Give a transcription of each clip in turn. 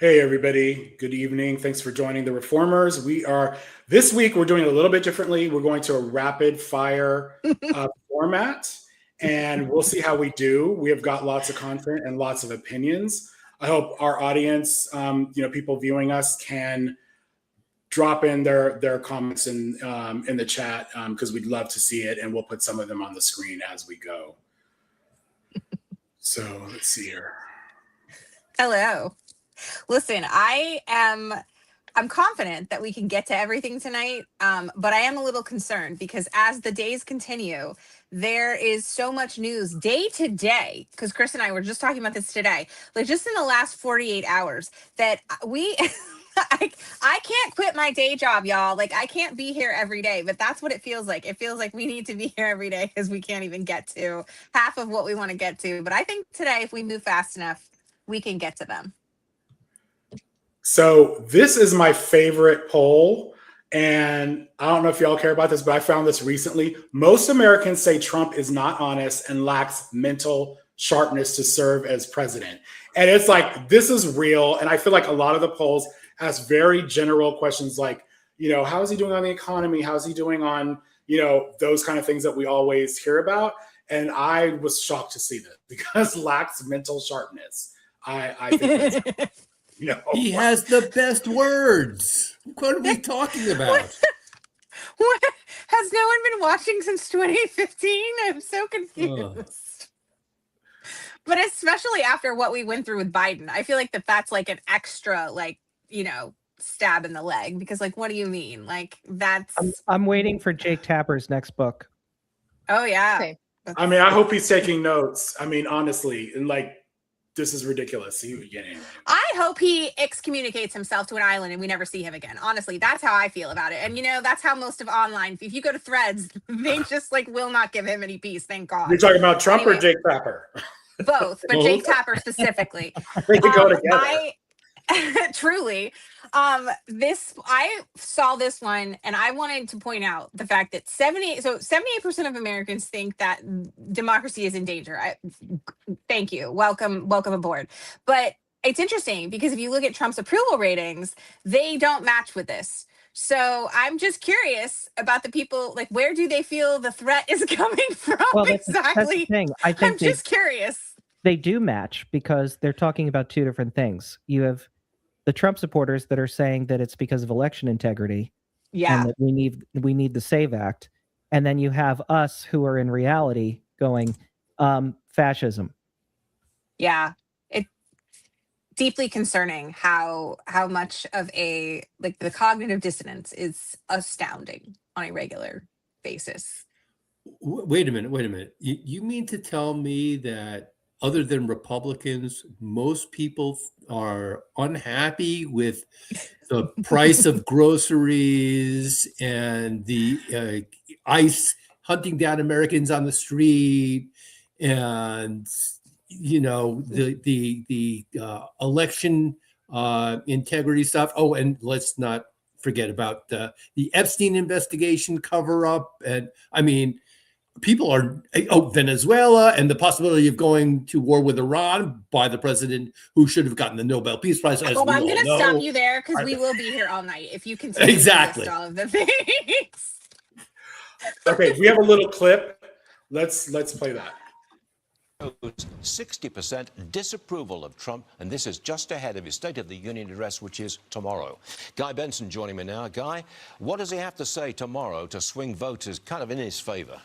Hey everybody, good evening. Thanks for joining the Reformers. This week we're doing it a little bit differently. We're going to a rapid fire format and we'll see how we do. We have got lots of content and lots of opinions. I hope our audience, people viewing us can drop in their comments in the chat because we'd love to see it, and we'll put some of them on the screen as we go. So let's see here. Hello. Listen, I'm confident that we can get to everything tonight, but I am a little concerned because as the days continue, there is so much news day to day, because Chris and I were just talking about this today, like just in the last 48 hours, that we I can't quit my day job, y'all. Like I can't be here every day, but that's what it feels like. It feels like we need to be here every day because we can't even get to half of what we want to get to. But I think today, if we move fast enough, we can get to them. So this is my favorite poll, and I don't know if y'all care about this, but I found this recently. Most Americans say Trump is not honest and lacks mental sharpness to serve as president. And it's like, this is real. And I feel like a lot of the polls ask very general questions like, how is he doing on the economy? How's he doing on, those kind of things that we always hear about. And I was shocked to see this because lacks mental sharpness. I think that's He has the best words. What are we talking about? What? Has no one been watching since 2015? I'm so confused. But especially after what we went through with Biden, I feel like that's like an extra, stab in the leg, because what do you mean? I'm waiting for Jake Tapper's next book. Oh yeah. Okay. I hope he's taking notes. Honestly, and this is ridiculous. I hope he excommunicates himself to an island and we never see him again. Honestly, that's how I feel about it. And that's how most of online, if you go to Threads, they just will not give him any peace. Thank God. You're talking about Trump or Jake Tapper? Both, but Jake Tapper specifically. They could go together. Truly. I saw this one and I wanted to point out the fact that 78% of Americans think that democracy is in danger. Thank you. Welcome aboard. But it's interesting because if you look at Trump's approval ratings, they don't match with this. So I'm just curious about the people, where do they feel the threat is coming from? Well, exactly. That's the thing. I'm just curious. They do match because they're talking about two different things. You have the Trump supporters that are saying that it's because of election integrity, and that we need the SAVE Act, and then you have us who are in reality going fascism. Yeah, it's deeply concerning how much of the cognitive dissonance is astounding on a regular basis. Wait a minute. You mean to tell me that other than Republicans, most people are unhappy with the price of groceries and the ICE hunting down Americans on the street, and the election integrity stuff. Oh, and let's not forget about the Epstein investigation cover up, and people are Venezuela and the possibility of going to war with Iran by the president who should have gotten the Nobel Peace Prize. I'm going to stop you there because we will be here all night if you continue exactly to list all of the things. Okay, we have a little clip. Let's play that. 60% disapproval of Trump, and this is just ahead of his State of the Union address, which is tomorrow. Guy Benson joining me now. Guy, what does he have to say tomorrow to swing voters kind of in his favor?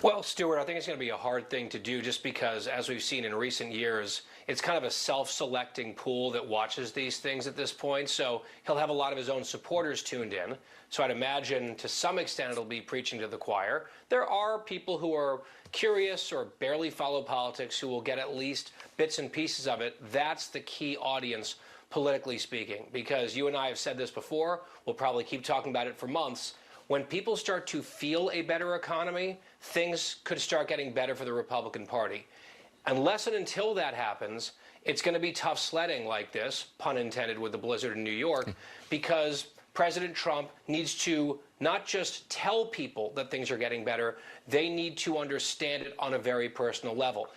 Well, Stuart, I think it's going to be a hard thing to do just because, as we've seen in recent years, it's kind of a self-selecting pool that watches these things at this point. So he'll have a lot of his own supporters tuned in. So I'd imagine to some extent it'll be preaching to the choir. There are people who are curious or barely follow politics who will get at least bits and pieces of it. That's the key audience, politically speaking, because you and I have said this before. We'll probably keep talking about it for months. When people start to feel a better economy, things could start getting better for the Republican Party. Unless and until that happens, it's going to be tough sledding like this, pun intended with the blizzard in New York, because President Trump needs to not just tell people that things are getting better, they need to understand it on a very personal level.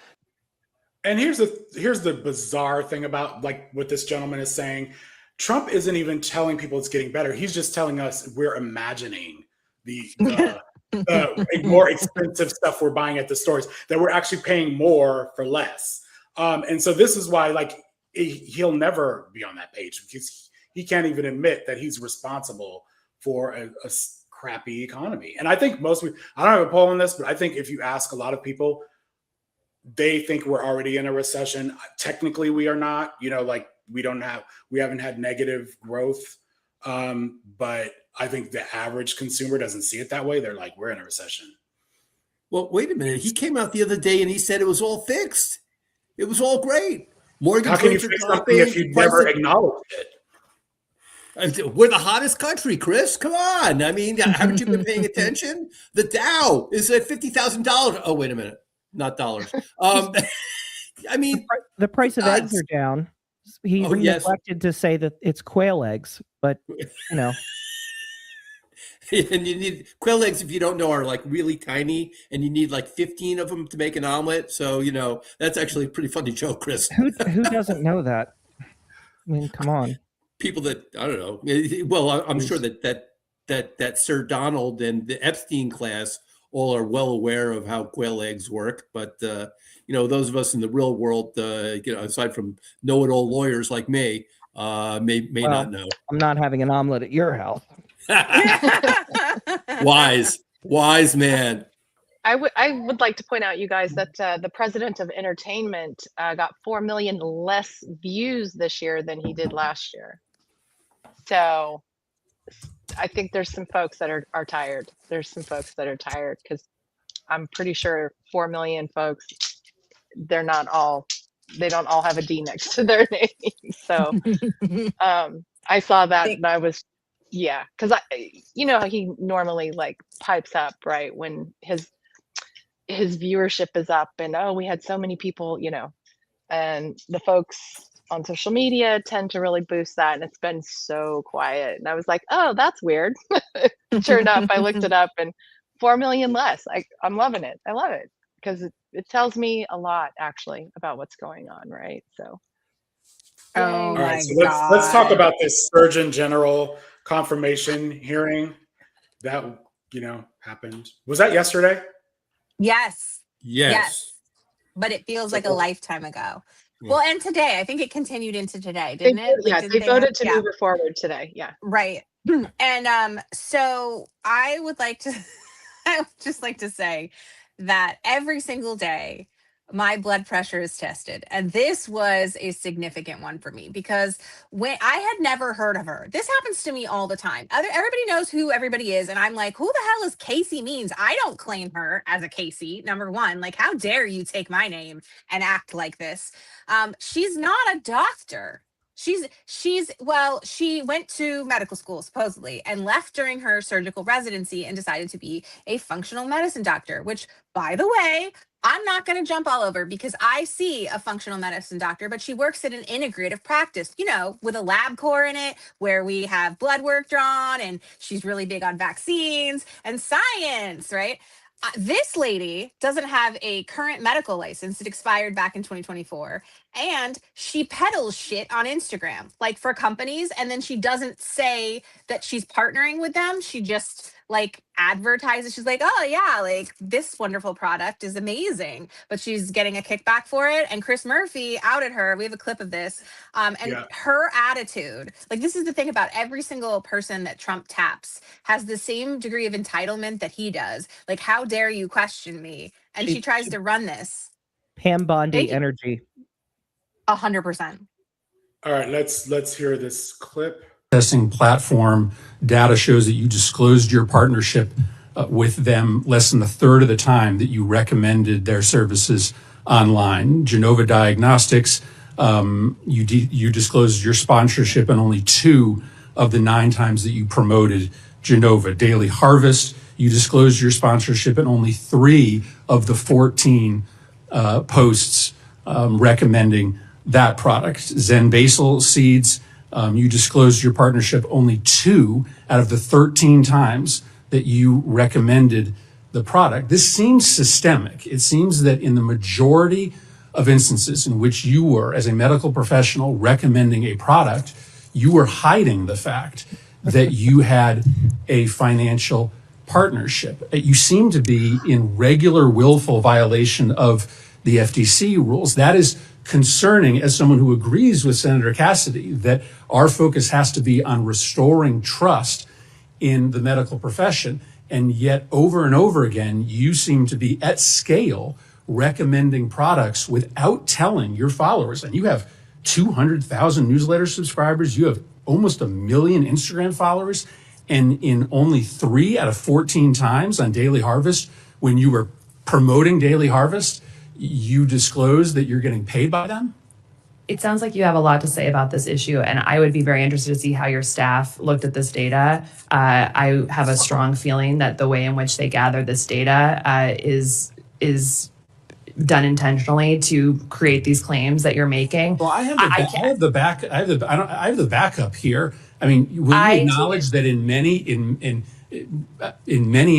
And here's the bizarre thing about like what this gentleman is saying. Trump isn't even telling people it's getting better. He's just telling us we're imagining the more expensive stuff we're buying at the stores, that we're actually paying more for less. And so this is why like he'll never be on that page, because he can't even admit that he's responsible for a crappy economy. And I think I don't have a poll on this, but I think if you ask a lot of people, they think we're already in a recession. Technically, we are not. Like we haven't had negative growth, but I think the average consumer doesn't see it that way. They're like, we're in a recession. Well, wait a minute. He came out the other day and he said it was all fixed. It was all great. Mortgage How can you rates are fix something dropping, if you never acknowledged it? We're the hottest country, Chris. Come on. I mean, haven't you been paying attention? The Dow is at $50,000. Oh, wait a minute. Not dollars. I mean, the price of eggs are down. He neglected to say that it's quail eggs, but and you need quail eggs, if you don't know, are like really tiny, and you need like 15 of them to make an omelet. So that's actually a pretty funny joke, Chris. Who doesn't know that? I mean, come on. People that I don't know. Well, I'm sure that Sir Donald and the Epstein class all are well aware of how quail eggs work, but those of us in the real world, aside from know-it-all lawyers like me, may not know. I'm not having an omelet at your house. Wise man. I would like to point out, you guys, that the president of entertainment got 4 million less views this year than he did last year. So I think there's some folks that are tired. There's some folks that are tired because I'm pretty sure 4 million folks, they don't all have a D next to their name. So I saw that and I was, because he normally like pipes up right when his viewership is up and we had so many people, and the folks on social media tend to really boost that, and it's been so quiet. And I was like, oh, that's weird. Sure enough, I looked it up and 4 million less. I'm loving it. I love it because it tells me a lot actually about what's going on, right? So all right, so let's talk about this Surgeon General confirmation hearing that happened. Was that yesterday? Yes. Yes. But it feels like a lifetime ago. Well, and today, I think it continued into today, didn't it? They voted to move it forward today. Yeah. Right. And so I would just like to say that every single day, my blood pressure is tested. And this was a significant one for me because when I had never heard of her. This happens to me all the time. Everybody knows who everybody is. And I'm like, who the hell is Casey Means? I don't claim her as a Casey, number one. Like, how dare you take my name and act like this? She's not a doctor. She went to medical school supposedly and left during her surgical residency and decided to be a functional medicine doctor, which, by the way, I'm not going to jump all over because I see a functional medicine doctor, but she works at an integrative practice, with a LabCorp in it where we have blood work drawn, and she's really big on vaccines and science, right? This lady doesn't have a current medical license. It expired back in 2024. And she peddles shit on Instagram, like for companies. And then she doesn't say that she's partnering with them. She just like advertises. She's like, oh yeah, like this wonderful product is amazing, but she's getting a kickback for it. And Chris Murphy outed her. We have a clip of this. Her attitude, like this is the thing about every single person that Trump taps has the same degree of entitlement that he does. Like, how dare you question me? And she tries to run this. Pam Bondi energy. 100%. All right, let's hear this clip. Testing platform data shows that you disclosed your partnership with them less than a third of the time that you recommended their services online. Genova Diagnostics, you disclosed your sponsorship in only 2 of the 9 times that you promoted Genova. Daily Harvest, you disclosed your sponsorship in only 3 of the 14 posts recommending that product. Zen Basil Seeds, you disclosed your partnership only 2 out of the 13 times that you recommended the product. This seems systemic. It seems that in the majority of instances in which you were, as a medical professional, recommending a product, you were hiding the fact that you had a financial partnership. You seem to be in regular willful violation of the FTC rules. That is concerning, as someone who agrees with Senator Cassidy that our focus has to be on restoring trust in the medical profession. And yet over and over again, you seem to be at scale recommending products without telling your followers. And you have 200,000 newsletter subscribers. You have almost 1 million Instagram followers. And in only 3 out of 14 times on Daily Harvest, when you were promoting Daily Harvest, you disclosed that you're getting paid by them? It sounds like you have a lot to say about this issue, and I would be very interested to see how your staff looked at this data. I have a strong feeling that the way in which they gather this data is done intentionally to create these claims that you're making. Well, I have the backup here. I mean, will you acknowledge that in many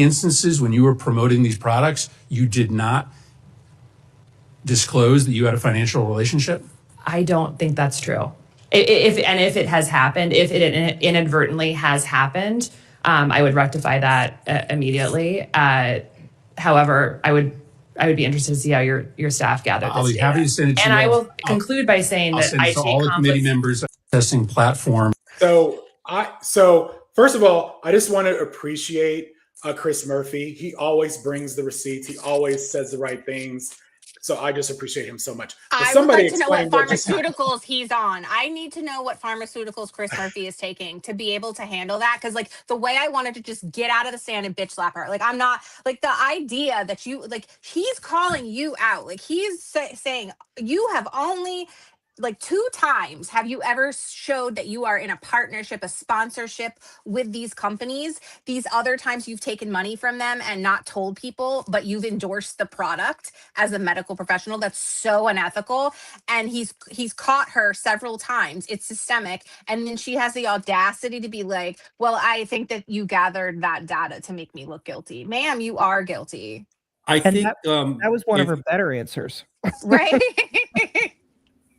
instances when you were promoting these products, you did not disclose that you had a financial relationship? I don't think that's true. If it has happened, if it inadvertently has happened, I would rectify that immediately. However, I would be interested to see how your staff gathered this I'll be happy to send it to you. And I will conclude by saying that I take all the committee members testing platform. So first of all, I just want to appreciate Chris Murphy. He always brings the receipts. He always says the right things. So I just appreciate him so much. But I would like to know what pharmaceuticals he's on. I need to know what pharmaceuticals Chris Murphy is taking to be able to handle that. Because like the way I wanted to just get out of the sand and bitch slap her. Like I'm not like the idea that you like he's calling you out. Like he's saying you have only like 2 times have you ever showed that you are in a partnership, a sponsorship with these companies. These other times you've taken money from them and not told people, but you've endorsed the product as a medical professional. That's so unethical. And he's caught her several times. It's systemic. And then she has the audacity to be like, well, I think that you gathered that data to make me look guilty. Ma'am, you are guilty. I think that was one of her better answers. Right?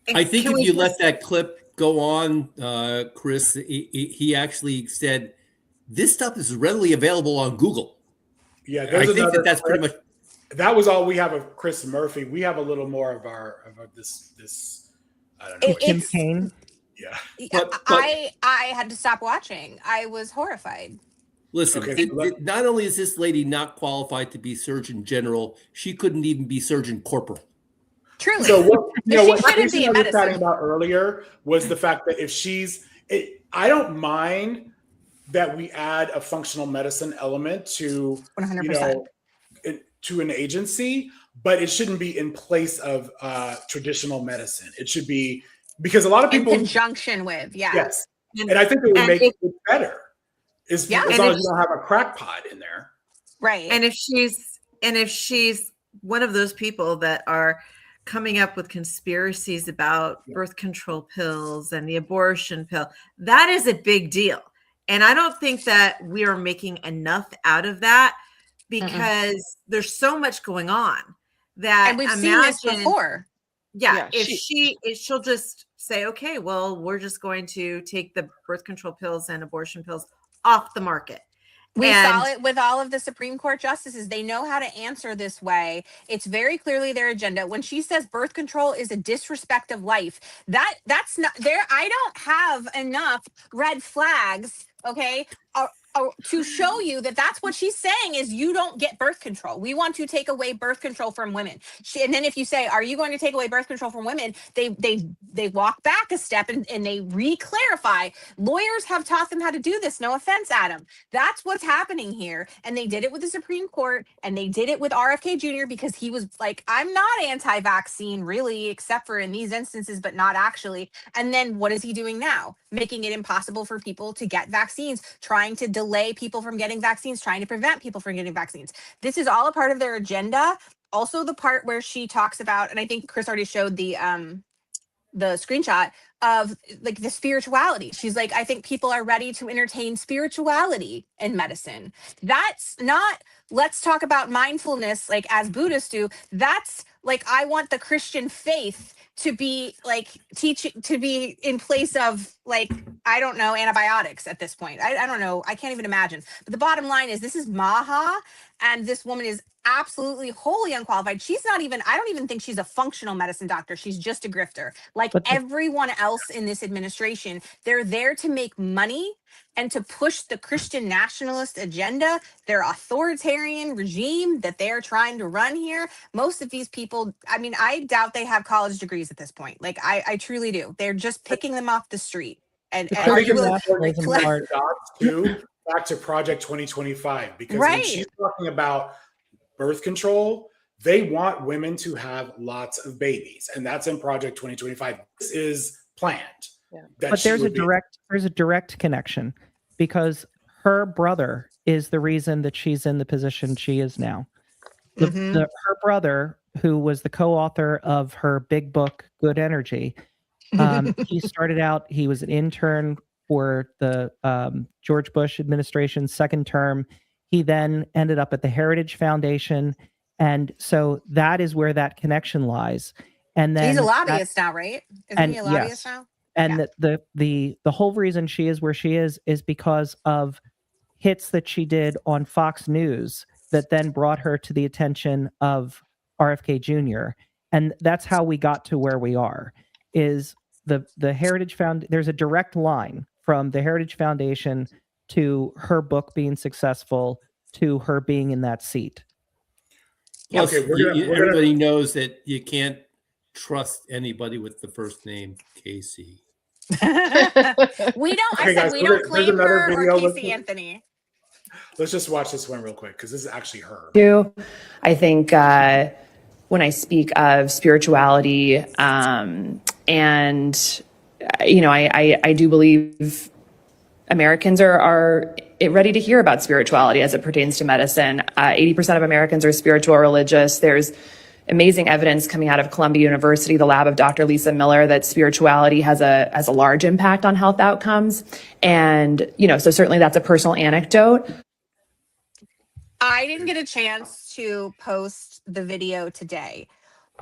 I think if you let that clip go on, Chris, he actually said, this stuff is readily available on Google. Yeah, I think that's pretty much. That was all we have of Chris Murphy. We have a little more of this. I don't know. Kim Kane. Yeah. But I had to stop watching. I was horrified. Listen, not only is this lady not qualified to be Surgeon General, she couldn't even be Surgeon Corporal. Truly. So what She I was talking about earlier was the fact that if I don't mind that we add a functional medicine element to 100%. To an agency, but it shouldn't be in place of traditional medicine. It should be because a lot of people in conjunction with, yes, and I think it would make it better. As long as you don't have a crackpot in there, right? And if she's one of those people that are coming up with conspiracies about birth control pills and the abortion pill, that is a big deal. And I don't think that we are making enough out of that because there's so much going on that and we've seen this before. Yeah, if she'll just say, okay, well, we're just going to take the birth control pills and abortion pills off the market. We saw it with all of the Supreme Court justices. They know how to answer this way. It's very clearly their agenda. When she says birth control is a disrespect of life, that's not there. I don't have enough red flags, okay, to show you that that's what she's saying is you don't get birth control. We want to take away birth control from women. And then if you say, are you going to take away birth control from women? They walk back a step and they re-clarify. Lawyers have taught them how to do this. No offense, Adam. That's what's happening here. And they did it with the Supreme Court and they did it with RFK Jr. because he was like, I'm not anti-vaccine really, except for in these instances, but not actually. And then what is he doing now? Making it impossible for people to get vaccines, trying to delay people from getting vaccines, trying to prevent people from getting vaccines. This is all a part of their agenda. Also the part where she talks about, and I think Chris already showed the screenshot of like the spirituality. She's like, I think people are ready to entertain spirituality in medicine. That's not, let's talk about mindfulness like as Buddhists do. That's like, I want the Christian faith to be like teaching, to be in place of like, I don't know, antibiotics at this point. I don't know. I can't even imagine. But the bottom line is this is Maha, and this woman is absolutely wholly unqualified. She's not even, I don't even think she's a functional medicine doctor. She's just a grifter. Like everyone else in this administration, they're there to make money and to push the Christian nationalist agenda, their authoritarian regime that they're trying to run here. Most of these people, I mean, I doubt they have college degrees at this point. Like I truly do. They're just picking them off the street. And I think it's important to connect the dots too, back to Project 2025, because when she's talking about birth control, they want women to have lots of babies, and that's in Project 2025. This is planned. Yeah. But there's a direct connection, because her brother is the reason that she's in the position she is now. Her brother, who was the co-author of her big book, Good Energy, he started out, he was an intern for the George Bush administration's second term. He then ended up at the Heritage Foundation. And so that is where that connection lies. And then he's a lobbyist now, right? Isn't he a lobbyist now? And the whole reason she is where she is because of hits that she did on Fox News that then brought her to the attention of RFK Jr. And that's how we got to where we are, is the Heritage Foundation. There's a direct line from the Heritage Foundation to her book being successful to her being in that seat. Plus, everybody knows that you can't trust anybody with the first name Casey. We don't. I said we don't claim her or Casey Anthony. Let's just watch this one real quick, because this is actually her. I think when I speak of spirituality, and I do believe Americans are ready to hear about spirituality as it pertains to medicine. 80% of Americans are spiritual or religious. There's amazing evidence coming out of Columbia University, the lab of Dr. Lisa Miller, that spirituality has a large impact on health outcomes. And, so certainly that's a personal anecdote. I didn't get a chance to post the video today,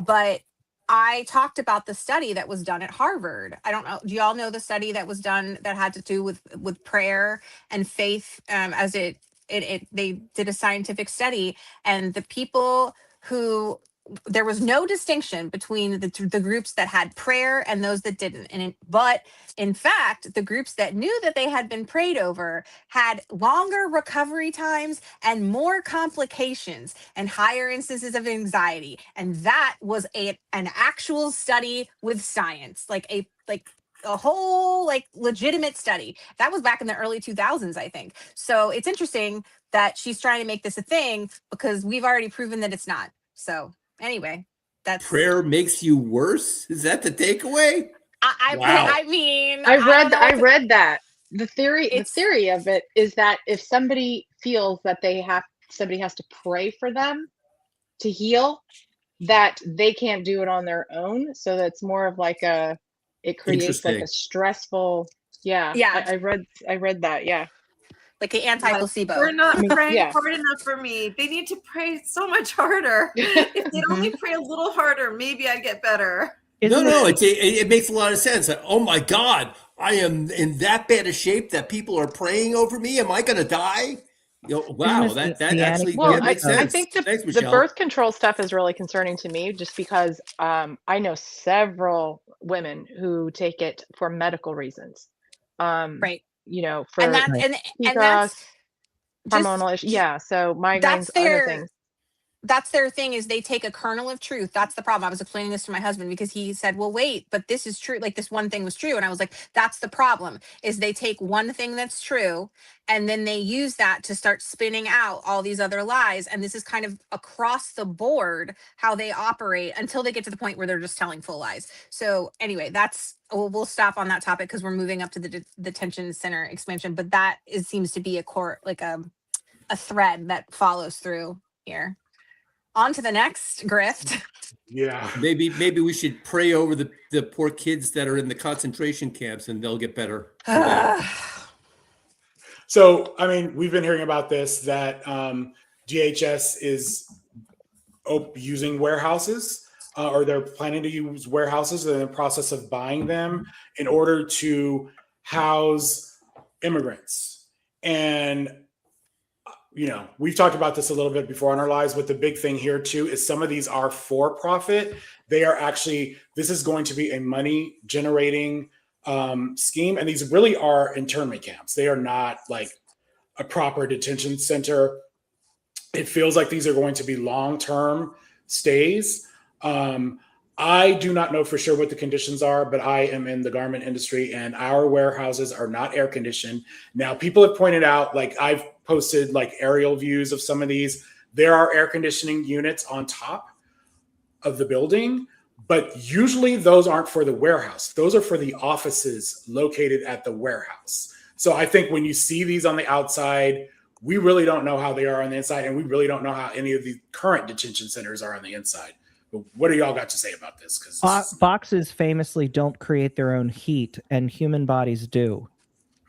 but I talked about the study that was done at Harvard. I don't know. Do y'all know the study that was done that had to do with prayer and faith? As they did a scientific study, and the people who, there was no distinction between the groups that had prayer and those that didn't. But in fact, the groups that knew that they had been prayed over had longer recovery times and more complications and higher instances of anxiety. And that was an actual study with science, like a whole legitimate study. That was back in the early 2000s, I think. So it's interesting that she's trying to make this a thing, because we've already proven that it's not. So anyway, that's prayer makes you worse. Is that the takeaway? I mean, I read that the theory of it is that if somebody feels that somebody has to pray for them to heal, that they can't do it on their own. So that's more of it creates like a stressful. Yeah. I read that. Yeah. Like an anti-placebo. They're not praying hard enough for me. They need to pray so much harder. If they'd only pray a little harder, maybe I'd get better. It makes a lot of sense. Oh my God, I am in that bad a shape that people are praying over me. Am I going to die? Wow, that actually makes sense. I think the birth control stuff is really concerning to me, just because I know several women who take it for medical reasons. Right. For and that's hormonal issues. Yeah. So migraines, other things. That's their thing, is they take a kernel of truth. That's the problem. I was explaining this to my husband, because he said, well, wait, but this is true. Like, this one thing was true. And I was like, that's the problem, is they take one thing that's true, and then they use that to start spinning out all these other lies. And this is kind of across the board how they operate, until they get to the point where they're just telling full lies. So anyway, we'll stop on that topic, because we're moving up to the detention center expansion. But that seems to be a core, like a thread that follows through here. On to the next grift. Yeah. Maybe we should pray over the poor kids that are in the concentration camps, and they'll get better. So, I mean, we've been hearing about this, that DHS is using warehouses, or they're planning to use warehouses. They're in the process of buying them in order to house immigrants. And, you know, we've talked about this a little bit before in our lives, but the big thing here too is some of these are for profit. They are actually, this is going to be a money generating scheme. And these really are internment camps. They are not like a proper detention center. It feels like these are going to be long-term stays. I do not know for sure what the conditions are, but I am in the garment industry and our warehouses are not air conditioned. Now, people have pointed out, like I've posted like aerial views of some of these. There are air conditioning units on top of the building, but usually those aren't for the warehouse. Those are for the offices located at the warehouse. So I think when you see these on the outside, we really don't know how they are on the inside, and we really don't know how any of the current detention centers are on the inside. But what do y'all got to say about this? Because boxes famously don't create their own heat, and human bodies do.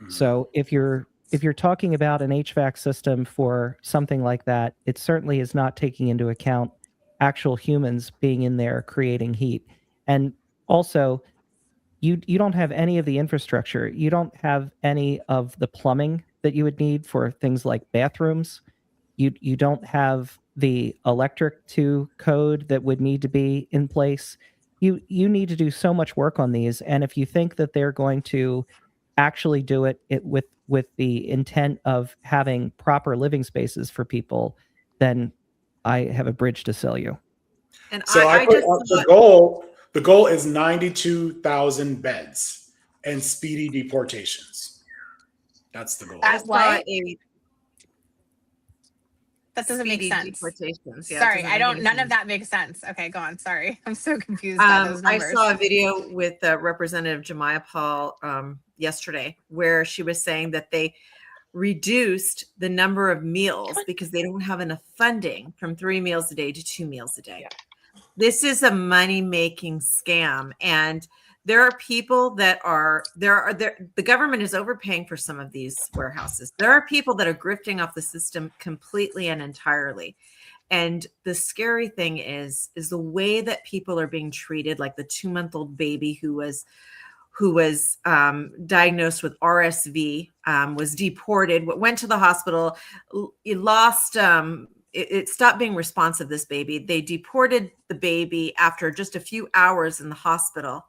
So if you're talking about an HVAC system for something like that, it certainly is not taking into account actual humans being in there creating heat. And also, you don't have any of the infrastructure. You don't have any of the plumbing that you would need for things like bathrooms. You don't have the electric to code that would need to be in place. You need to do so much work on these. And if you think that they're going to actually do it with the intent of having proper living spaces for people, then I have a bridge to sell you. And so I put the goal is 92,000 beds and speedy deportations. That's the goal. That's what? That doesn't make Speedy sense. deportations. Yeah, Sorry, doesn't make any none of sense. that makes sense. Okay, go on. Sorry. I'm so confused by those I numbers. saw a video with Representative Jemiah Paul yesterday where she was saying that they reduced the number of meals because they don't have enough funding from 3 meals a day to 2 meals a day. Yeah. This is a money-making scam, and there are people that are the government is overpaying for some of these warehouses. There are people that are grifting off the system completely and entirely. And the scary thing is the way that people are being treated, like the 2-month-old baby who was diagnosed with RSV, was deported, went to the hospital, lost, it stopped being responsive, this baby. They deported the baby after just a few hours in the hospital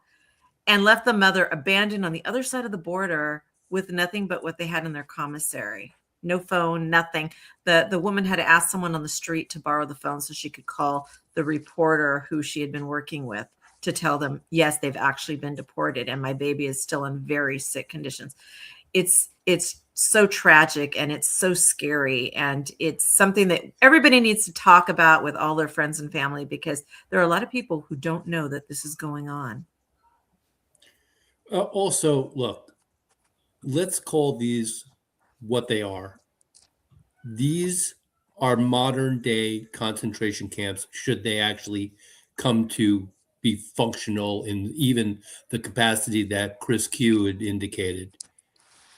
and left the mother abandoned on the other side of the border with nothing but what they had in their commissary. No phone, nothing. The woman had to ask someone on the street to borrow the phone so she could call the reporter who she had been working with to tell them, yes, they've actually been deported and my baby is still in very sick conditions. It's so tragic and it's so scary, and it's something that everybody needs to talk about with all their friends and family, because there are a lot of people who don't know that this is going on. Also, look, let's call these what they are. These are modern day concentration camps, should they actually come to be functional in even the capacity that Chris Q had indicated.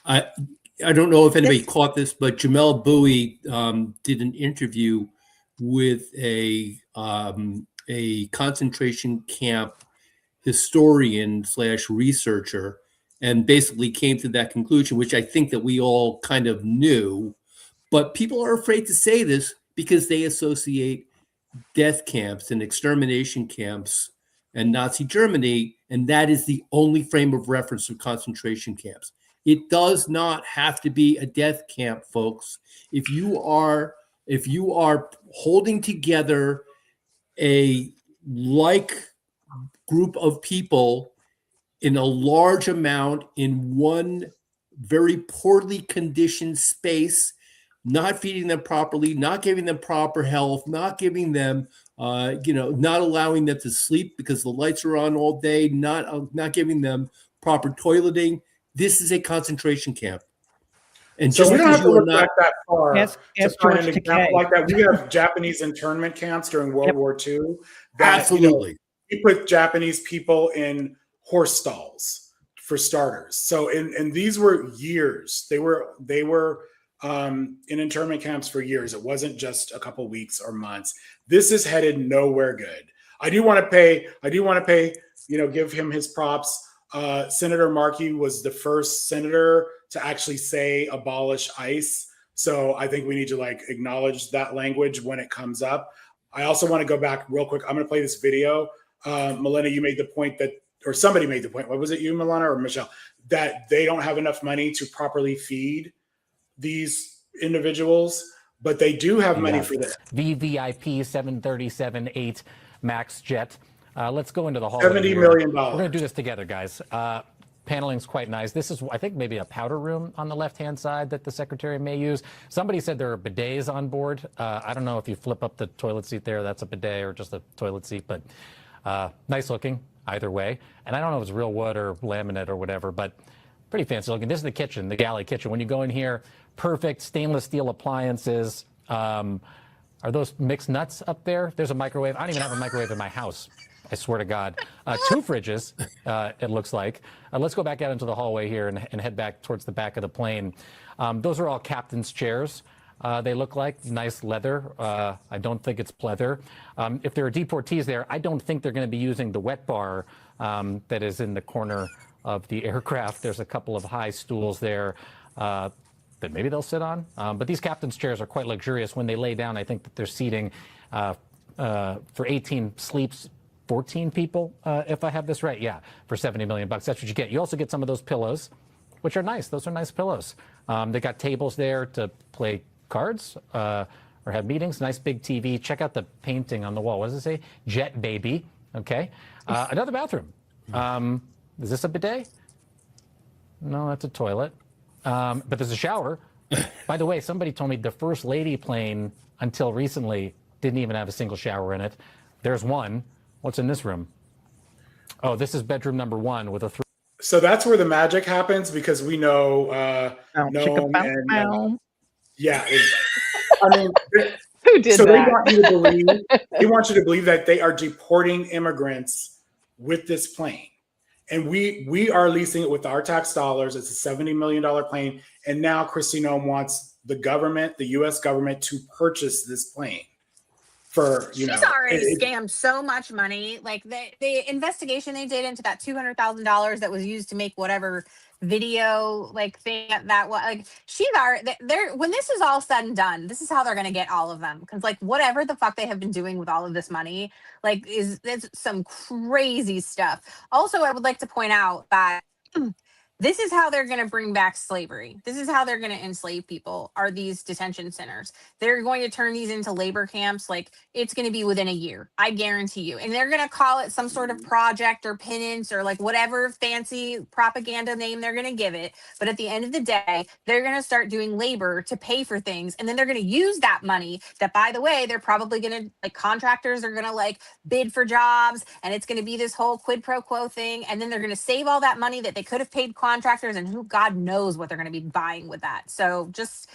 I don't know if anybody caught this, but Jamel Bowie did an interview with a concentration camp historian / researcher, and basically came to that conclusion, which I think that we all kind of knew, but people are afraid to say this because they associate death camps and extermination camps and Nazi Germany, and that is the only frame of reference of concentration camps. It does not have to be a death camp, folks. If you are holding together a like group of people in a large amount in one very poorly conditioned space, not feeding them properly, not giving them proper health, not giving them, not allowing them to sleep because the lights are on all day, not giving them proper toileting. This is a concentration camp. And So just we don't because have to you are look not back that far Ask to find George an Takei. example like that. We have Japanese internment camps during World Yep. War II. That, absolutely. we put Japanese people in horse stalls for starters. So, and these were years. They were in internment camps for years. It wasn't just a couple weeks or months. This is headed nowhere good. I do want to pay, give him his props. Senator Markey was the first senator to actually say abolish ICE. So I think we need to acknowledge that language when it comes up. I also want to go back real quick. I'm going to play this video. Milena, you made the point or somebody made the point. What was it, you, Milena, or Michelle? That they don't have enough money to properly feed these individuals, but they do have money for this. VVIP 737-8 MAX jet. Let's go into the hall. $70 million. We're going to do this together, guys. Paneling's quite nice. This is, I think, maybe a powder room on the left-hand side that the secretary may use. Somebody said there are bidets on board. I don't know if you flip up the toilet seat there, that's a bidet or just a toilet seat, but nice looking either way. And I don't know if it's real wood or laminate or whatever, but pretty fancy looking. This is the kitchen, the galley kitchen. When you go in here, perfect stainless steel appliances. Are those mixed nuts up there? There's a microwave. I don't even have a microwave in my house. I swear to God. 2 fridges, it looks like. Let's go back out into the hallway here and head back towards the back of the plane. Those are all captain's chairs. They look like nice leather. I don't think it's pleather. If there are deportees there, I don't think they're going to be using the wet bar that is in the corner of the aircraft. There's a couple of high stools there that maybe they'll sit on. But these captain's chairs are quite luxurious. When they lay down, I think that they're seating for 18 sleeps, 14 people, if I have this right. Yeah, for $70 million. That's what you get. You also get some of those pillows, which are nice. Those are nice pillows. They got tables there to play cards or have meetings. Nice big TV. Check out the painting on the wall. What does it say? Jet baby. Okay. Another bathroom. Is this a bidet? No, that's a toilet. But there's a shower. By the way, somebody told me the first lady plane until recently didn't even have a single shower in it. There's one. What's in this room? Oh, this is bedroom number 1 with a 3. So that's where the magic happens, because we know Noam and yeah. Anyway. I mean, Who did that? They want you to believe that they are deporting immigrants with this plane. And we are leasing it with our tax dollars. It's a $70 million plane. And now Kristi Noem wants the U.S. government, to purchase this plane. She's already scammed so much money. Like the investigation they did into that $200,000 that was used to make whatever video thing that was she's already there. When this is all said and done, this is how they're going to get all of them. Because whatever the fuck they have been doing with all of this money, is some crazy stuff. Also, I would like to point out that this is how they're going to bring back slavery. This is how they're going to enslave people, are these detention centers. They're going to turn these into labor camps. It's going to be within a year. I guarantee you. And they're going to call it some sort of project or penance or whatever fancy propaganda name they're going to give it. But at the end of the day, they're going to start doing labor to pay for things. And then they're going to use that money that, by the way, they're probably going to, contractors are going to bid for jobs. And it's going to be this whole quid pro quo thing. And then they're going to save all that money that they could have paid contractors, and who God knows what they're going to be buying with that. So just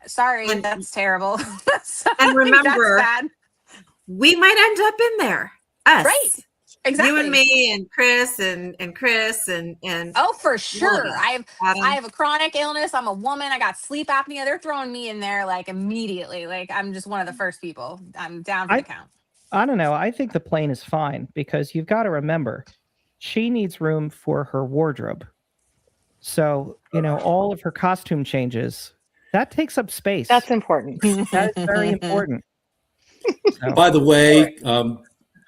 sorry, that's terrible. And remember, we might end up in there. Us. Right. Exactly. You and me and Chris and Chris and oh, for sure. I have a chronic illness. I'm a woman. I got sleep apnea. They're throwing me in there immediately. I'm just one of the first people. I'm down for the count. I don't know. I think the plane is fine, because you've got to remember, she needs room for her wardrobe. So, all of her costume changes, that takes up space. That's important. That is very important. So. By the way,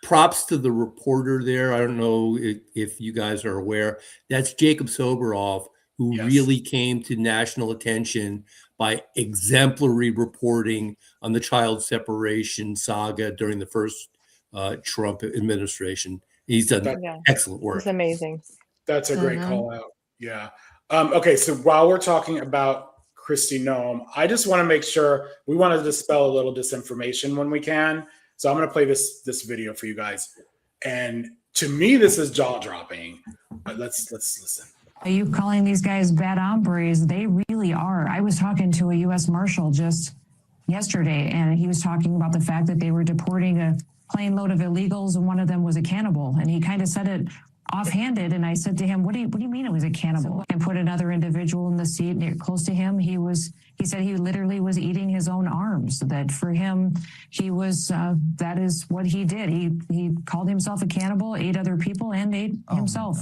props to the reporter there. I don't know if you guys are aware. That's Jacob Soboroff, who really came to national attention by exemplary reporting on the child separation saga during the first Trump administration. He's done excellent work. It's amazing. That's a great call out. Yeah. Okay. So while we're talking about Kristi Noem, I just want to make sure, we want to dispel a little disinformation when we can. So I'm going to play this video for you guys. And to me, this is jaw dropping. Let's listen. Are you calling these guys bad hombres? They really are. I was talking to a U.S. Marshal just yesterday, and he was talking about the fact that they were deporting a plane load of illegals, and one of them was a cannibal. And he kind of said it offhanded, and I said to him, what do you mean it was a cannibal? And put another individual in the seat near, close to him. He said he literally was eating his own arms. That for him, he was that is what he did. He called himself a cannibal, ate other people, and ate himself.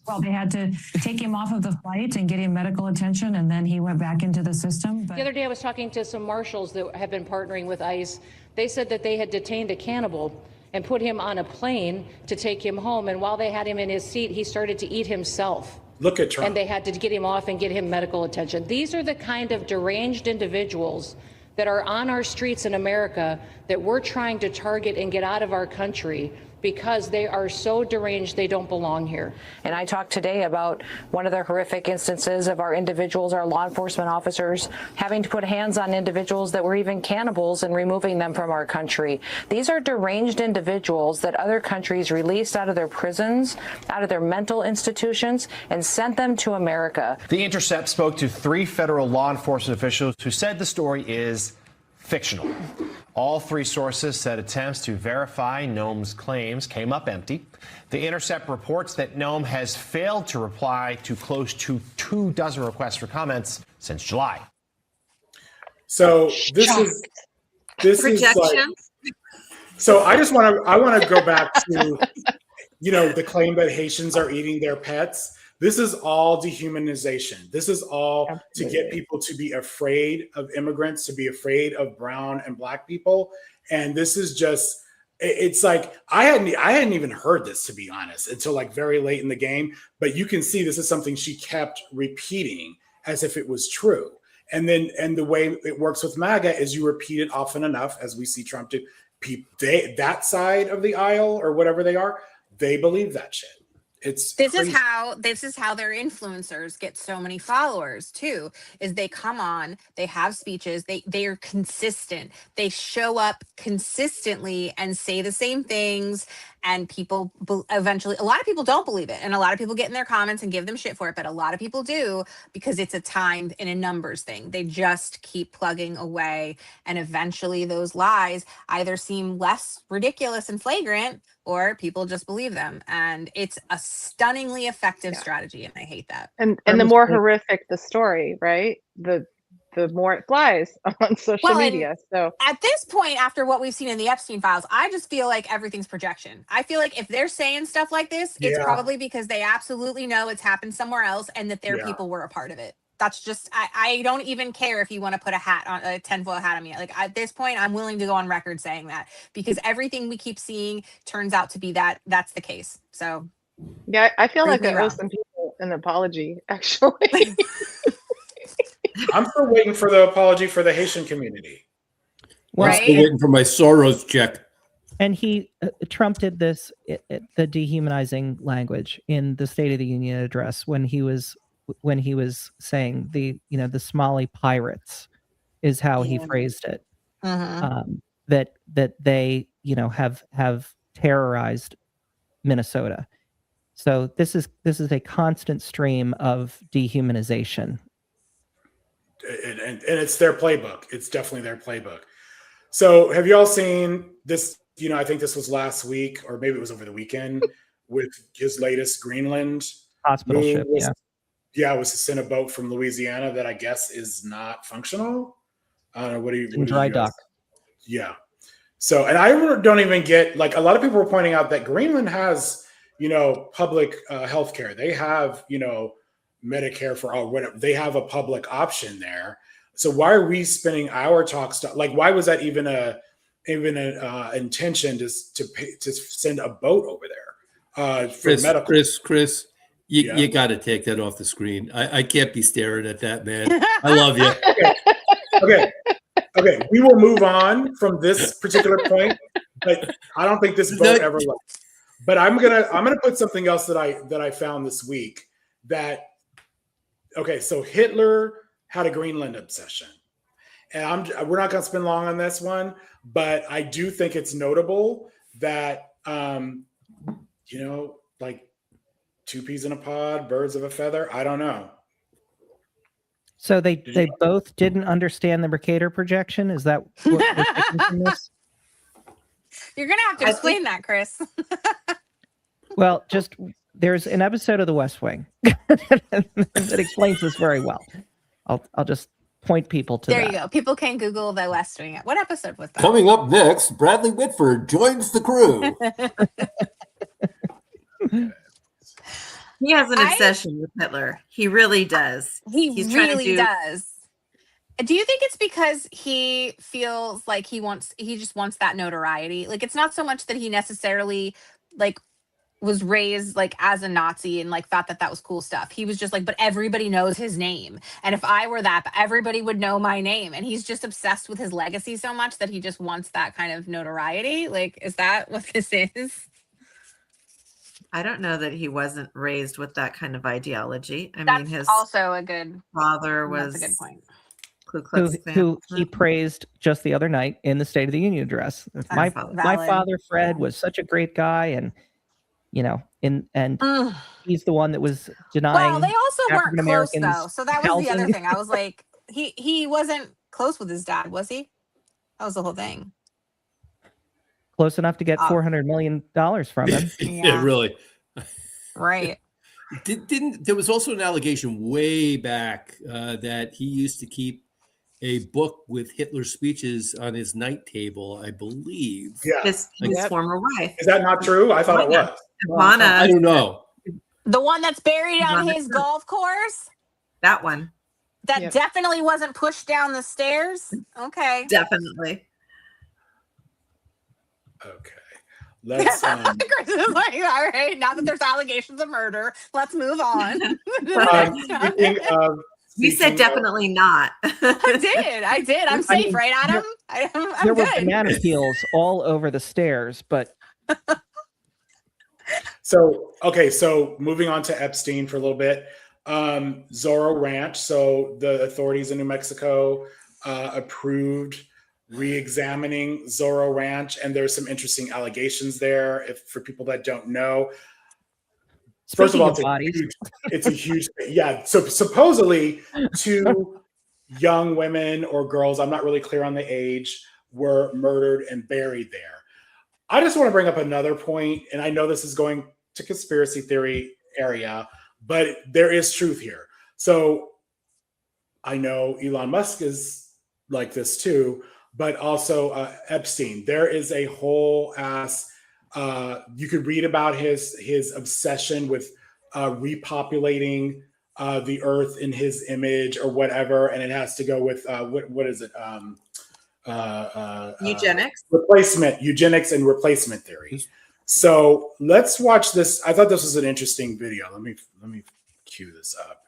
Well, they had to take him off of the flight and get him medical attention, and then he went back into the system. The other day I was talking to some marshals that have been partnering with ICE. They said that they had detained a cannibal and put him on a plane to take him home. And while they had him in his seat, he started to eat himself. Look at Trump. And they had to get him off and get him medical attention. These are the kind of deranged individuals that are on our streets in America that we're trying to target and get out of our country, because they are so deranged they don't belong here. And I talked today about one of the horrific instances of our individuals, our law enforcement officers, having to put hands on individuals that were even cannibals and removing them from our country. These are deranged individuals that other countries released out of their prisons, out of their mental institutions, and sent them to America. The Intercept spoke to 3 federal law enforcement officials who said the story is fictional. All 3 sources said attempts to verify Noam's claims came up empty. The Intercept reports that Noam has failed to reply to close to 24 requests for comments since July. So this is like, so I want to go back to, the claim that Haitians are eating their pets. This is all dehumanization. This is all to get people to be afraid of immigrants, to be afraid of brown and black people. And this is just, it's like, I hadn't even heard this, to be honest, until like very late in the game. But you can see this is something she kept repeating as if it was true. And the way it works with MAGA is you repeat it often enough, as we see Trump do. That side of the aisle or whatever they are, they believe that shit. This is how their influencers get so many followers too, is they come on, they have speeches, they are consistent, they show up consistently and say the same things, and people eventually, a lot of people don't believe it, and a lot of people get in their comments and give them shit for it, but a lot of people do, because it's a time and a numbers thing. They just keep plugging away, and eventually those lies either seem less ridiculous and flagrant, or people just believe them. And it's a stunningly effective strategy, and I hate that. And the more horrific the story, right? The more it flies on social media. So at this point, after what we've seen in the Epstein files, I just feel like everything's projection. I feel like if they're saying stuff like this, it's probably because they absolutely know it's happened somewhere else and that their people were a part of it. That's just, I don't even care if you want to put a 10-foot hat on me. Like at this point, I'm willing to go on record saying that, because everything we keep seeing turns out to be that's the case. So yeah, I feel like I owe some people an apology, actually. I'm still waiting for the apology for the Haitian community. Well, I'm still waiting for my Soros check. And Trump did this, the dehumanizing language in the State of the Union address when he was saying the Somali pirates is how he phrased it. That they have terrorized Minnesota. So this is a constant stream of dehumanization. And it's their playbook. It's definitely their playbook. So have you all seen this? I think this was last week, or maybe it was over the weekend, with his latest Greenland hospital ship. Yeah, it was to send a boat from Louisiana that I guess is not functional. I don't know. What do you dry dock? Yeah. So, and I don't even get, like, a lot of people were pointing out that Greenland has, public health care. They have, Medicare for all, whatever. They have a public option there. So why are we spending our talk stuff? Like, why was that even an intention to send a boat over there for medical? Chris, you got to take that off the screen. I can't be staring at that, man. I love you. Okay. We will move on from this particular point, but I don't think this boat ever left. But I'm gonna put something else that I found this week. So Hitler had a Greenland obsession, and we're not gonna spend long on this one, but I do think it's notable that two peas in a pod, birds of a feather. I don't know. So they both didn't understand the Mercator projection. Is that what we're taking from this? You're gonna have to explain that, Chris. Well, just there's an episode of The West Wing that explains this very well. I'll just point people to There that. you go. People can Google The West Wing. What episode was that? Coming up next, Bradley Whitford joins the crew. He has an obsession with Hitler. He really does. He really does. Do you think it's because he feels like he just wants that notoriety? Like, it's not so much that he necessarily like was raised like as a Nazi and like thought that was cool stuff. He was just like, but everybody knows his name. And if I were that, everybody would know my name. And he's just obsessed with his legacy so much that he just wants that kind of notoriety. Like, is that what this is? I don't know that he wasn't raised with that kind of ideology. I That's mean, his also a good father was That's a good point. Ku Klux Klan. Who he praised just the other night in the State of the Union address. My father, Fred, was such a great guy, and and he's the one that was denying. Well, they also weren't close African-Americans though, so that was the housing. other thing. I was like, he wasn't close with his dad, was he? That was the whole thing. Close enough to get $400 million from him. Yeah, really. Right. There was also an allegation way back that he used to keep a book with Hitler's speeches on his night table, I believe. Yeah. His former wife. Is that not true? I thought it was. Ivana. I don't know. The one that's buried on his golf course? That one. That definitely wasn't pushed down the stairs? Okay. Definitely. Okay. Let's Chris is like, all right, now that there's allegations of murder, let's move on. We said definitely not. I did. I'm safe, right, Adam? I'm There were good. banana peels all over the stairs, but So moving on to Epstein for a little bit. Zorro Ranch. So the authorities in New Mexico approved re-examining Zorro Ranch, and there's some interesting allegations there. For people that don't know, first of all, it's a huge yeah. So supposedly, two young women or girls, I'm not really clear on the age, were murdered and buried there. I just want to bring up another point, and I know this is going to conspiracy theory area, but there is truth here. So I know Elon Musk is like this too, but also Epstein. There is a whole ass. You could read about his obsession with repopulating the earth in his image or whatever, and it has to go with what is it? Eugenics and replacement theory. So let's watch this. I thought this was an interesting video. Let me cue this up.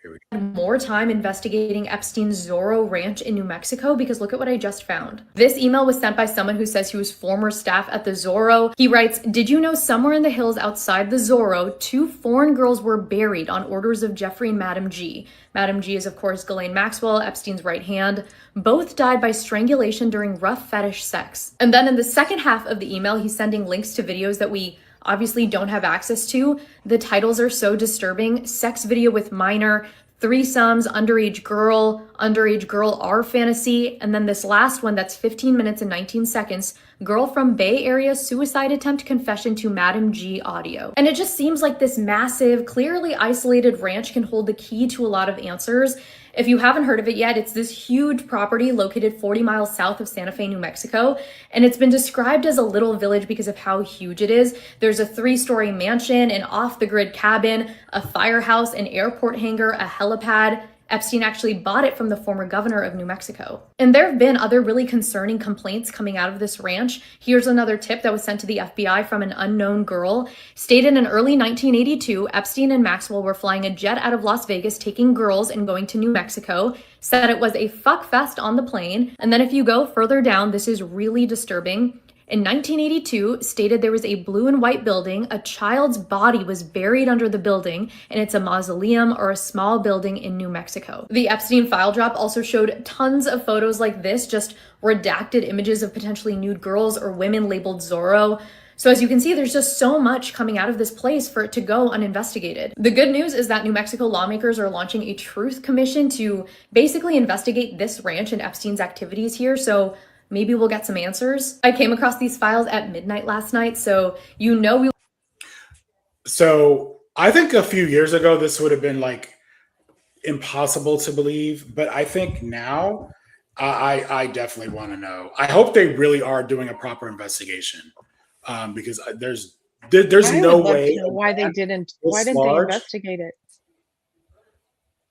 Here we go. More time investigating Epstein's Zorro Ranch in New Mexico because look at what I just found. This email was sent by someone who says he was former staff at the Zorro. He writes, "Did you know somewhere in the hills outside the Zorro, 2 foreign girls were buried on orders of Jeffrey and Madam G. Madam G is, of course, Ghislaine Maxwell, Epstein's right hand. Both died by strangulation during rough fetish sex." And then in the second half of the email, he's sending links to videos that we obviously don't have access to. The titles are so disturbing. Sex video with minor, threesomes, underage girl R fantasy, and then this last one that's 15 minutes and 19 seconds, girl from Bay Area suicide attempt confession to Madam G audio. And it just seems like this massive, clearly isolated ranch can hold the key to a lot of answers. If you haven't heard of it yet, it's this huge property located 40 miles south of Santa Fe, New Mexico, and it's been described as a little village because of how huge it is. There's a 3-story mansion, an off-the-grid cabin, a firehouse, an airport hangar, a helipad. Epstein actually bought it from the former governor of New Mexico. And there have been other really concerning complaints coming out of this ranch. Here's another tip that was sent to the FBI from an unknown girl. Stated in early 1982, Epstein and Maxwell were flying a jet out of Las Vegas, taking girls and going to New Mexico. Said it was a fuck fest on the plane. And then if you go further down, this is really disturbing. In 1982, stated there was a blue and white building, a child's body was buried under the building, and it's a mausoleum or a small building in New Mexico. The Epstein file drop also showed tons of photos like this, just redacted images of potentially nude girls or women labeled Zorro. So as you can see, there's just so much coming out of this place for it to go uninvestigated. The good news is that New Mexico lawmakers are launching a truth commission to basically investigate this ranch and Epstein's activities here. So maybe we'll get some answers. I came across these files at midnight last night, so So I think a few years ago, this would have been like impossible to believe, but I think now I definitely want to know. I hope they really are doing a proper investigation, because there's no way. Why didn't they investigate it?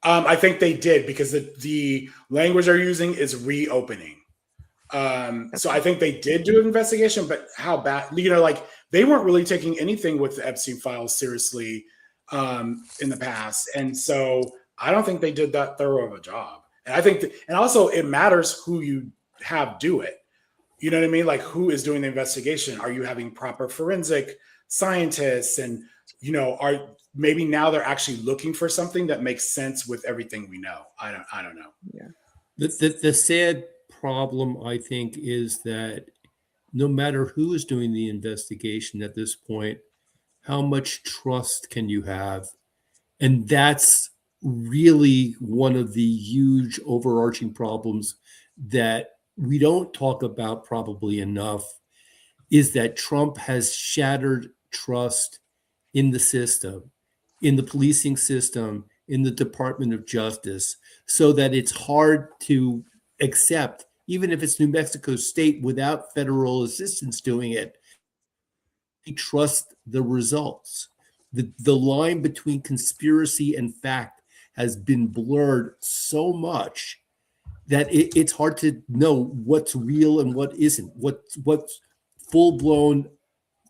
I think they did, because the language they're using is reopening. So I think they did do an investigation, but how bad? Like they weren't really taking anything with the Epstein files seriously in the past, and so I don't think they did that thorough of a job. And I think, and also it matters who you have do it. You know what I mean? Like, who is doing the investigation? Are you having proper forensic scientists? And are maybe now they're actually looking for something that makes sense with everything we know. I don't know. Yeah. The sad problem, I think, is that no matter who is doing the investigation at this point, how much trust can you have? And that's really one of the huge overarching problems that we don't talk about probably enough, is that Trump has shattered trust in the system, in the policing system, in the Department of Justice, so that it's hard to accept, even if it's New Mexico State without federal assistance doing it, you trust the results. The line between conspiracy and fact has been blurred so much that it's hard to know what's real and what isn't, what's full-blown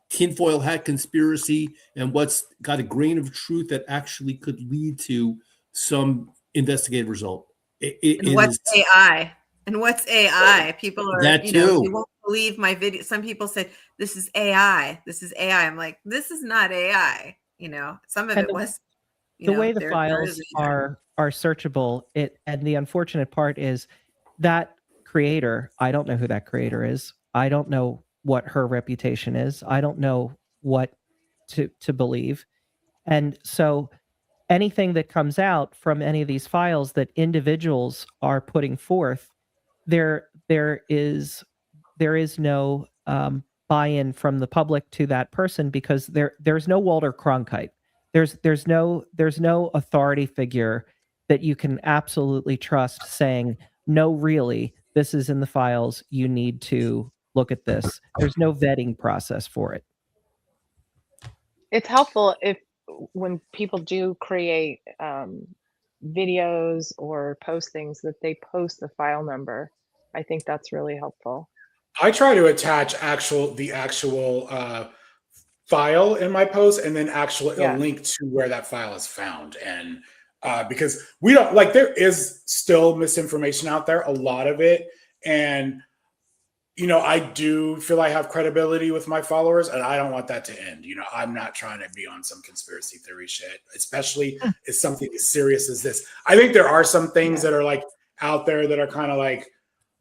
tinfoil hat conspiracy and what's got a grain of truth that actually could lead to some investigative result. What's AI? And what's AI? People are, that you won't believe my video. Some people say, this is AI. This is AI. I'm like, this is not AI. Some of it was. The way the files are searchable, and the unfortunate part is that creator, I don't know who that creator is. I don't know what her reputation is. I don't know what to believe. And so anything that comes out from any of these files that individuals are putting forth, there is no buy-in from the public to that person, because there's no Walter Cronkite. There's no authority figure that you can absolutely trust saying, no, really, this is in the files. You need to look at this. There's no vetting process for it. It's helpful when people do create videos or post things, that they post the file number. I think that's really helpful. I try to attach the actual file in my post, and then a link to where that file is found. And because we don't, like, there is still misinformation out there, a lot of it. And, I do feel I have credibility with my followers, and I don't want that to end. I'm not trying to be on some conspiracy theory shit, especially if something as serious as this. I think there are some things that are like out there that are kind of like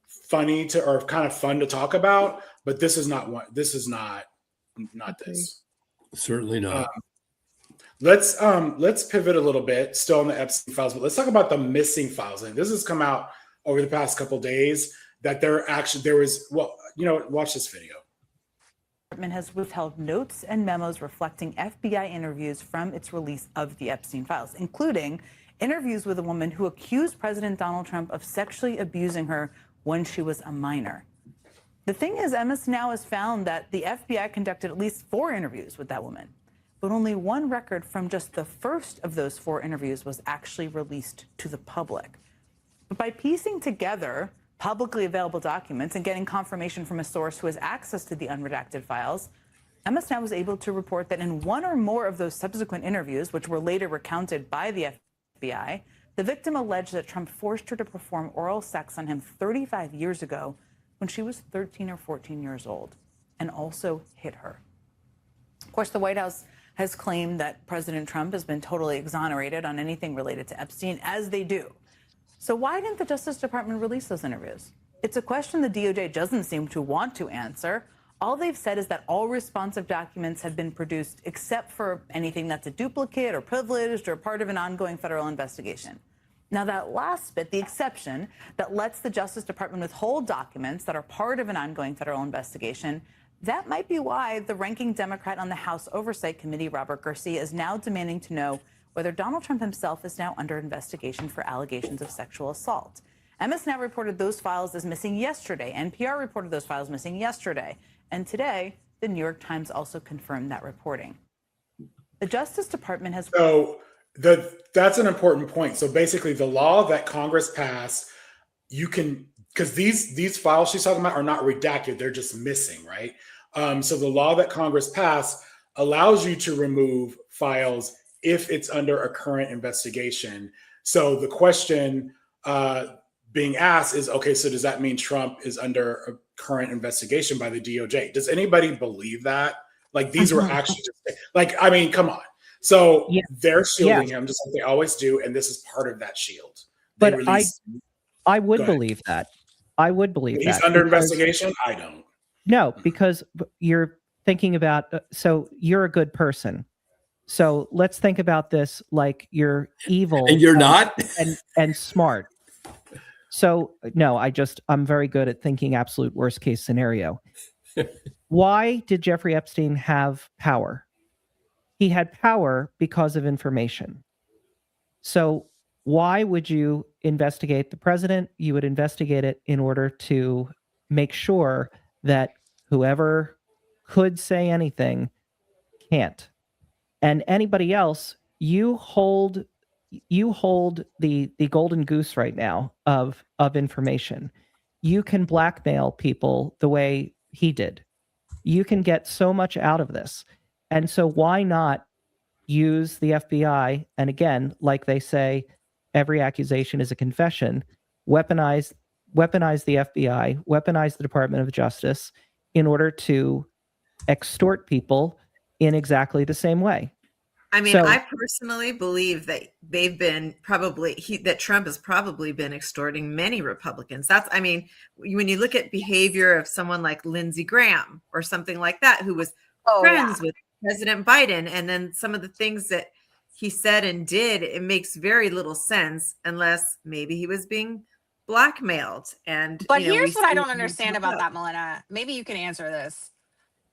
funny or kind of fun to talk about, but this is not one. This is not this. Certainly not. Let's pivot a little bit, still on the Epstein files, but let's talk about the missing files. And this has come out over the past couple of days that watch this video. The department has withheld notes and memos reflecting FBI interviews from its release of the Epstein files, including interviews with a woman who accused President Donald Trump of sexually abusing her when she was a minor. The thing is, Emmis now has found that the FBI conducted at least 4 interviews with that woman, but only one record from just the first of those 4 interviews was actually released to the public. But by piecing together publicly available documents and getting confirmation from a source who has access to the unredacted files, Emmis now was able to report that in one or more of those subsequent interviews, which were later recounted by the FBI, the victim alleged that Trump forced her to perform oral sex on him 35 years ago when she was 13 or 14 years old, and also hit her. Of course, the White House has claimed that President Trump has been totally exonerated on anything related to Epstein, as they do. So why didn't the Justice Department release those interviews? It's a question the DOJ doesn't seem to want to answer. All they've said is that all responsive documents have been produced except for anything that's a duplicate or privileged or part of an ongoing federal investigation. Now, that last bit, the exception that lets the Justice Department withhold documents that are part of an ongoing federal investigation, that might be why the ranking Democrat on the House Oversight Committee, Robert Garcia, is now demanding to know whether Donald Trump himself is now under investigation for allegations of sexual assault. MS Now reported those files as missing yesterday. NPR reported those files missing yesterday. And today, the New York Times also confirmed that reporting. The Justice Department has... That's an important point. So basically, the law that Congress passed, you can, because these files she's talking about are not redacted, they're just missing, right? So the law that Congress passed allows you to remove files if it's under a current investigation. So the question being asked is, okay, so does that mean Trump is under a current investigation by the DOJ? Does anybody believe that? Like, these were actually just, like, I mean, come on. So they're shielding him just like they always do, and this is part of that shield. But I would believe that. I would believe he's that. under investigation. I don't. No, because you're thinking about. So you're a good person. So let's think about this like you're evil, and you're not, and smart. So no, I'm very good at thinking absolute worst case scenario. Why did Jeffrey Epstein have power? He had power because of information. So why would you investigate the president? You would investigate it in order to make sure that whoever could say anything can't. And anybody else, you hold the golden goose right now of information. You can blackmail people the way he did. You can get so much out of this. And so why not use the FBI? And again, like they say, every accusation is a confession. Weaponize the FBI, weaponize the Department of Justice in order to extort people in exactly the same way. I mean, I personally believe that they've been that Trump has probably been extorting many Republicans. When you look at behavior of someone like Lindsey Graham or something like that, who was friends with President Biden, and then some of the things that he said and did, it makes very little sense unless maybe he was being blackmailed. But here's what I don't understand about that, Melina. Maybe you can answer this.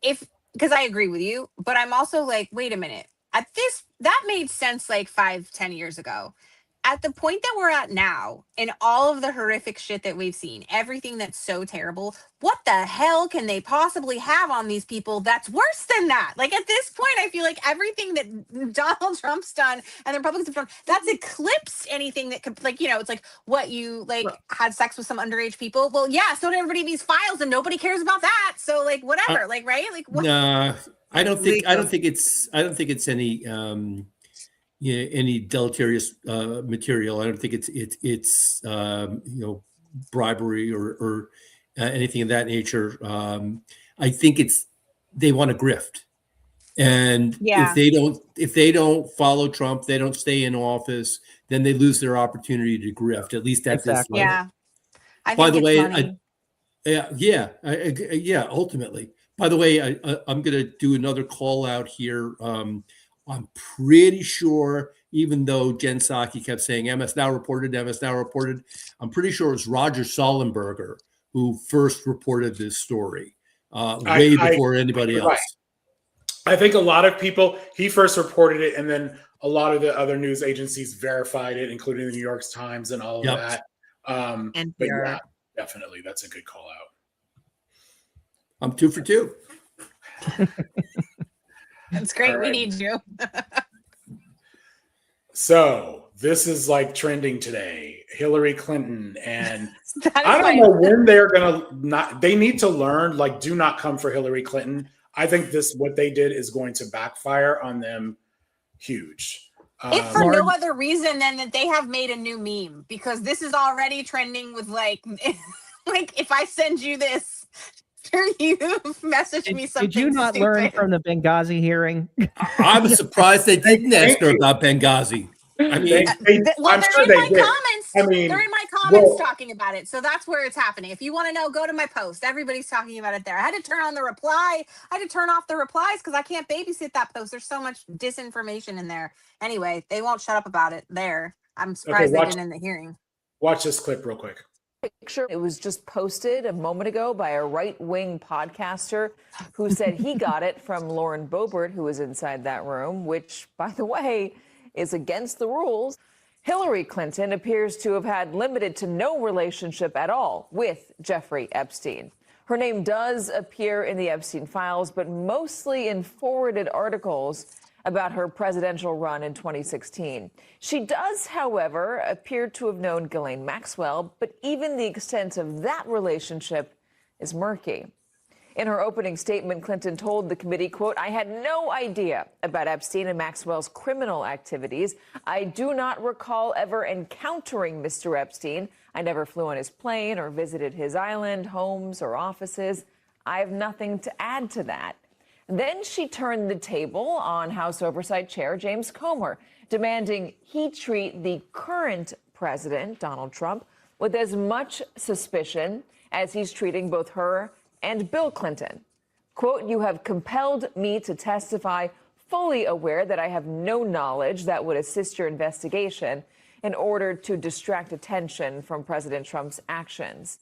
Because I agree with you, but I'm also like, wait a minute. That made sense like 5-10 years ago. At the point that we're at now, in all of the horrific shit that we've seen, everything that's so terrible, what the hell can they possibly have on these people that's worse than that? Like, at this point, I feel like everything that Donald Trump's done and the Republicans have done, that's eclipsed anything that could, like, it's like, what, you had sex with some underage people? Well, yeah, so did everybody in these files, and nobody cares about that. So, like, whatever, right? Like, what? Nah, I don't think it's any any deleterious material. I don't think it's bribery or anything of that nature. I think they want to grift, and if they don't follow Trump, they don't stay in office, then they lose their opportunity to grift. At least at this level. Yeah. By the way, ultimately. By the way, I'm going to do another call out here. I'm pretty sure, even though Jen Psaki kept saying MS Now reported, I'm pretty sure it's Roger Sollenberger who first reported this story way before anybody else. Right. I think a lot of people, he first reported it, and then a lot of the other news agencies verified it, including the New York Times and all of that. But yeah, definitely, that's a good call out. I'm 2 for 2. That's great. Right. We need you. So this is like trending today. Hillary Clinton, and I don't know when they're they need to learn, like, do not come for Hillary Clinton. I think what they did is going to backfire on them huge. If for no other reason than that they have made a new meme, because this is already trending with like if I send you this, you message me something. Did you not learn from the Benghazi hearing? I'm surprised they didn't ask her about Benghazi. I mean, Well, I'm they're sure in they my did. comments. I mean, They're in my comments well, talking about it. So that's where it's happening. If you want to know, go to my post. Everybody's talking about it there. I had to turn on the reply. I had to turn off the replies because I can't babysit that post. There's so much disinformation in there. Anyway, they won't shut up about it there. I'm surprised they didn't in the hearing. Watch this clip real quick. Picture. It was just posted a moment ago by a right-wing podcaster who said he got it from Lauren Boebert, who was inside that room, which, by the way, is against the rules. Hillary Clinton appears to have had limited to no relationship at all with Jeffrey Epstein. Her name does appear in the Epstein files, but mostly in forwarded articles about her presidential run in 2016. She does, however, appear to have known Ghislaine Maxwell, but even the extent of that relationship is murky. In her opening statement, Clinton told the committee, quote, "I had no idea about Epstein and Maxwell's criminal activities. I do not recall ever encountering Mr. Epstein. I never flew on his plane or visited his island, homes, or offices. I have nothing to add to that." Then she turned the table on House Oversight Chair James Comer, demanding he treat the current president, Donald Trump, with as much suspicion as he's treating both her and Bill Clinton. Quote, "You have compelled me to testify fully aware that I have no knowledge that would assist your investigation in order to distract attention from President Trump's actions."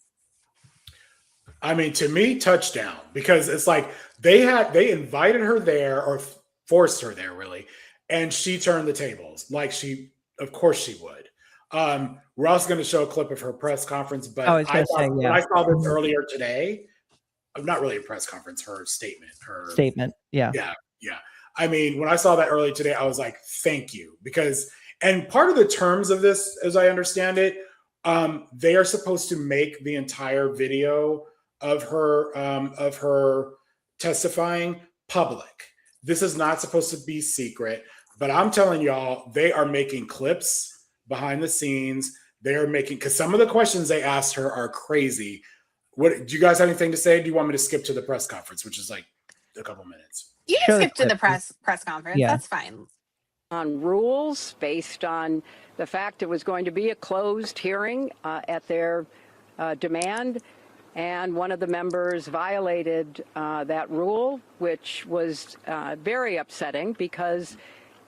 I mean, to me, touchdown, because it's like they invited her there or forced her there, really, and she turned the tables like of course she would. We're also going to show a clip of her press conference, but when I saw this earlier today, not really a press conference, her statement. Yeah. Yeah. I mean, when I saw that earlier today, I was like, thank you, and part of the terms of this, as I understand it, they are supposed to make the entire video of her testifying public. This is not supposed to be secret, but I'm telling y'all, they are making clips behind the scenes. They're making, because some of the questions they asked her are crazy. What do you guys have anything to say? Do you want me to skip to the press conference, which is like a couple minutes? You can skip to the press conference. Yeah. That's fine. On rules based on the fact it was going to be a closed hearing at their demand. And one of the members violated that rule, which was very upsetting because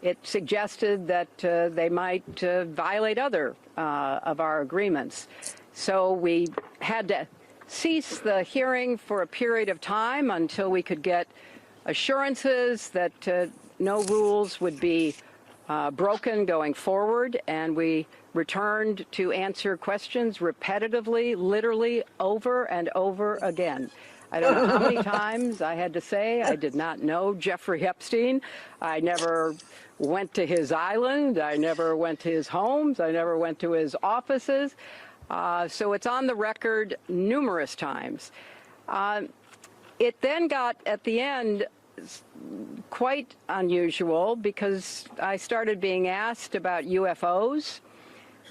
it suggested that they might violate other of our agreements. So we had to cease the hearing for a period of time until we could get assurances that no rules would be broken going forward, and we returned to answer questions repetitively, literally over and over again. I don't know how many times I had to say I did not know Jeffrey Epstein. I never went to his island. I never went to his homes. I never went to his offices. So it's on the record numerous times. It then got, at the end, quite unusual because I started being asked about UFOs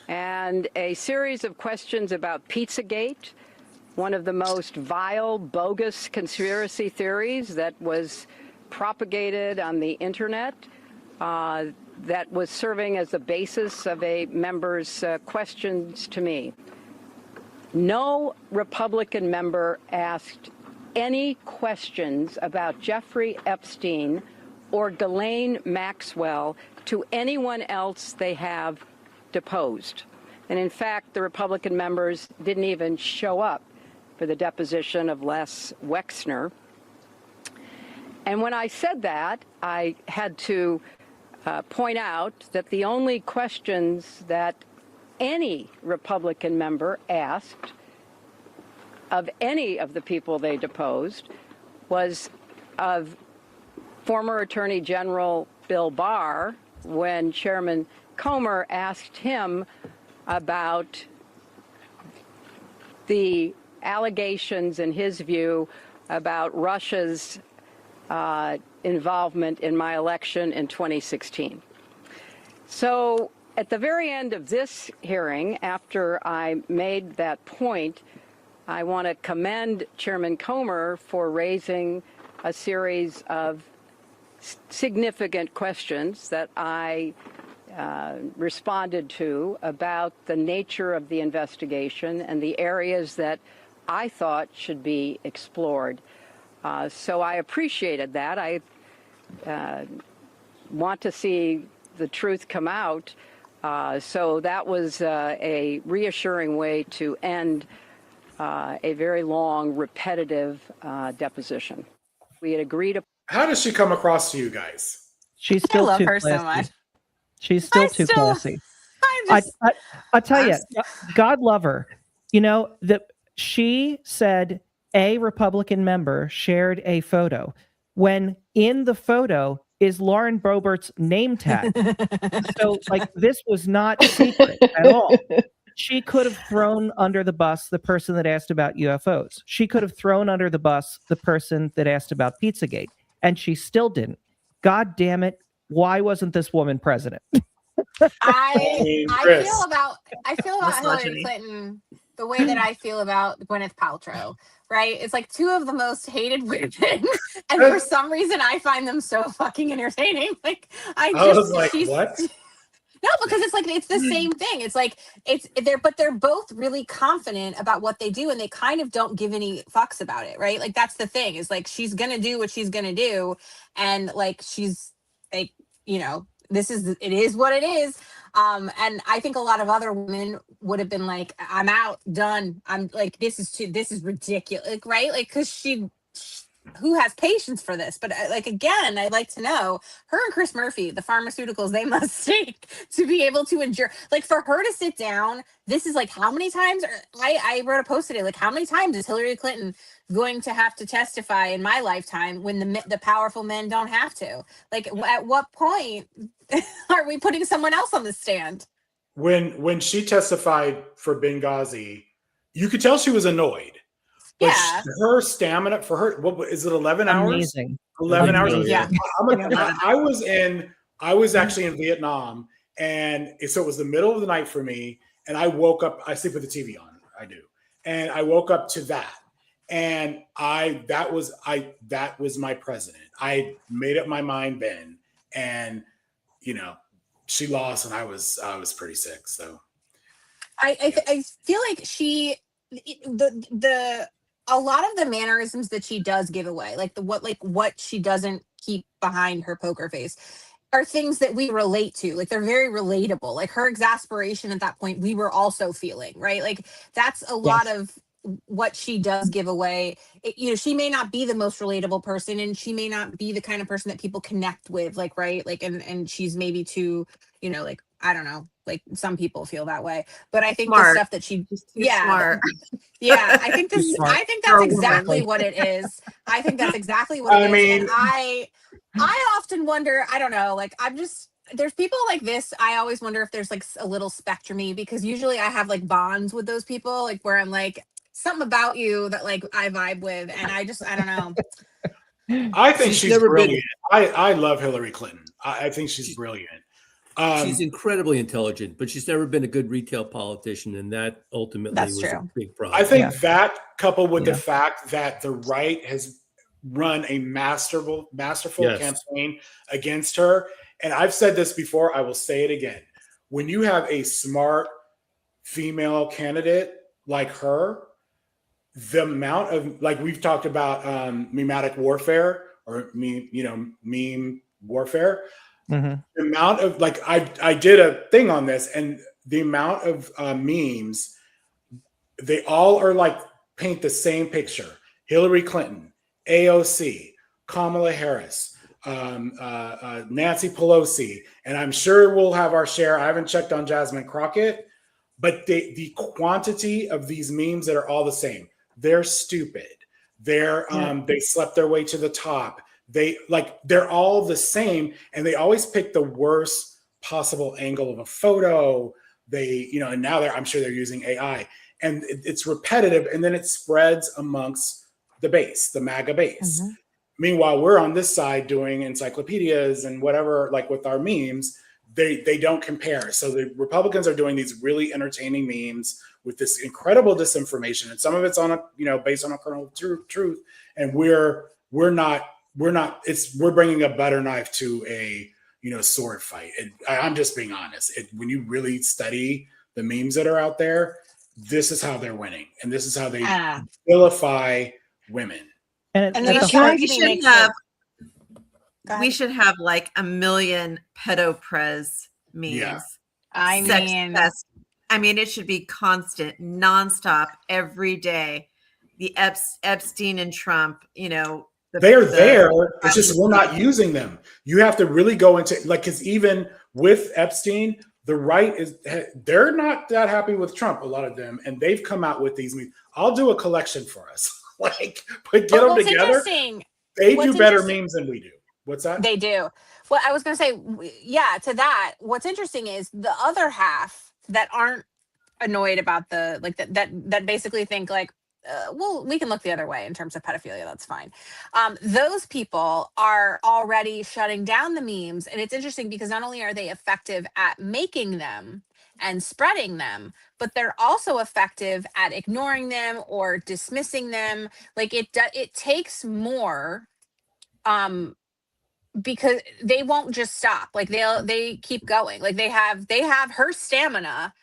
and a series of questions about Pizzagate, one of the most vile, bogus conspiracy theories that was propagated on the internet, that was serving as the basis of a member's questions to me. No Republican member asked any questions about Jeffrey Epstein or Ghislaine Maxwell to anyone else they have deposed. And in fact, the Republican members didn't even show up for the deposition of Les Wexner. And when I said that, I had to point out that the only questions that any Republican member asked of any of the people they deposed was of former Attorney General Bill Barr when Chairman Comer asked him about the allegations, in his view, about Russia's involvement in my election in 2016. So at the very end of this hearing, after I made that point, I want to commend Chairman Comer for raising a series of significant questions that I responded to about the nature of the investigation and the areas that I thought should be explored. So I appreciated that. I want to see the truth come out. So that was a reassuring way to end a very long, repetitive deposition. We had agreed. How does she come across to you guys? She's still love too her so classy. much. She's still too classy. I tell you, God love her. You know, that she said a Republican member shared a photo when in the photo is Lauren Boebert's name tag. So, like, this was not secret at all. She could have thrown under the bus the person that asked about UFOs. She could have thrown under the bus the person that asked about Pizzagate, and she still didn't. God damn it. Why wasn't this woman president? I Chris. feel about Hillary Misogyny. Clinton the way that I feel about Gwyneth Paltrow, right? It's like two of the most hated women, and for some reason I find them so fucking entertaining. Like I was like, she's- what? No, because it's like it's the same thing. It's like they're both really confident about what they do, and they kind of don't give any fucks about it, right? Like that's the thing. Is like she's gonna do what she's gonna do, and like she's like, you know, it is what it is. And I think a lot of other women would have been like, I'm out, done. I'm like, this is ridiculous, like, right? Like, because who has patience for this? But like, again, I'd like to know, her and Chris Murphy, the pharmaceuticals they must take to be able to endure, like for her to sit down, this is like how many times, I wrote a post today, like how many times is Hillary Clinton going to have to testify in my lifetime when the powerful men don't have to? Like at what point are we putting someone else on the stand? When she testified for Benghazi, you could tell she was annoyed. But Yeah. her stamina for her, what is it? 11 hours? Amazing. 11 hours. Yeah. I was actually in Vietnam, and so it was the middle of the night for me. And I woke up. I sleep with the TV on. I do, and I woke up to that. And that was my president. I made up my mind then, and you know, she lost, and I was pretty sick. So I feel like a lot of the mannerisms that she does give away, like what she doesn't keep behind her poker face, are things that we relate to. Like they're very relatable. Like her exasperation at that point, we were also feeling, right? Like that's a lot of what she does give away. You know, she may not be the most relatable person, and she may not be the kind of person that people connect with, like, right? Like, and she's maybe too, you know, like, I don't know, like some people feel that way, but I think the stuff that she, smart. yeah, I think Smart. I think For that's a exactly woman. what it is. I think that's exactly what it is. mean- And I often wonder, I don't know, like there's people like this. I always wonder if there's like a little spectrumy, because usually I have like bonds with those people, like where I'm like, something about you that like I vibe with, and I don't know. I think she's never been- brilliant. I love Hillary Clinton. I think she's brilliant. She's incredibly intelligent, but she's never been a good retail politician, and that ultimately That's was true. a big problem. I think that, coupled with the fact that the right has run a masterful Yes. campaign against her, and I've said this before, I will say it again. When you have a smart female candidate like her, the amount of, like we've talked about, memetic warfare or meme warfare. Mhm. The amount of, like, I did a thing on this, and the amount of memes, they all are like paint the same picture: Hillary Clinton, AOC, Kamala Harris, Nancy Pelosi, and I'm sure we'll have our share. I haven't checked on Jasmine Crockett, but the quantity of these memes that are all the same. They're stupid. They slept their way to the top. They're all the same, and they always pick the worst possible angle of a photo. And now I'm sure they're using AI, and it's repetitive, and then it spreads amongst the base, the MAGA base. Mm-hmm. Meanwhile, we're on this side doing encyclopedias and whatever, like with our memes, they don't compare. So the Republicans are doing these really entertaining memes with this incredible disinformation, and some of it's on based on a kernel of truth, and we're bringing a butter knife to a sword fight. I'm just being honest. When you really study the memes that are out there, this is how they're winning, and this is how they vilify women. And we should have like 1 million pedo prez memes. Yeah. I mean, it should be constant, nonstop, every day. The Epstein and Trump, They're there. It's just we're not using them. You have to really go into because even with Epstein, the right they're not that happy with Trump, a lot of them, and they've come out with these memes. I'll do a collection for us. But get them together. They do better memes than we do. What's that? They do. Well, I was going to say, yeah, to that, what's interesting is the other half that aren't annoyed about that basically think well, we can look the other way in terms of pedophilia. That's fine. Those people are already shutting down the memes. And it's interesting because not only are they effective at making them and spreading them, but they're also effective at ignoring them or dismissing them. It takes more, because they won't just stop. They keep going. They have her stamina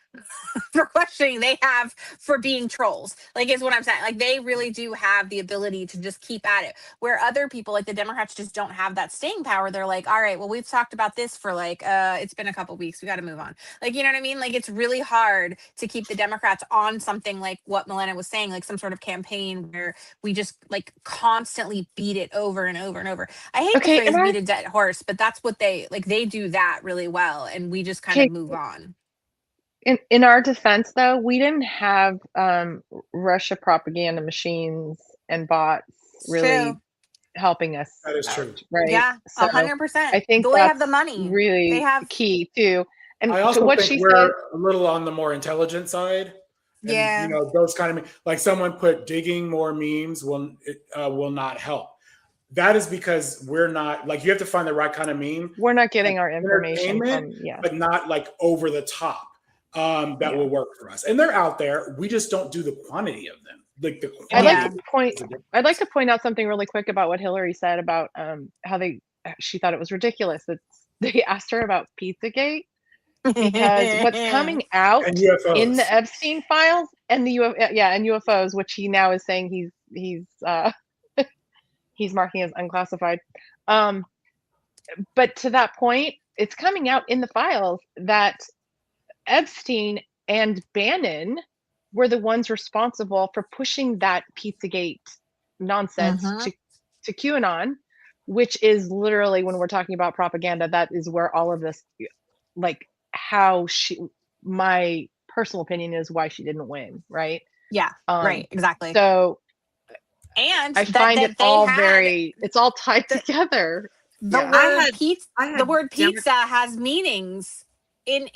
for questioning, they have for being trolls, is what I'm saying. They really do have the ability to just keep at it, where other people, the Democrats, just don't have that staying power. They're all right, well, we've talked about this for it's been a couple weeks, we got to move on. You know what I mean? It's really hard to keep the Democrats on something like what Milena was saying, some sort of campaign where we just constantly beat it over and over and over. I hate the phrase beat a dead horse, but that's what they do that really well, and we just kind of move on. In our defense, though, we didn't have Russia propaganda machines and bots really helping us. That is true, right? Yeah, 100%. I think they have the money. Really, they have key too. And I also what think she we're said, a little on the more intelligent side. And, yeah, those kind of someone put digging more memes will not help. That is because we're not you have to find the right kind of meme. We're not getting our information from but not over the top. That will work for us, and they're out there. We just don't do the quantity of them. I'd like to point out something really quick about what Hillary said about how she thought it was ridiculous that they asked her about Pizzagate, because what's coming out in the Epstein files and the and UFOs, which he now is saying he's marking as unclassified. But to that point, it's coming out in the files that Epstein and Bannon were the ones responsible for pushing that Pizzagate nonsense to QAnon, which is literally, when we're talking about propaganda, that is where all of this, my personal opinion is why she didn't win, right? Yeah, right, exactly. So, and I find it all it's all tied together. The word pizza has meanings in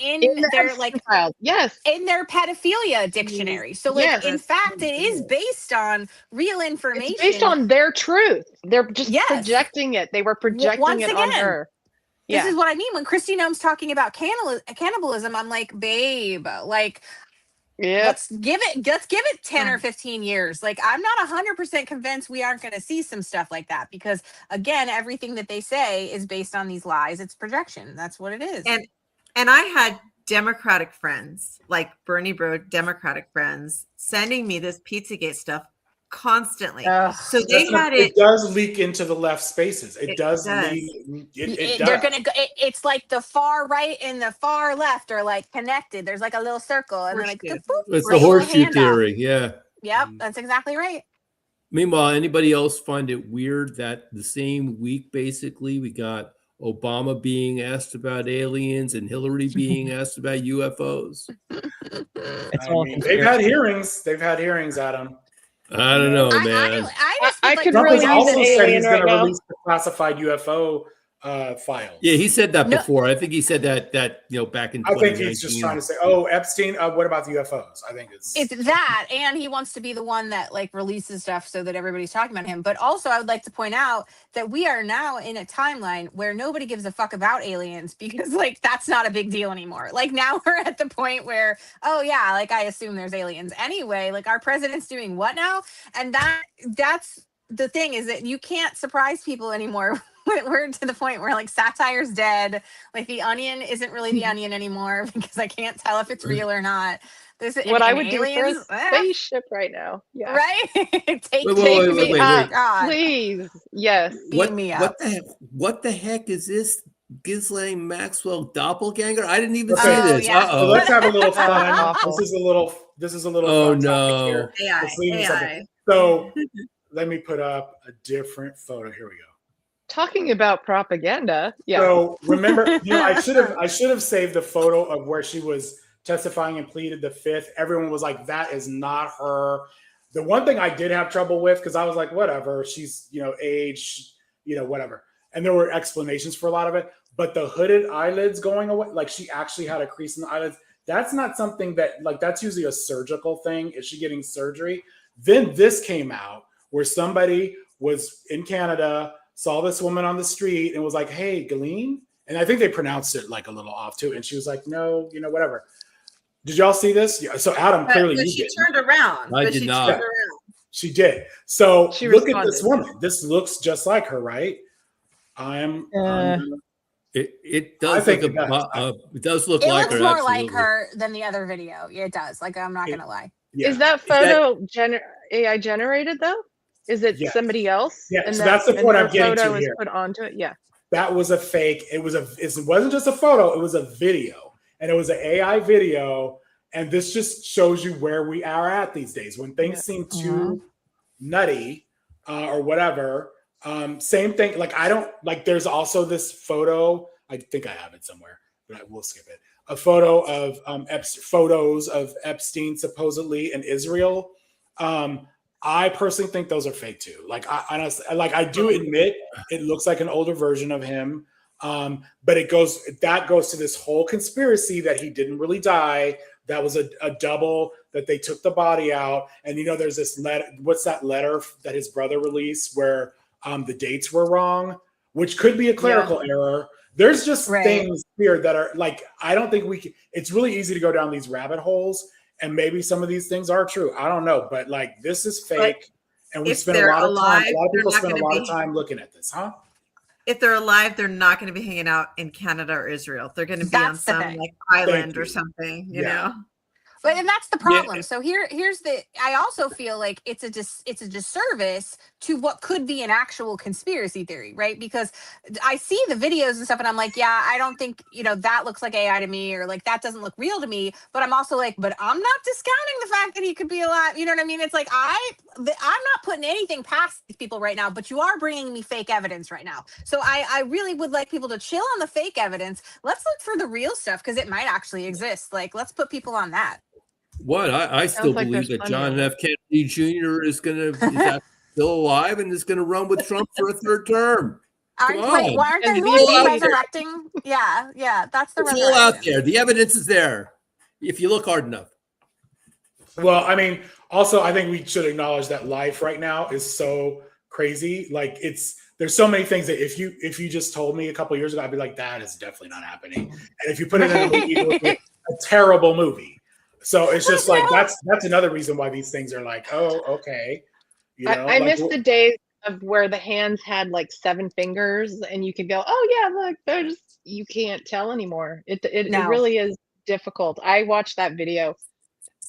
their files. Yes, in their pedophilia dictionary. So in fact, it is based on real information. It's based on their truth. They're just projecting it. They were projecting it on her. This is what I mean when Kristi Noem's talking about cannibalism. I'm babe, let's give it 10 or 15 years. I'm not 100% convinced we aren't going to see some stuff like that, because again, everything that they say is based on these lies. It's projection. That's what it is. And I had Democratic friends, like Bernie Bro, Democratic friends, sending me this Pizzagate stuff constantly. So they had it. It does leak into the left spaces. It does. They're gonna go. It's the far right and the far left are connected. There's a little circle, and then it's the horseshoe theory. Yeah. Yep, that's exactly right. Meanwhile, anybody else find it weird that the same week, basically, we got Obama being asked about aliens and Hillary being asked about UFOs? They've had hearings, Adam. I don't know, man. I could Trump really has also said he's going to now. release the classified UFO files. Yeah, he said that before. I think he said that back in 2019. I think he's just trying to say, "Oh, Epstein. What about the UFOs?" I think it's that, and he wants to be the one that releases stuff so that everybody's talking about him. But also, I would like to point out that we are now in a timeline where nobody gives a fuck about aliens, because that's not a big deal anymore. Now we're at the point where, oh yeah, I assume there's aliens anyway. Our president's doing what now? And that's the thing, is that you can't surprise people anymore we're to the point where like satire's dead. Like the Onion isn't really the Onion anymore because I can't tell if it's real or not. There's What I would aliens, do for a spaceship right now. Yeah. right? take Wait, me wait. up, God. Please. Yes. What, me up. what the heck is this Ghislaine Maxwell doppelganger? I didn't even Okay. see Oh, this. yeah. So let's have a little fun. Awful. This is a little Oh fun topic no. here. AI, Let's leave AI. something. So let me put up a different photo. Here we go. Talking about propaganda. Yeah. So remember, I should have saved the photo of where she was testifying and pleaded the fifth. Everyone was like, that is not her. The one thing I did have trouble with, because I was like, whatever, she's age, whatever. And there were explanations for a lot of it. But the hooded eyelids going away, like she actually had a crease in the eyelids. That's not something that, like, that's usually a surgical thing. Is she getting surgery? Then this came out where somebody was in Canada, saw this woman on the street and was like, hey, Ghislaine. And I think they pronounced it like a little off too. And she was like, no, whatever. Did y'all see this? Yeah. So Adam, clearly but you she did. turned around. I But did she not. turned around. She did. So She look at this responded. woman. This looks just like her, right? I'm It I does think look it does. it does look It like looks her. more like absolutely. her than the other video. Yeah, it does. Like, I'm not gonna lie. yeah. Is that photo AI generated though? Is it Yes. somebody else? Yeah, And so that's the and point their I'm getting to photo is here. put onto it. Yeah. That was a fake. It wasn't just a photo, it was a video. And it was an AI video. And this just shows you where we are at these days. When things seem too nutty or whatever. Same thing. Like, I don't like, there's also this photo. I think I have it somewhere, but I will skip it. A photo of photos of Epstein supposedly in Israel. I personally think those are fake too. Like, I do admit it looks like an older version of him. But that goes to this whole conspiracy that he didn't really die. That was a double, that they took the body out. And there's this letter. What's that letter that his brother released where the dates were wrong, which could be a clerical error. There's just things here that are like, I don't think we can. It's really easy to go down these rabbit holes, and maybe some of these things are true. I don't know, but like, this is fake, and we spend a lot of time. A lot of people spend a lot of time looking at this, huh? If they're alive, they're not going to be hanging out in Canada or Israel. They're going to be on That's the some thing. like island or something, you know. But and that's the problem. So here's the. I also feel like it's a disservice to what could be an actual conspiracy theory, right? Because I see the videos and stuff, and I'm like, yeah, I don't think that looks like AI to me, or like that doesn't look real to me. But I'm also like, but I'm not discounting the fact that he could be alive. You know what I mean? It's like I'm not putting anything past these people right now, but you are bringing me fake evidence right now. So I really would like people to chill on the fake evidence. Let's look for the real stuff because it might actually exist. Like, let's put people on that. What? I still like believe there's that plenty John of F. Kennedy Jr. is still alive and is going to run with Trump for a third term. Come on. Wait, why aren't And they it's all out there. resurrecting? Yeah, that's the It's all out resurrection. there. The evidence is there if you look hard enough. Well, I mean, also, I think we should acknowledge that life right now is so crazy. Like, there's so many things that if you just told me a couple of years ago, I'd be like, that is definitely not happening. And if you put it in a movie, it would be a terrible movie. So it's just like, that's another reason why these things are like, oh, okay. I miss the days of where the hands had like 7 fingers and you could go, oh yeah, look, you can't tell anymore. It really is difficult. I watched that video.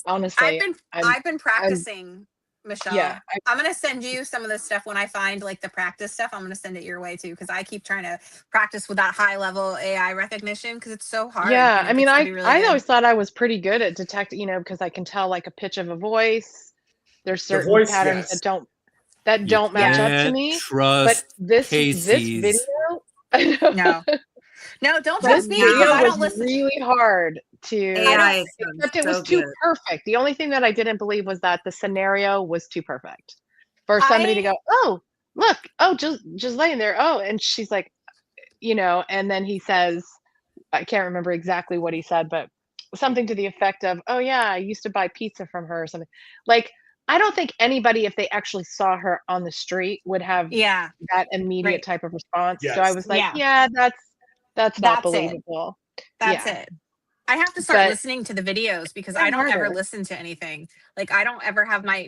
Honestly, I've been practicing, Michelle. Yeah, I'm gonna send you some of the stuff when I find like the practice stuff. I'm gonna send it your way too, because I keep trying to practice with that high level AI recognition because it's so hard. Yeah, and I mean, it's gonna be really I good. always thought I was pretty good at detecting, because I can tell like a pitch of a voice. There's certain voice, patterns yes. that don't match up to Can't me. But trust this Casey's. video, No, don't this trust me because video I don't was listen. really hard to. AI is Except it so was too good. perfect. The only thing that I didn't believe was that the scenario was too perfect for somebody to go, oh, look, oh, just laying there. Oh, and she's like, and then he says, I can't remember exactly what he said, but something to the effect of, oh yeah, I used to buy pizza from her or something. Like, I don't think anybody, if they actually saw her on the street, would have that immediate type of response. So I was like, yeah, that's not believable. That's it. I have to start But- listening to the videos because I don't ever listen to anything. Like I don't ever have I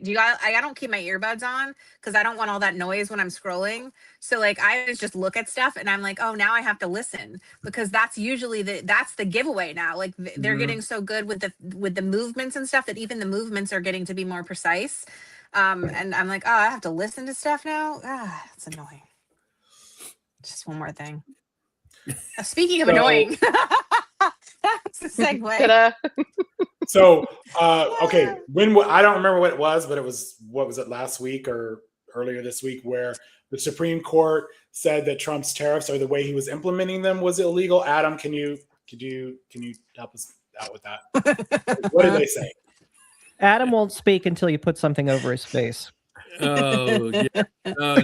don't keep my earbuds on because I don't want all that noise when I'm scrolling. So like I always just look at stuff and I'm like, oh, now I have to listen because that's usually that's the giveaway now. Like they're getting so good with the movements and stuff that even the movements are getting to be more precise. And I'm like, oh, I have to listen to stuff now. Ah, it's annoying. Just one more thing. Speaking of annoying. That's a segue. Ta-da. So, okay, I don't remember what it was, but what was it, last week or earlier this week, where the Supreme Court said that Trump's tariffs or the way he was implementing them was illegal. Adam, can you help us out with that? What did they say? Adam won't speak until you put something over his face. Oh, yeah. Oh,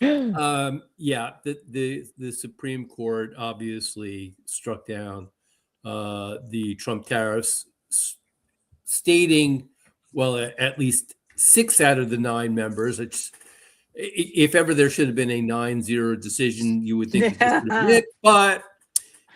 no. Yeah, the Supreme Court obviously struck down the Trump tariffs, stating, well, at least 6 out of the 9 members. If ever there should have been a 9-0 decision, you would think this would have been it, but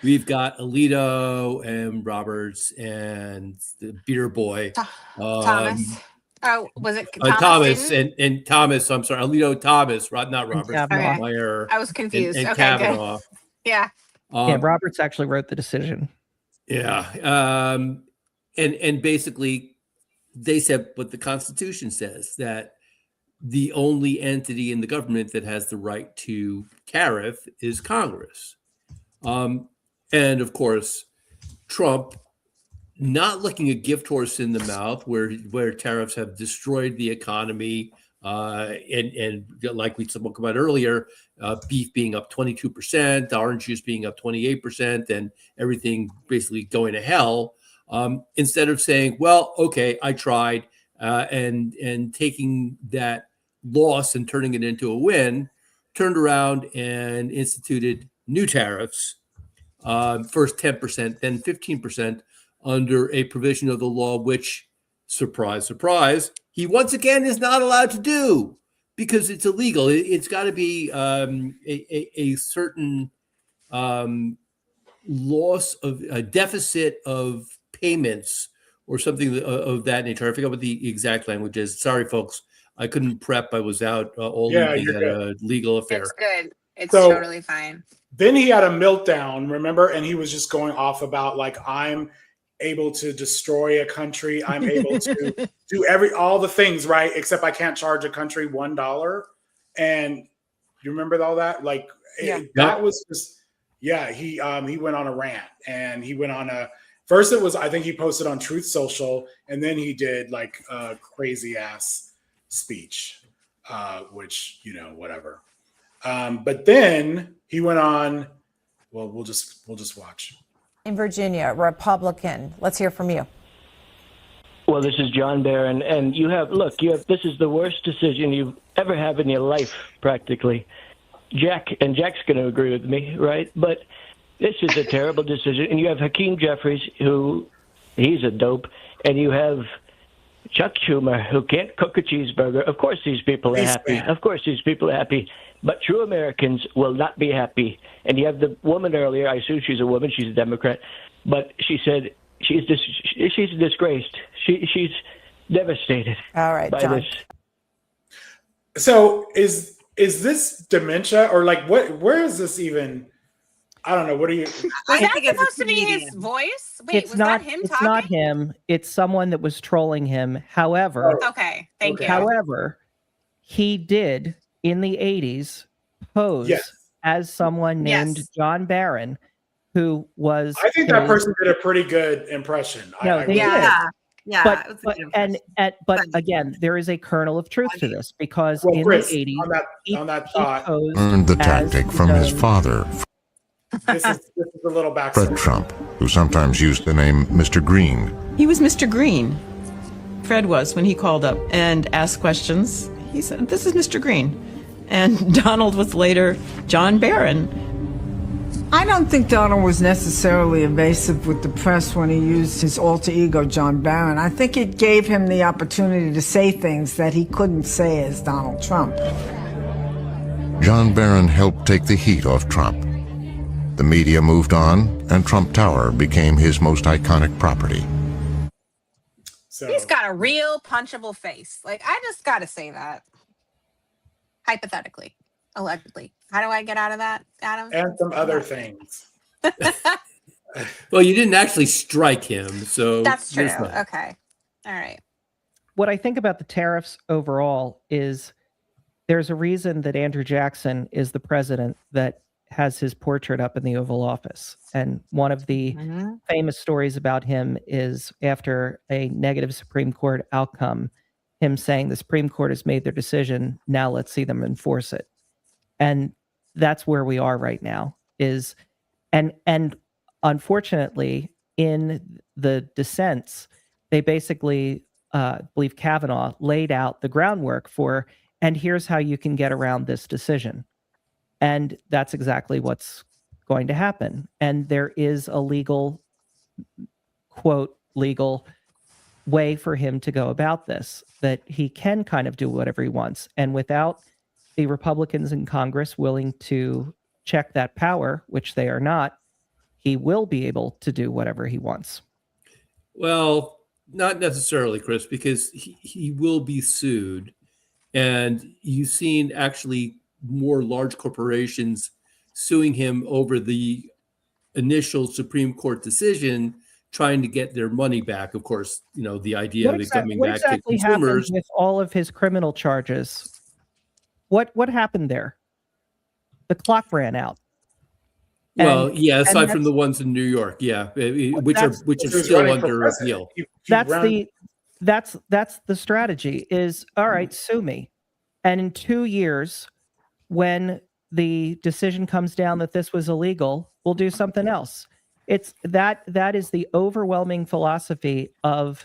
we've got Alito and Roberts and the beer boy. Thomas. Oh, was it Thomas and Thomas? I'm sorry, Alito, Thomas, not Roberts. Kavanaugh. My error. I was confused. And Okay, Kavanaugh. good. Yeah. Roberts actually wrote the decision. Yeah, and basically, they said what the Constitution says, that the only entity in the government that has the right to tariff is Congress. And of course, Trump, not looking a gift horse in the mouth, where tariffs have destroyed the economy, and like we spoke about earlier, beef being up 22%, orange juice being up 28%, and everything basically going to hell. Instead of saying, "Well, okay, I tried," and taking that loss and turning it into a win, turned around and instituted new tariffs, first 10%, then 15%. Under a provision of the law, which, surprise, surprise, he once again is not allowed to do because it's illegal. It's got to be a certain loss of a deficit of payments or something of that nature. I forget what the exact language is. Sorry, folks. I couldn't prep. I was out all evening at a legal affair. It's good. It's So- totally fine. Then he had a meltdown, remember? And he was just going off about like, I'm able to destroy a country. I'm able to do all the things, right? Except I can't charge a country $1. And you remember all that? Like that was just, he went on a rant and he went on first it was, I think he posted on Truth Social, and then he did like a crazy ass speech, which, whatever. But then he went on, well, we'll just watch. In Virginia, Republican. Let's hear from you. Well, this is John Barron, and this is the worst decision you've ever had in your life, practically. Jack's going to agree with me, right? But this is a terrible decision. And you have Hakeem Jeffries, he's a dope, and you have Chuck Schumer, who can't cook a cheeseburger. Of course these people are happy. Of course these people are happy. But true Americans will not be happy. And you have the woman earlier, I assume she's a woman, she's a Democrat, but she said she's disgraced. She's devastated. All right, by John. this. So is this dementia or like where is this even? I don't know. What are you? Was that supposed to be his voice? Wait, It's was not. that him It's talking? not him. It's someone that was trolling him. However, Okay, thank you. However, he did in the 80s pose as someone named John Barron, who was. I think that person did a pretty good impression. No, they did. Yeah, But, it was a but good and but again, there is a kernel of truth to this because Well, in Chris, the 80s, on that thought, posed Learned the as tactic from his father, this is a little Fred backstory. Trump, who sometimes used the name Mr. Green. He was Mr. Green. Fred was when he called up and asked questions. He said, "This is Mr. Green." And Donald was later John Barron. I don't think Donald was necessarily evasive with the press when he used his alter ego, John Barron. I think it gave him the opportunity to say things that he couldn't say as Donald Trump. John Barron helped take the heat off Trump. The media moved on, and Trump Tower became his most iconic property. So He's got a real punchable face. Like, I just got to say that. Hypothetically, allegedly. How do I get out of that, Adam? and some other things. Well, you didn't actually strike him, so That's true. there's that. Okay. All right. What I think about the tariffs overall is there's a reason that Andrew Jackson is the president that has his portrait up in the Oval Office. And one of the famous stories about him is after a negative Supreme Court outcome, him saying the Supreme Court has made their decision. Now let's see them enforce it. And that's where we are right now is, and unfortunately in the dissents, they basically believe Kavanaugh laid out the groundwork for, and here's how you can get around this decision. And that's exactly what's going to happen. And there is a legal, quote, legal way for him to go about this, that he can kind of do whatever he wants. And without the Republicans in Congress willing to check that power, which they are not, he will be able to do whatever he wants. Well, not necessarily, Chris, because he will be sued. And you've seen actually more large corporations suing him over the initial Supreme Court decision, trying to get their money back. Of course, you know, the idea of it coming back to consumers. With all of his criminal charges, what happened there? The clock ran out. Well, yeah, aside from the ones in New York, yeah, which are still under appeal. That's the strategy is, all right, sue me. And in 2 years, when the decision comes down that this was illegal, we'll do something else. It's that is the overwhelming philosophy of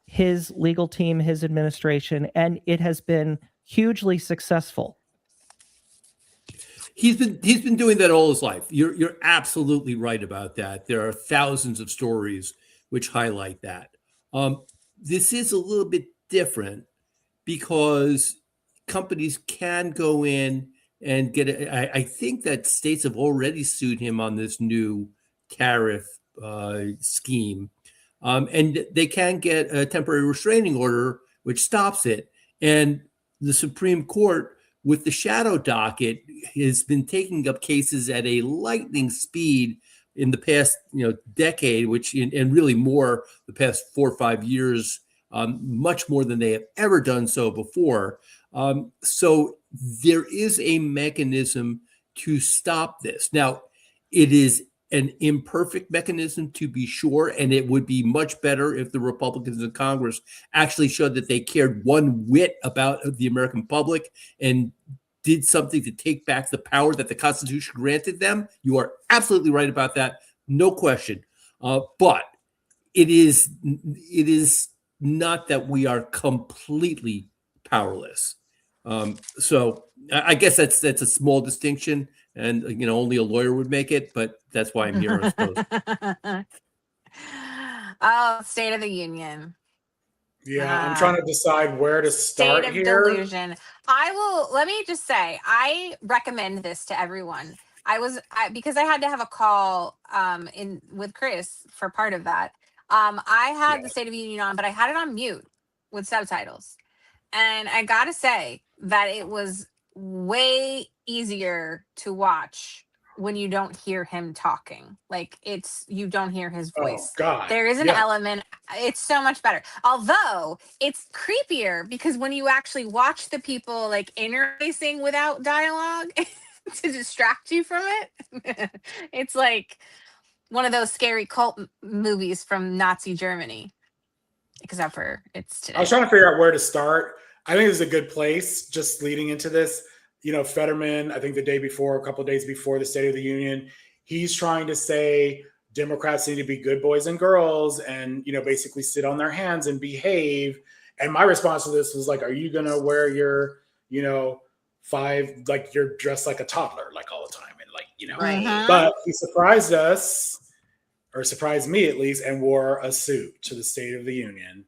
his legal team, his administration, and it has been hugely successful. He's been doing that all his life. You're absolutely right about that. There are thousands of stories which highlight that. This is a little bit different because companies can go in and get it. I think that states have already sued him on this new tariff scheme, and they can get a temporary restraining order which stops it. And the Supreme Court, with the shadow docket, has been taking up cases at a lightning speed in the past, decade, and really more the past 4 or 5 years, much more than they have ever done so before. So there is a mechanism to stop this. Now, it is an imperfect mechanism, to be sure, and it would be much better if the Republicans in Congress actually showed that they cared one whit about the American public and did something to take back the power that the Constitution granted them. You are absolutely right about that, no question. But it is not that we are completely powerless. So I guess that's a small distinction, and only a lawyer would make it, but that's why I'm here, I suppose. Oh, State of the Union. Yeah, I'm trying to decide where to start State of here. delusion. Let me just say, I recommend this to everyone. Because I had to have a call with Chris for part of that. I had the State of the Union on, but I had it on mute with subtitles. And I gotta say that it was way easier to watch when you don't hear him talking. Like you don't hear his voice. Oh, God. There is an element, it's so much better. Although it's creepier because when you actually watch the people like interfacing without dialogue to distract you from it, it's like one of those scary cult movies from Nazi Germany. Except for it's today. I was trying to figure out where to start. I think this is a good place just leading into this. Fetterman, I think a couple of days before the State of the Union, he's trying to say Democrats need to be good boys and girls and, basically sit on their hands and behave. And my response to this was like, are you going to wear your, you're dressed like a toddler, like all the time. And Right. But he surprised us, or surprised me at least, and wore a suit to the State of the Union.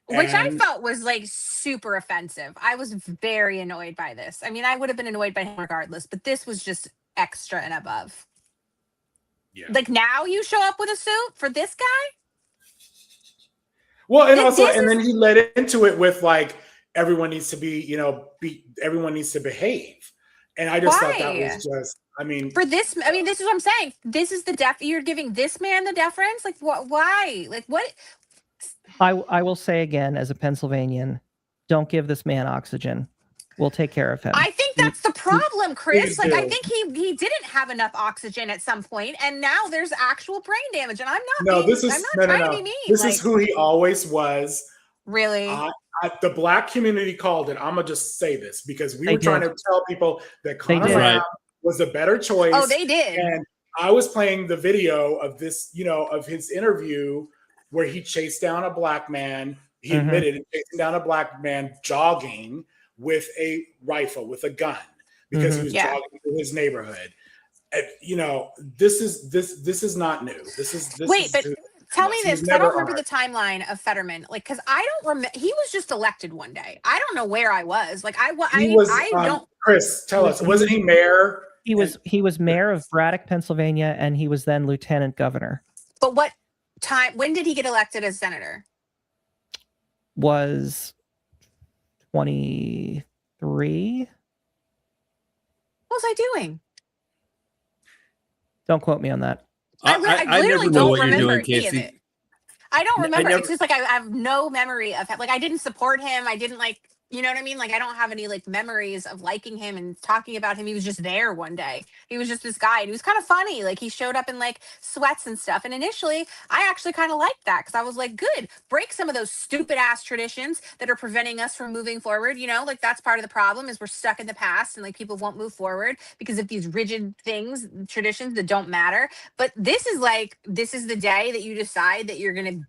Which I felt was like super offensive. I was very annoyed by this. I mean, I would have been annoyed by him regardless, but this was just extra and above. Yeah. Like now you show up with a suit for this guy? Well, and also, and then he led into it with like everyone needs to be, everyone needs to behave, and I just thought that was just, for this. I mean, this is what I'm saying. This is the you're giving this man the deference. Like what? Why? Like what? I will say again, as a Pennsylvanian, don't give this man oxygen. We'll take care of him. I think that's the problem, Chris. Like I think he didn't have enough oxygen at some point, and now there's actual brain damage. And I'm not. This is I'm not trying to be mean. This is who he always was. Really. The Black community called it. I'm gonna just say this because we were trying to tell people that Connor Brown was a better choice. Oh, they did. And I was playing the video of this, of his interview where he chased down a Black man. He admitted chasing down a Black man jogging with a rifle, with a gun, because he was jogging through his neighborhood. This is not new. Tell me this, because I don't remember the timeline of Fetterman. Like, because I don't remember. He was just elected one day. I don't know where I was. Like, I don't. Chris, tell us. Wasn't he mayor? He was mayor of Braddock, Pennsylvania, and he was then lieutenant governor. But what time? When did he get elected as senator? Was 23. What was I doing? Don't quote me on that. I literally don't remember any of Casey. it. I don't remember. It's just like I have no memory of him. Like I didn't support him. I didn't like, you know what I mean? Like I don't have any like memories of liking him and talking about him. He was just there one day. He was just this guy, and he was kind of funny. Like he showed up in like sweats and stuff. And initially, I actually kind of liked that because I was like, good, break some of those stupid ass traditions that are preventing us from moving forward. Like that's part of the problem is we're stuck in the past and like people won't move forward because of these rigid things, traditions that don't matter. But this is the day that you decide that you're gonna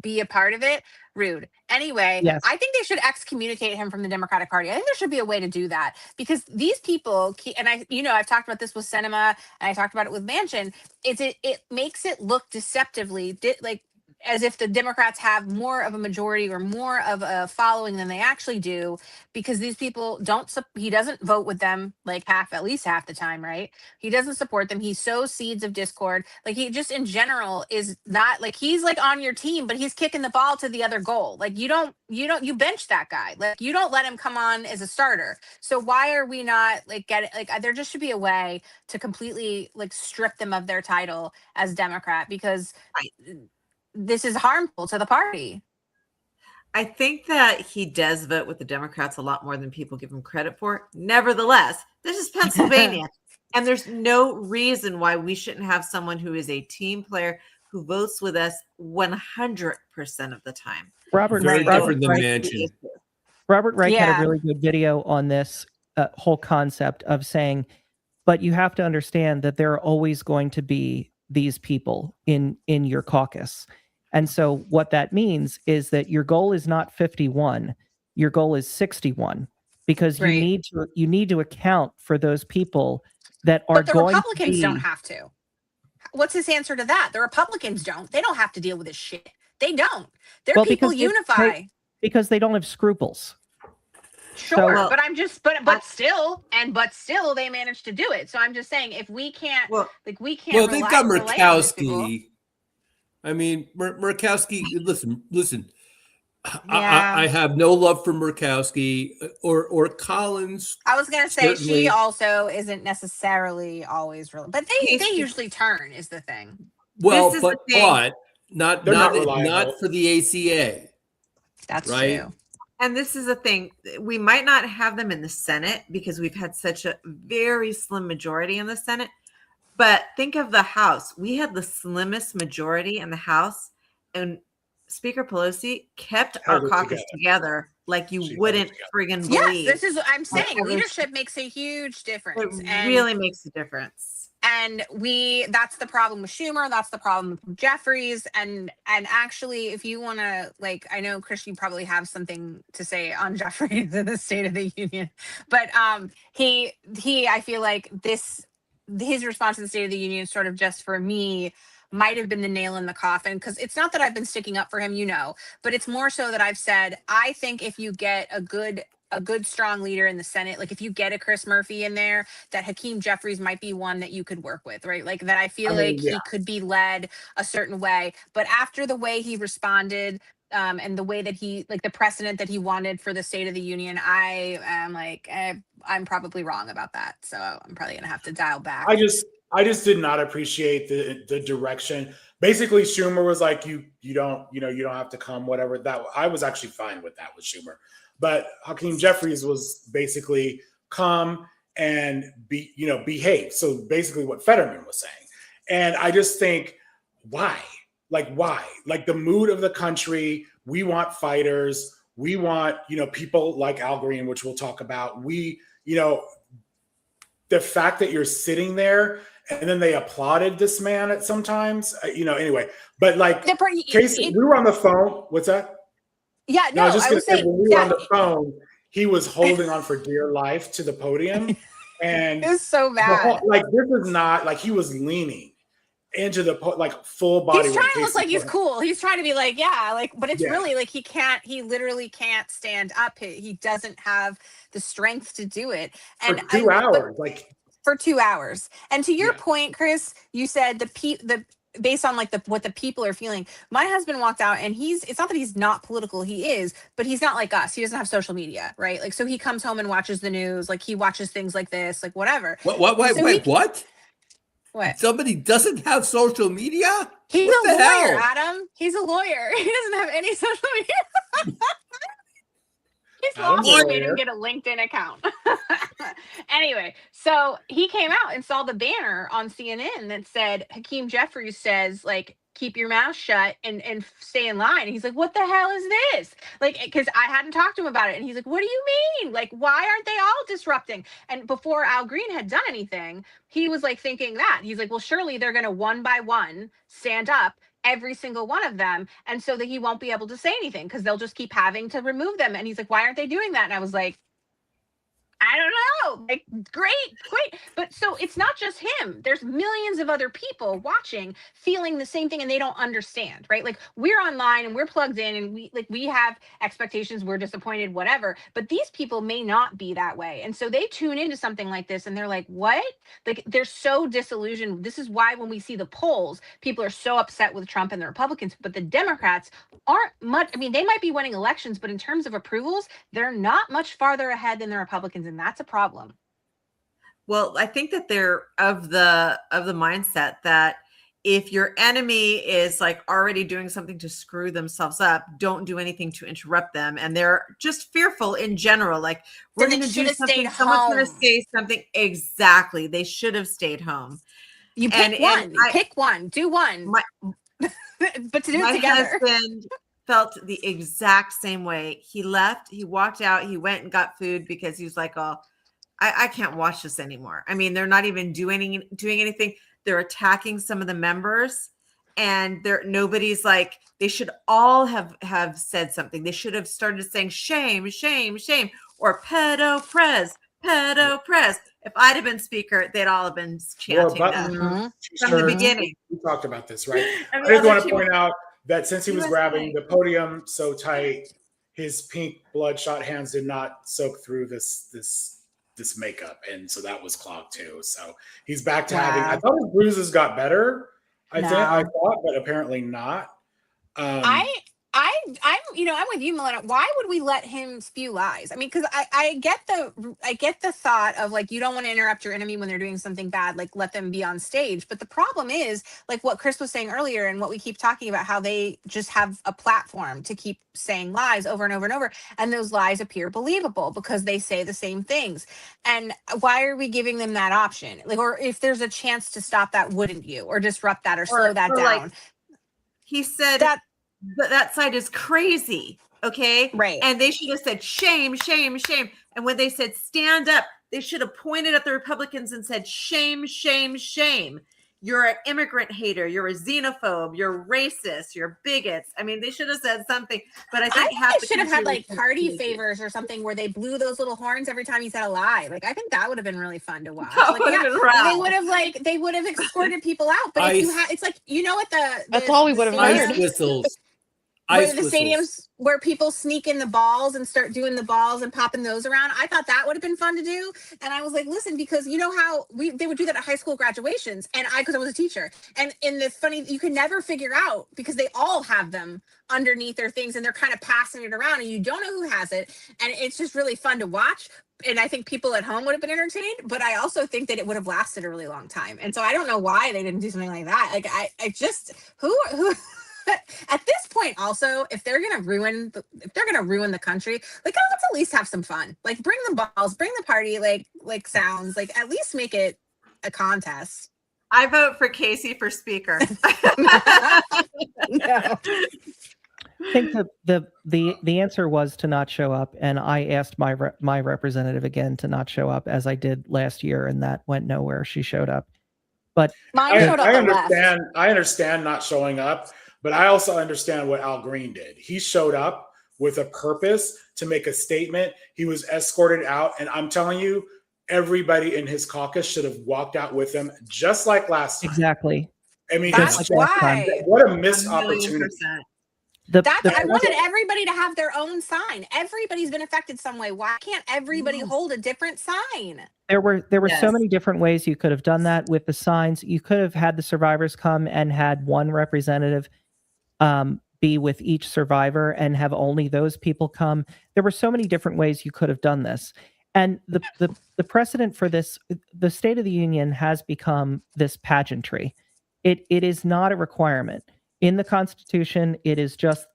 be a part of it. Rude. Anyway, yes. I think they should excommunicate him from the Democratic Party. I think there should be a way to do that because these people, and I've talked about this with Sinema and I talked about it with Manchin. It makes it look deceptively like as if the Democrats have more of a majority or more of a following than they actually do, because these people he doesn't vote with them like at least half the time, right? He doesn't support them. He sows seeds of discord. Like he just in general is not like he's like on your team, but he's kicking the ball to the other goal. Like you bench that guy. Like you don't let him come on as a starter. So why are we not like there just should be a way to completely like strip them of their title as Democrat because this is harmful to the party. I think that he does vote with the Democrats a lot more than people give him credit for. Nevertheless, this is Pennsylvania, and there's no reason why we shouldn't have someone who is a team player who votes with us 100% of the time. Robert Reich had a really good video on this whole concept of saying, but you have to understand that there are always going to be these people in your caucus. And so what that means is that your goal is not 51, your goal is 61, because you need to account for those people that are going to But the Republicans don't have to. What's his answer to that? The Republicans don't. They don't have to deal with this shit. They don't. Their people unify. Because they don't have scruples. Sure, but I'm just, but still, they managed to do it. So I'm just saying, if we can't, we can't. Well, they've got Murkowski. I mean, Murkowski. Listen. I have no love for Murkowski or Collins. I was gonna say she also isn't necessarily always real, but they usually turn is the thing. Well, but not for the ACA. That's right. True. And this is the thing, we might not have them in the Senate because we've had such a very slim majority in the Senate. But think of the House. We had the slimmest majority in the House, and Speaker Pelosi kept our caucus together like you wouldn't friggin' believe. Yes, this is what I'm saying. Leadership makes a huge difference. It really makes a difference. And that's the problem with Schumer. That's the problem with Jeffries. And actually, if you want to, like, I know, Chris, you probably have something to say on Jeffries in the State of the Union. But I feel like his response to the State of the Union sort of just for me might have been the nail in the coffin, because it's not that I've been sticking up for him, but it's more so that I've said, I think if you get a good a good strong leader in the Senate. Like if you get a Chris Murphy in there, that Hakeem Jeffries might be one that you could work with, right? Like that I feel like he could be led a certain way. But after the way he responded, and the way that he, like the precedent that he wanted for the State of the Union, I am like, I'm probably wrong about that. So I'm probably gonna have to dial back. I just did not appreciate the direction. Basically, Schumer was like, you don't have to come, whatever. That I was actually fine with that with Schumer. But Hakeem Jeffries was basically come and behave. So basically what Fetterman was saying. And I just think, why? Like the mood of the country, we want fighters. We want, people like Al Green, which we'll talk about. We, the fact that you're sitting there and then they applauded this man at sometimes, anyway. But like, Casey, we were on the phone. What's that? Yeah, no, I was just going to say, when we were on the yeah. phone, he was holding on for dear life to the podium. And it was so bad. This is not like he was leaning into the full body. He's trying to look like he's cool. He's trying to be like, but it's really like he literally can't stand up. He doesn't have the strength to do it. And for 2 hours, for 2 hours. And to your point, Chris, you said based on what the people are feeling. My husband walked out and it's not that he's not political, he is, but he's not like us. He doesn't have social media, right? Like, so he comes home and watches the news, like he watches things like this, like whatever. Wait, what? What? Somebody doesn't have social media? He's what a lawyer, hell? Adam. He's a lawyer. He doesn't have any social media. He's lost and made him get a LinkedIn account. Anyway, so he came out and saw the banner on CNN that said Hakeem Jeffries says, like, keep your mouth shut and stay in line. And he's like, what the hell is this? Like, because I hadn't talked to him about it. And he's like, what do you mean? Like, why aren't they all disrupting? And before Al Green had done anything, he was like thinking that. He's like, well, surely they're going to one by one stand up, every single one of them, and so that he won't be able to say anything because they'll just keep having to remove them. And he's like, why aren't they doing that? And I was like, I don't know. Like, great. But so it's not just him. There's millions of other people watching, feeling the same thing, and they don't understand, right? Like, we're online and we're plugged in and we have expectations, we're disappointed, whatever. But these people may not be that way. And so they tune into something like this and they're like, what? Like, they're so disillusioned. This is why when we see the polls, people are so upset with Trump and the Republicans, but the Democrats aren't much. I mean, they might be winning elections, but in terms of approvals, they're not much farther ahead than the Republicans. And that's a problem. Well, I think that they're of the mindset that if your enemy is like already doing something to screw themselves up, don't do anything to interrupt them. And they're just fearful in general. Like, we're going to do something, someone's going to say something. Exactly. They should have stayed home. You pick one. Pick one. Do one. But to do it together. My husband felt the exact same way. He left, he walked out, he went and got food because he was like, oh, I can't watch this anymore. I mean, they're not even doing anything. They're attacking some of the members, and nobody's like, they should all have said something. They should have started saying shame, shame, shame, or pedo prez. If I'd have been speaker, they'd all have been chanting that from the beginning. We talked about this, right? I just want to point out that since he was grabbing the podium so tight, his pink bloodshot hands did not soak through this makeup, and so that was clogged too. So he's back to having. I thought his bruises got better. I thought, but apparently not. I'm with you, Melina. Why would we let him spew lies? I mean, because I get the thought of like, you don't want to interrupt your enemy when they're doing something bad, like let them be on stage. But the problem is like what Chris was saying earlier and what we keep talking about, how they just have a platform to keep saying lies over and over and over. And those lies appear believable because they say the same things. And why are we giving them that option? Like, or if there's a chance to stop that, wouldn't you? Or disrupt that or slow that down? Like, he said that side is crazy. Okay. Right. And they should have said shame, shame, shame. And when they said stand up, they should have pointed at the Republicans and said shame, shame, shame. You're an immigrant hater. You're a xenophobe. You're racist. You're bigots. I mean, they should have said something. But I think they should have had like party favors or something where they blew those little horns every time you said a lie. Like, I think that would have been really fun to watch. They would have escorted people out. But if you had, it's like, you know what that's all we would have heard. Whistles. where the stadiums where people sneak in the balls and start doing the balls and popping those around. I thought that would have been fun to do. And I was like, listen, because you know how they would do that at high school graduations. And because I was a teacher. And in the funny, you can never figure out because they all have them underneath their things and they're kind of passing it around and you don't know who has it. And it's just really fun to watch. And I think people at home would have been entertained, but I also think that it would have lasted a really long time. And so I don't know why they didn't do something like that. Like I just who at this point also, if they're gonna ruin the country, like let's at least have some fun. Like bring the balls, bring the party, like sounds, like at least make it a contest. I vote for Casey for speaker. No. I think the answer was to not show up, and I asked my representative again to not show up, as I did last year, and that went nowhere. She showed up, but mine showed up. I understand not showing up, but I also understand what Al Green did. He showed up with a purpose to make a statement. He was escorted out, and I'm telling you, everybody in his caucus should have walked out with him, just like last time. Exactly. I mean, that's why. What a missed opportunity. I wanted everybody to have their own sign. Everybody's been affected some way. Why can't everybody hold a different sign? There were so many different ways you could have done that with the signs. You could have had the survivors come and had one representative be with each survivor and have only those people come. There were so many different ways you could have done this. And the precedent for this, the State of the Union has become this pageantry. It is not a requirement. In the Constitution, it is just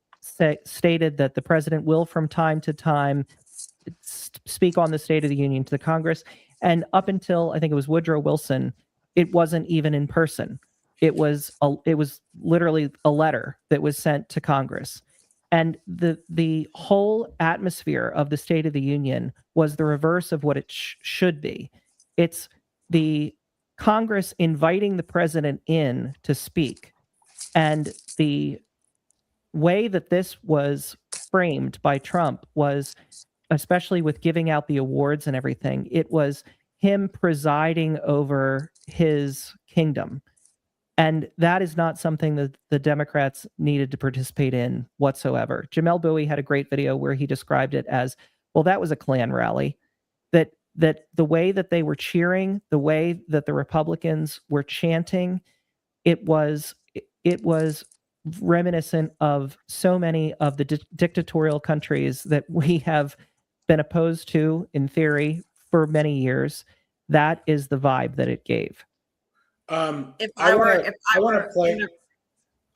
stated that the president will from time to time speak on the State of the Union to the Congress. And up until, I think it was Woodrow Wilson, it wasn't even in person. It was literally a letter that was sent to Congress. And the whole atmosphere of the State of the Union was the reverse of what it should be. It's the Congress inviting the president in to speak. And the way that this was framed by Trump was, especially with giving out the awards and everything, it was him presiding over his kingdom. And that is not something that the Democrats needed to participate in whatsoever. Jamel Bowie had a great video where he described it as, well, that was a Klan rally. That the way that they were cheering, the way that the Republicans were chanting, it was reminiscent of so many of the dictatorial countries that we have been opposed to in theory for many years. That is the vibe that it gave. I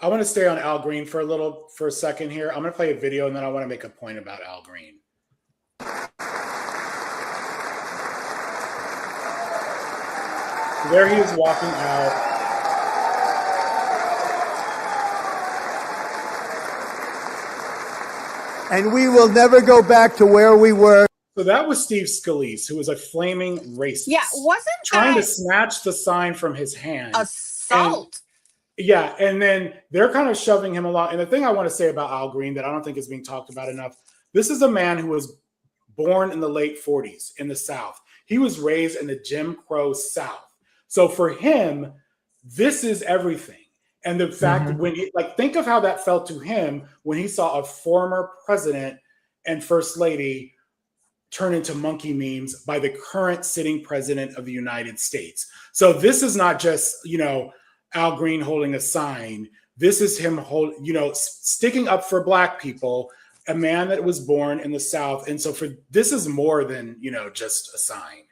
want to stay on Al Green for a second here. I'm going to play a video and then I want to make a point about Al Green. There he is walking out. And we will never go back to where we were. So that was Steve Scalise, who was a flaming racist. Yeah, wasn't trying to snatch the sign from his hand. Assault. And then they're kind of shoving him along. And the thing I want to say about Al Green that I don't think is being talked about enough, this is a man who was born in the late 40s in the South. He was raised in the Jim Crow South. So for him, this is everything. And the fact that when he, think of how that felt to him when he saw a former president and first lady turn into monkey memes by the current sitting president of the United States. So this is not just, Al Green holding a sign. This is him sticking up for Black people, a man that was born in the South. And so this is more than, just a sign.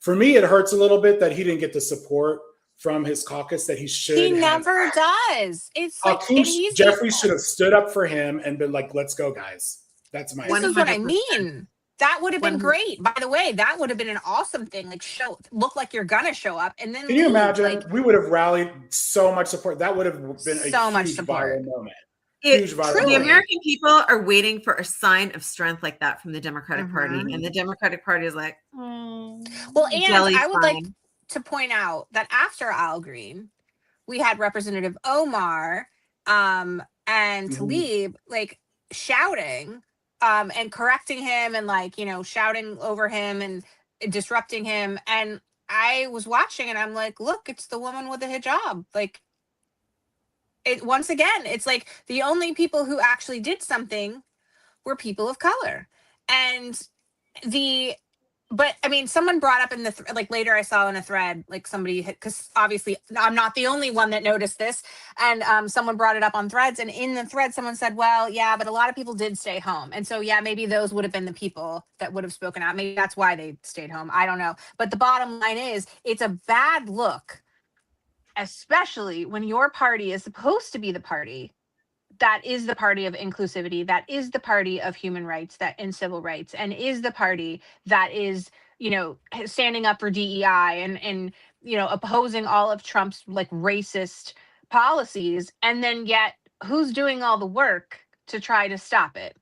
For me, it hurts a little bit that he didn't get the support from his caucus that he should. He never does. It's like Jeffrey should have stood up for him and been like, "Let's go, guys." That's my. This is what I mean. That would have been great. By the way, that would have been an awesome thing. Like, look like you're gonna show up, and then can you imagine? We would have rallied so much support. That would have been a so much huge support. viral moment. The American people are waiting for a sign of strength like that from the Democratic Party, and the Democratic Party is like, well, and I would like to point out that after Al Green, we had Representative Omar and Tlaib shouting and correcting him and shouting over him and disrupting him. And I was watching and I'm like, look, it's the woman with the hijab. once again, it's like the only people who actually did something were people of color. And but I mean, someone brought up in the like later I saw in a thread, like somebody, because obviously I'm not the only one that noticed this, and someone brought it up on Threads, and in the thread someone said, well, yeah, but a lot of people did stay home, and so yeah, maybe those would have been the people that would have spoken out. Maybe that's why they stayed home. I don't know, but the bottom line is, it's a bad look, especially when your party is supposed to be the party that is the party of inclusivity, that is the party of human rights, that and civil rights, and is the party that is, you know, standing up for DEI and you know, opposing all of Trump's like racist policies. And then yet who's doing all the work to try to stop it?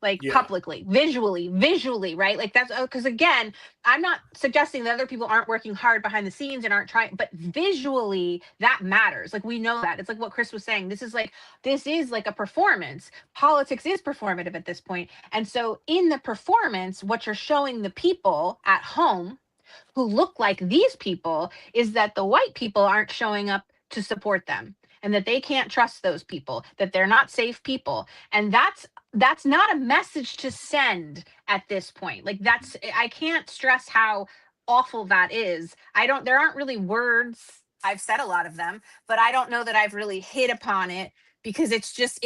Like publicly, visually, right? Like that's because again, I'm not suggesting that other people aren't working hard behind the scenes and aren't trying, but visually that matters. Like we know that. It's like what Chris was saying. This is like a performance. Politics is performative at this point. And so in the performance, what you're showing the people at home who look like these people is that the white people aren't showing up to support them, and that they can't trust those people, that they're not safe people. And that's not a message to send at this point. Like I can't stress how awful that is. There aren't really words. I've said a lot of them, but I don't know that I've really hit upon it, because it's just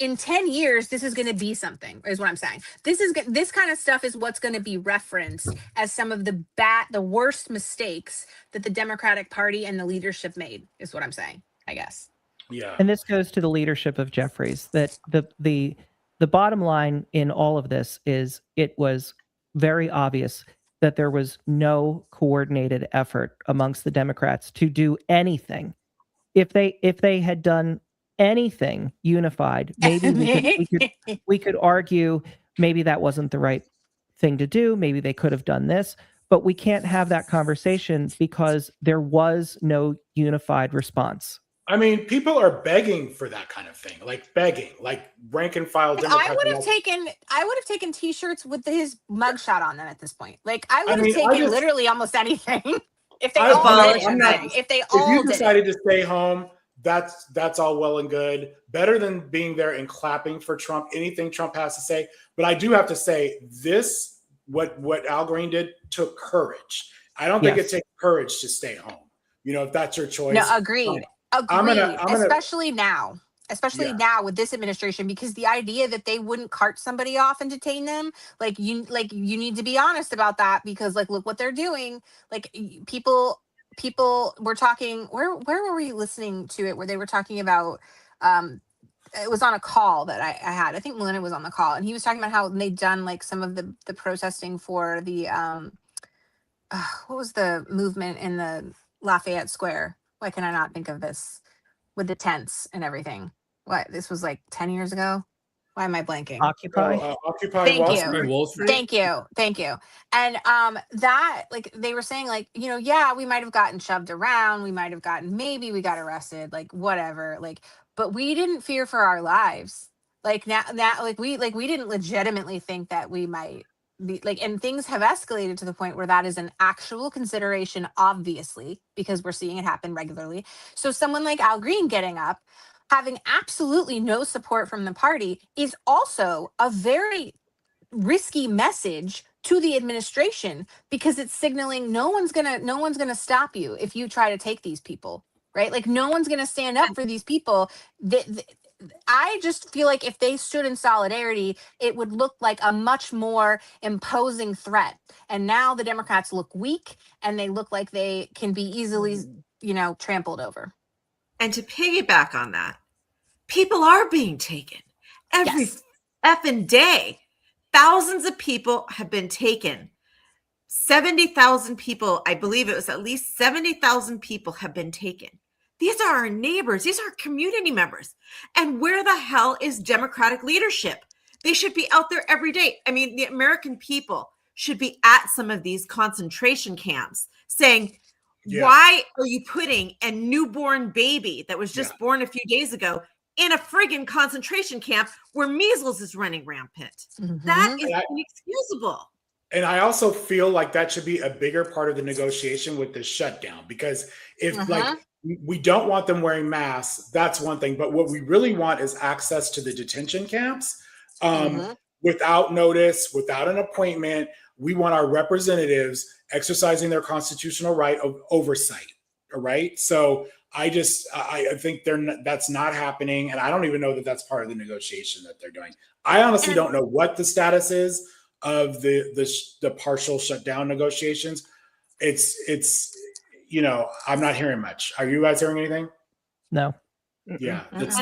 in 10 years, this is going to be something, is what I'm saying. This kind of stuff is what's going to be referenced as some of the worst mistakes that the Democratic Party and the leadership made, is what I'm saying, I guess. Yeah. And this goes to the leadership of Jeffries, that the bottom line in all of this is it was very obvious that there was no coordinated effort amongst the Democrats to do anything. If they had done anything unified, maybe we could argue maybe that wasn't the right thing to do. Maybe they could have done this, but we can't have that conversation because there was no unified response. I mean, people are begging for that kind of thing, like begging, like rank and file Democrats. I would have taken T-shirts with his mugshot on them at this point. Like I would have taken literally almost anything if they all did it. If you decided to stay home, that's all well and good. Better than being there and clapping for Trump, anything Trump has to say. But I do have to say, what Al Green did took courage. I don't think it takes courage to stay home. You know, if that's your choice. No, agreed. Especially now with this administration, because the idea that they wouldn't cart somebody off and detain them, you need to be honest about that, because like, look what they're doing. Like people were talking, where were we listening to it, where they were talking about, it was on a call that I had, I think Melinda was on the call, and he was talking about how they'd done like some of the protesting for the, what was the movement in the Lafayette Square? Why can I not think of this, with the tents and everything? What, this was like 10 years ago? Why am I blanking? Occupy. Occupy Wall Street. Thank you. And that, like, they were saying, like, you know, yeah, we might have gotten shoved around, maybe we got arrested, like whatever, like, but we didn't fear for our lives. Like now like we didn't legitimately think that we might be like, and things have escalated to the point where that is an actual consideration, obviously, because we're seeing it happen regularly. So someone like Al Green getting up, having absolutely no support from the party, is also a very risky message to the administration, because it's signaling no one's gonna stop you if you try to take these people, right? Like no one's gonna stand up for these people. I just feel like if they stood in solidarity, it would look like a much more imposing threat. And now the Democrats look weak, and they look like they can be easily, you know, trampled over. And to piggyback on that, people are being taken every effing day. Thousands of people have been taken. 70,000 people, I believe it was at least 70,000 people have been taken. These are our neighbors. These are community members. And where the hell is Democratic leadership? They should be out there every day. I mean, the American people should be at some of these concentration camps saying, why are you putting a newborn baby that was just born a few days ago in a friggin' concentration camp where measles is running rampant? That is inexcusable. And I also feel like that should be a bigger part of the negotiation with the shutdown, because if we don't want them wearing masks. That's one thing. But what we really want is access to the detention camps without notice, without an appointment. We want our representatives exercising their constitutional right of oversight. All right. So I think that's not happening. And I don't even know that that's part of the negotiation that they're doing. I honestly don't know what the status is of the partial shutdown negotiations. It's I'm not hearing much. Are you guys hearing anything? No. Yeah, That's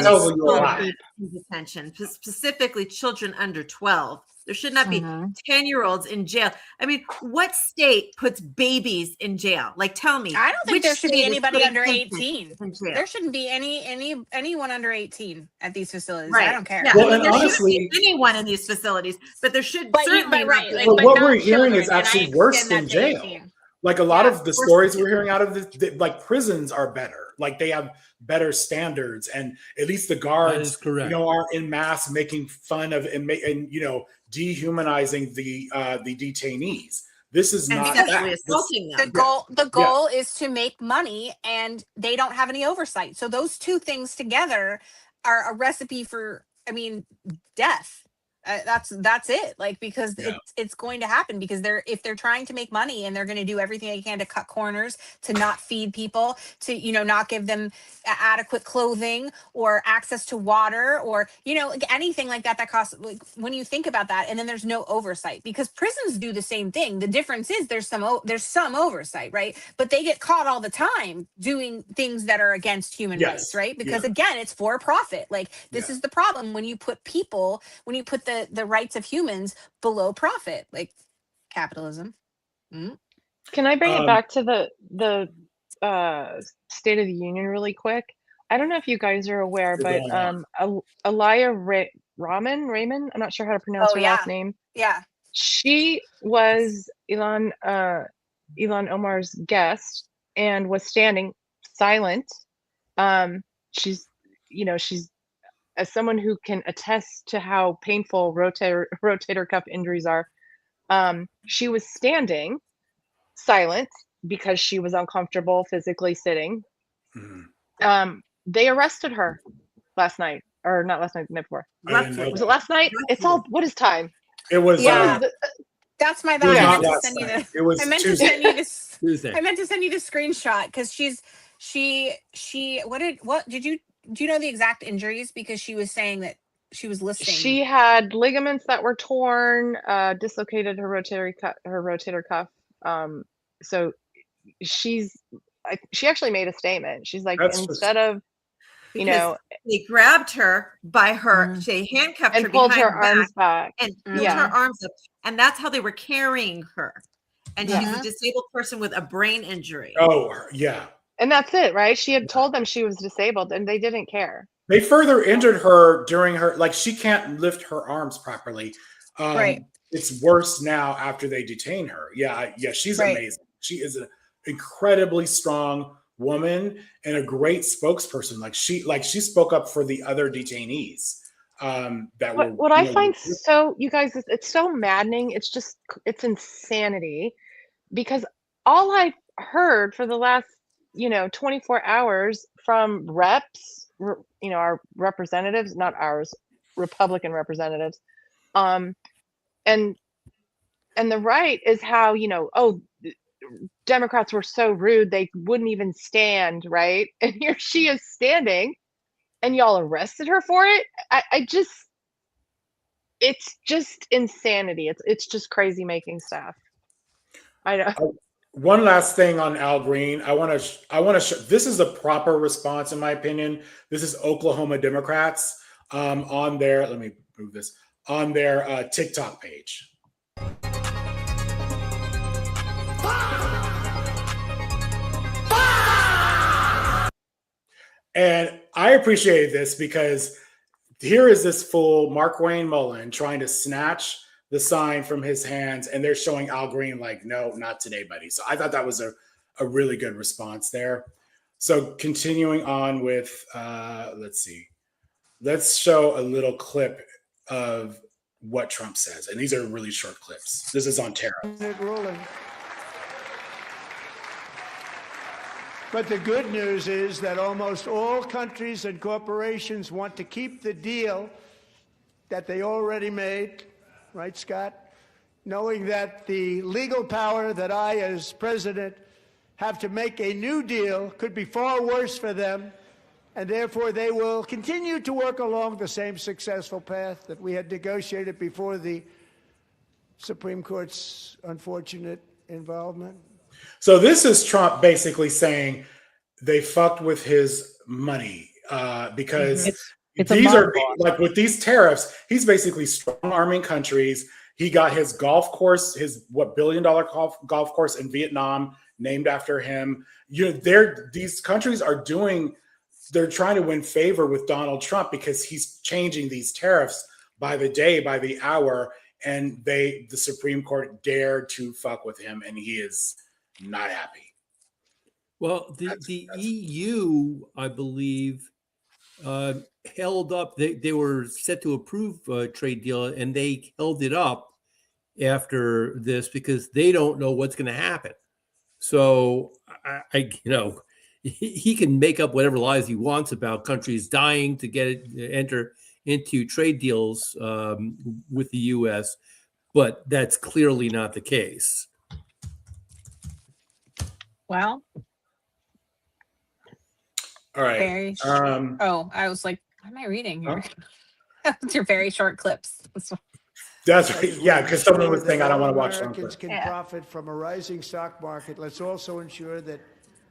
over you a lot. detention, specifically children under 12. There should not be 10-year-olds in jail. I mean, what state puts babies in jail? Like, tell me. I don't think which there should be state is anybody putting under infants 18. in jail? There shouldn't be anyone under 18 at these facilities. Right. I don't care. Yeah, Well, I mean, and there honestly- shouldn't be anyone in these facilities, but there should But certainly not right, be. like, But but what not we're hearing children, is and I actually worse extend than that to jail. 18. Like a lot of the worse stories than we're hearing out of like prisons are better. Like they have better standards, and at least the That guards, is correct. aren't in mass making fun of and dehumanizing the detainees. This is And not sexually that. assaulting them. The goal is to make money, and they don't have any oversight. So those two things together are a recipe for, death. That's it. Like, because it's going to happen, because if they're trying to make money, and they're going to do everything they can to cut corners, to not feed people, to not give them adequate clothing or access to water, or like anything like that costs. Like, when you think about that, and then there's no oversight, because prisons do the same thing. The difference is there's some oversight, right? But they get caught all the time doing things that are against human rights, right? Because again, it's for profit. Like, this is the problem when you put the rights of humans below profit, like capitalism. Can I bring it back to the State of the Union really quick? I don't know if you guys are aware, but Aliyah Raymond, I'm not sure how to pronounce her last name. Yeah. She was Ilhan Omar's guest and was standing silent. She's as someone who can attest to how painful rotator cuff injuries are, she was standing silent because she was uncomfortable physically sitting. They arrested her last night, or not last night, the night before. Was it last night? What is time? It was. That's my It was bad. not I meant to last send you night. the. It was I meant Tuesday. to send you this. Tuesday. I meant to send you the screenshot, because do you know the exact injuries? Because she was saying that she was listing. She had ligaments that were torn, dislocated her rotator cuff. So she actually made a statement. She's like, instead of they grabbed her by her, they handcuffed and her pulled behind her arms back and pulled her arms up, and that's how they were carrying her. And she's a disabled person with a brain injury. Oh, yeah. And that's it, right? She had told them she was disabled, and they didn't care. They further injured her during her, like, she can't lift her arms properly. Right. It's worse now after they detain her. Yeah, she's amazing. She is an incredibly strong woman and a great spokesperson. Like she spoke up for the other detainees. What I find you guys, it's so maddening. It's insanity, because all I've heard for the last 24 hours from reps, our representatives, not ours, Republican representatives, and the right is how Democrats were so rude they wouldn't even stand, right? And here she is standing, and y'all arrested her for it. It's just insanity. It's just crazy making stuff. I know. One last thing on Al Green. I want to show, this is a proper response, in my opinion. This is Oklahoma Democrats on their, let me move this, on their TikTok page. And I appreciated this because here is this fool, Markwayne Mullin, trying to snatch the sign from his hands, and they're showing Al Green like, no, not today, buddy. So I thought that was a really good response there. So continuing on with, let's see. Let's show a little clip of what Trump says. And these are really short clips. This is on tariffs. But the good news is that almost all countries and corporations want to keep the deal that they already made, right, Scott? Knowing that the legal power that I, as president, have to make a new deal could be far worse for them, and therefore they will continue to work along the same successful path that we had negotiated before the Supreme Court's unfortunate involvement. So this is Trump basically saying they fucked with his money because It's these a are like with these tariffs, he's basically strong arming countries. He got his golf course, his $1 billion golf course in Vietnam named after him. These countries are they're trying to win favor with Donald Trump because he's changing these tariffs by the day, by the hour, and the Supreme Court dared to fuck with him, and he is not happy. Well, the EU, I believe, held up. They were set to approve a trade deal, and they held it up after this because they don't know what's going to happen. So, he can make up whatever lies he wants about countries dying to enter into trade deals with the U.S., but that's clearly not the case. Well, all right. Very I was like, what am I reading here? It's your very short clips. That's right. Yeah, because someone was saying I don't want to watch Americans can profit from a rising stock market. Let's also ensure that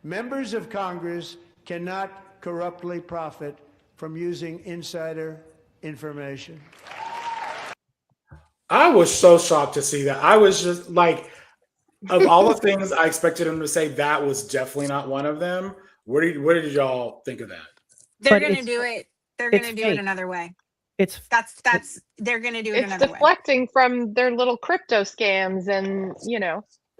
members of Congress cannot corruptly profit from using insider information. I was so shocked to see that. I was just like, of all the things I expected him to say, that was definitely not one of them. What did y'all think of that? They're going to do it. They're going to do it another way. That's they're going to do it another way. It's deflecting from their little crypto scams, and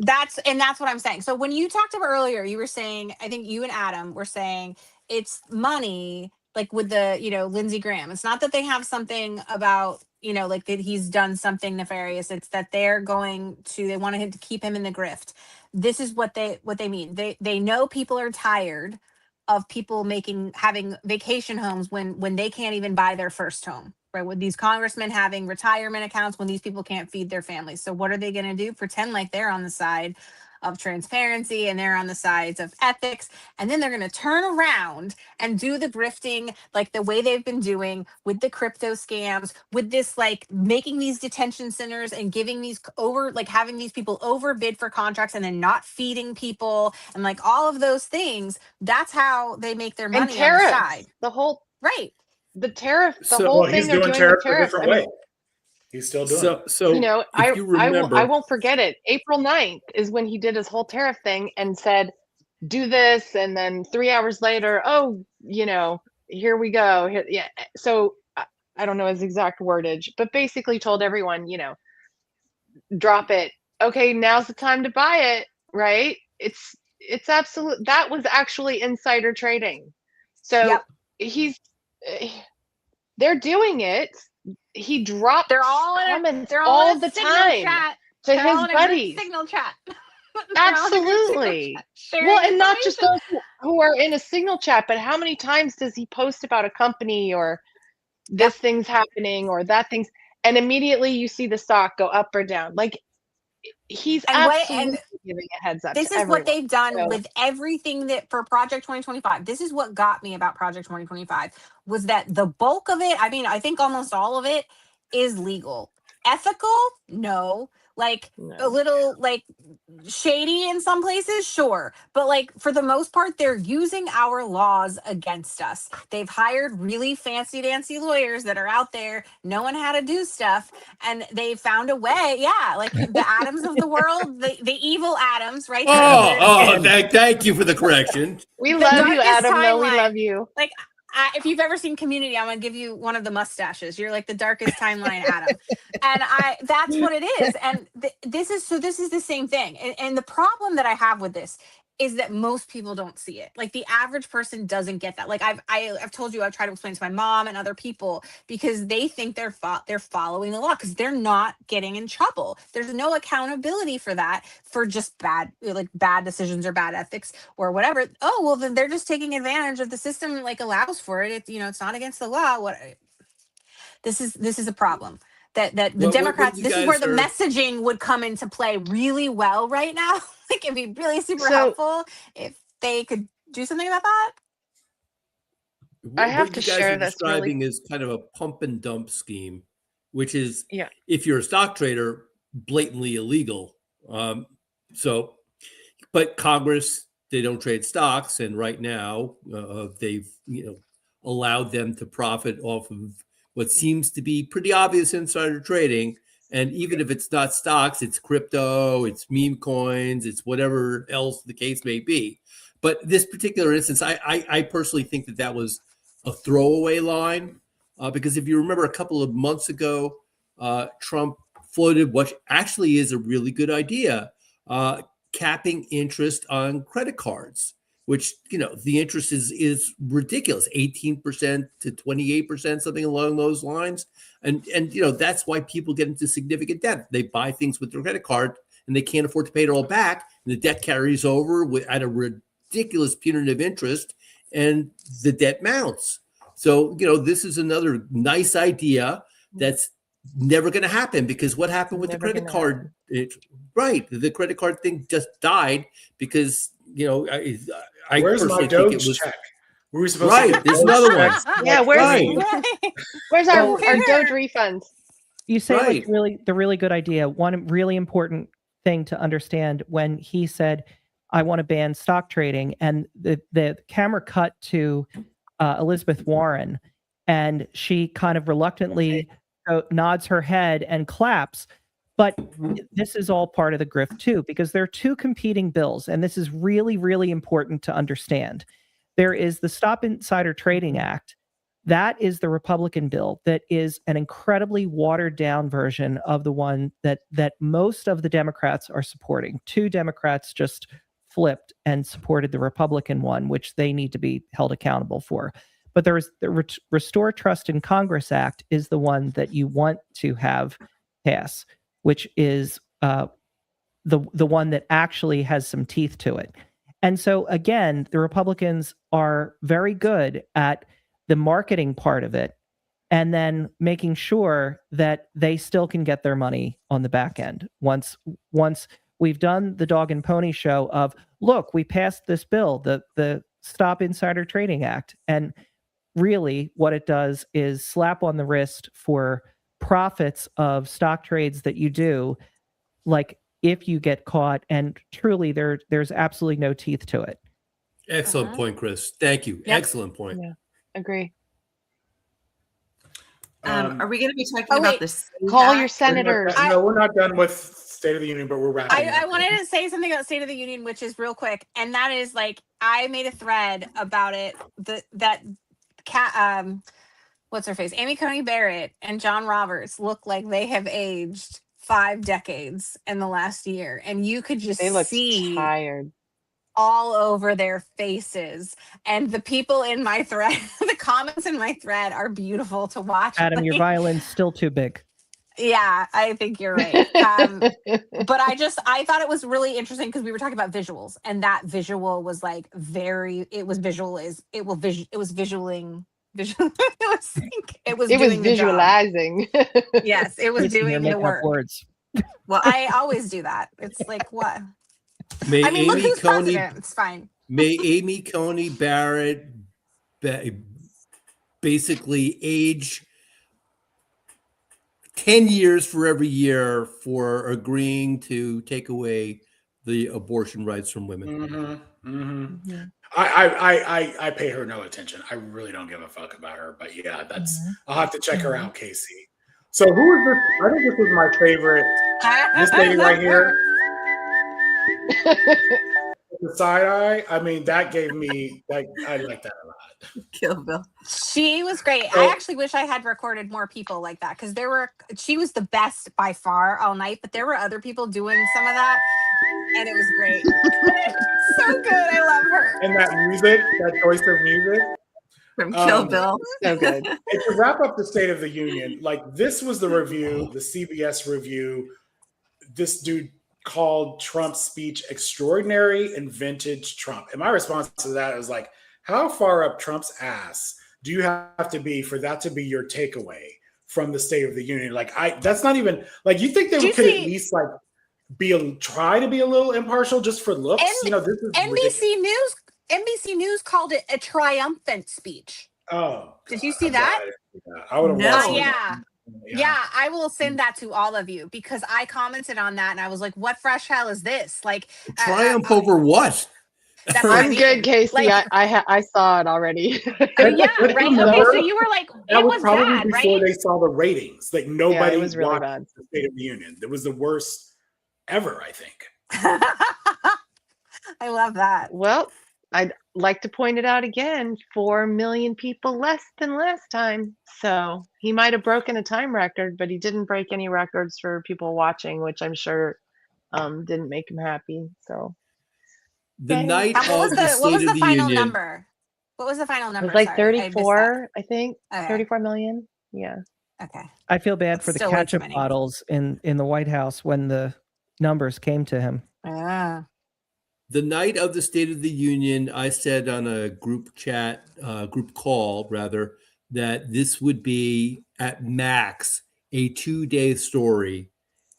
that's what I'm saying. So when you talked about earlier, you were saying, I think you and Adam were saying it's money, like with the Lindsey Graham. It's not that they have something about like that he's done something nefarious. It's that they wanted him to keep him in the grift. This is what they mean. They know people are tired of people having vacation homes when they can't even buy their first home, right? With these congressmen having retirement accounts when these people can't feed their families. So what are they going to do? Pretend like they're on the side of transparency and they're on the sides of ethics. And then they're going to turn around and do the grifting like the way they've been doing with the crypto scams, with this like making these detention centers and giving these having these people overbid for contracts and then not feeding people and like all of those things. That's how they make their money and tariffs, on the side. The whole right. The tariff, whole thing he's they're doing doing tariffs with tariffs. a different way. He's still doing it. So I won't forget it. April 9th is when he did his whole tariff thing and said, do this. And then 3 hours later, here we go. Yeah. So I don't know his exact wordage, but basically told everyone, drop it. Okay, now's the time to buy it, right? It's absolute. That was actually insider trading. So they're doing it. He dropped comments all the time to his buddies. Signal chat. Absolutely. Well, and not just those who are in a signal chat, but how many times does he post about a company or this thing's happening or that thing's, and immediately you see the stock go up or down. Like he's absolutely giving a heads up. This is what they've done with everything that for Project 2025. This is what got me about Project 2025 was that the bulk of it, I mean, I think almost all of it is legal. Ethical? No. A little shady in some places, sure. But for the most part, they're using our laws against us. They've hired really fancy dancy lawyers that are out there knowing how to do stuff. And they found a way. Yeah. Like the Adams of the world, the evil Adams, right? Thank you for the correction. We love you, Adam. No, we love you. If you've ever seen Community, I'm gonna give you one of the mustaches. You're like the darkest timeline, Adam, and that's what it is. And this is the same thing. And the problem that I have with this is that most people don't see it. Like the average person doesn't get that. Like I've told you, I've tried to explain to my mom and other people because they think they're following the law because they're not getting in trouble. There's no accountability for that, for just bad decisions or bad ethics or whatever. Oh, well, then they're just taking advantage of the system, like allows for it. It's, it's not against the law. This is a problem. That the Democrats, this is where the messaging would come into play really well right now. Like it'd be really super helpful if they could do something about that. I have to share this. Describing is kind of a pump and dump scheme, which is yeah. If you're a stock trader, blatantly illegal. But Congress, they don't trade stocks, and right now they've allowed them to profit off of what seems to be pretty obvious insider trading. And even if it's not stocks, it's crypto, it's meme coins, it's whatever else the case may be. But this particular instance, I personally think that was a throwaway line because if you remember a couple of months ago, Trump floated what actually is a really good idea, capping interest on credit cards, which, the interest is ridiculous, 18% to 28%, something along those lines. And that's why people get into significant debt. They buy things with their credit card and they can't afford to pay it all back. And the debt carries over at a ridiculous punitive interest and the debt mounts. So, this is another nice idea that's never going to happen because what happened with the credit card? The credit card thing just died because, I where's my Doge check? Were we supposed to get there's another one. Yeah, where's our Doge refunds? You say like the really good idea. One really important thing to understand when he said, "I want to ban stock trading," and the camera cut to Elizabeth Warren, and she kind of reluctantly nods her head and claps. But this is all part of the grift too, because there are two competing bills, and this is really, really important to understand. There is the Stop Insider Trading Act. That is the Republican bill that is an incredibly watered down version of the one that most of the Democrats are supporting. 2 Democrats just flipped and supported the Republican one, which they need to be held accountable for. But there is the Restore Trust in Congress Act is the one that you want to have pass, which is the one that actually has some teeth to it. And so again, the Republicans are very good at the marketing part of it and then making sure that they still can get their money on the back end. Once we've done the dog and pony show of, look, we passed this bill, the Stop Insider Trading Act. And really what it does is slap on the wrist for profits of stock trades that you do, like if you get caught, and truly there's absolutely no teeth to it. Excellent point, Chris. Thank you. Yep. Excellent point. Yeah, agree. Are we going to be talking about this? Call your senators. We're not done with State of the Union, but we're wrapping up. I wanted to say something about State of the Union, which is real quick, and that is like I made a thread about it. What's her face? Amy Coney Barrett and John Roberts look like they have aged 5 decades in the last year, and you could just see tired all over their faces. And the people in my thread, the comments in my thread are beautiful to watch. Adam, your violin's still too big. Yeah, I think you're right. But I thought it was really interesting because we were talking about visuals, and that visual was like it was visualizing. It was visualizing. Yes, it was doing the work. Words. Well, I always do that. It's like what? May I mean, look Amy who's president. It's fine. May Amy Coney Barrett basically age 10 years for every year for agreeing to take away the abortion rights from women. Mm-hmm. Mm-hmm. Yeah. I pay her no attention. I really don't give a fuck about her. But yeah, I'll have to check her out, Casey. So who is this? I think this is my favorite. This lady right here. the side eye. I mean, that gave me like I like that a lot. Kill Bill. She was great. I actually wish I had recorded more people like that because she was the best by far all night, but there were other people doing some of that, and it was great. So good. I love her. And that music, that choice of music. From Kill Bill. So good. And to wrap up the State of the Union, like this was the review, the CBS review. This dude called Trump's speech extraordinary and vintage Trump. And my response to that was like, how far up Trump's ass do you have to be for that to be your takeaway from the State of the Union? Like, that's not even like you think they could at least like try to be a little impartial just for looks. You know, this is NBC News called it a triumphant speech. Oh, did you see that? I would have watched it. Yeah, I will send that to all of you because I commented on that and I was like, "What fresh hell is this?" Like triumph over what? I'm good, Casey. Like, I saw it already. Yeah, right. Okay, so you were like, that it was probably bad, before right? they saw the ratings. Like nobody it was really watched bad. the State of the Union. It was the worst ever, I think. I love that. Well, I'd like to point it out again, 4 million people less than last time. So he might have broken a time record, but he didn't break any records for people watching, which I'm sure didn't make him happy. So the night what was of the State what was of the the final Union. number? What was the final number? it was like Sorry, 34, I think. Okay. 34 million. Yeah. Okay. I feel bad for the Still way too ketchup many. bottles in the White House when the numbers came to him. The night of the State of the Union, I said on a group call, that this would be at max a 2-day story.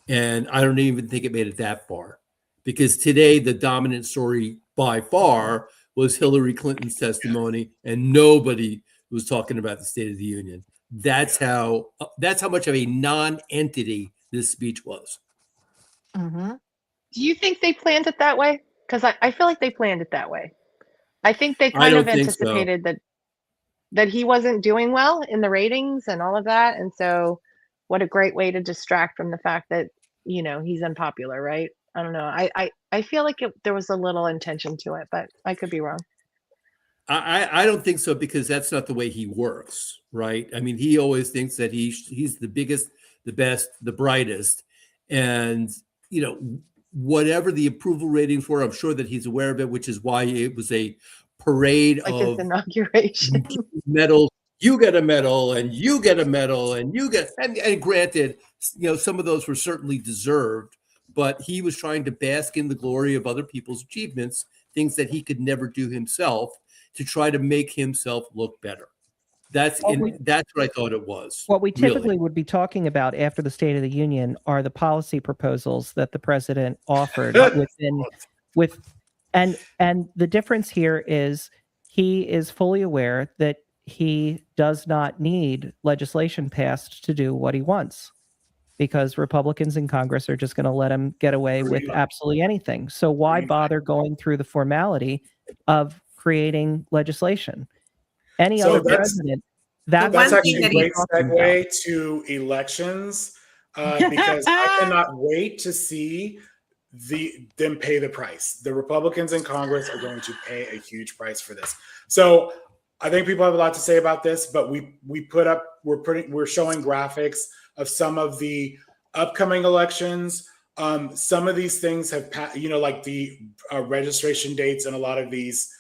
And I don't even think it made it that far because today the dominant story by far was Hillary Clinton's testimony and nobody was talking about the State of the Union. That's how much of a non-entity this speech was. Mm-hmm. Do you think they planned it that way? Because I feel like they planned it that way. I think they I kind don't of think so. anticipated that he wasn't doing well in the ratings and all of that. And so what a great way to distract from the fact that, you know, he's unpopular, right? I don't know. I feel like there was a little intention to it, but I could be wrong. I don't think so because that's not the way he works, right? I mean, he always thinks that he's the biggest, the best, the brightest. And, you know, whatever the approval ratings were, I'm sure that he's aware of it, which is why it was a parade Like of his inauguration. medals. You get a medal and you get a medal and you get, and granted, you know, some of those were certainly deserved, but he was trying to bask in the glory of other people's achievements, things that he could never do himself to try to make himself look better. That's what I thought it was. What we typically really. would be talking about after the State of the Union are the policy proposals that the president offered and the difference here is he is fully aware that he does not need legislation passed to do what he wants because Republicans in Congress are just going to let him get away with absolutely anything. So why bother going through the formality of creating legislation? Any other president, that's actually a great segue to elections because I cannot wait to see them pay the price. The Republicans in Congress are going to pay a huge price for this. So I think people have a lot to say about this, but we're showing graphics of some of the upcoming elections. Some of these things have passed, you know, like the registration dates in a lot of these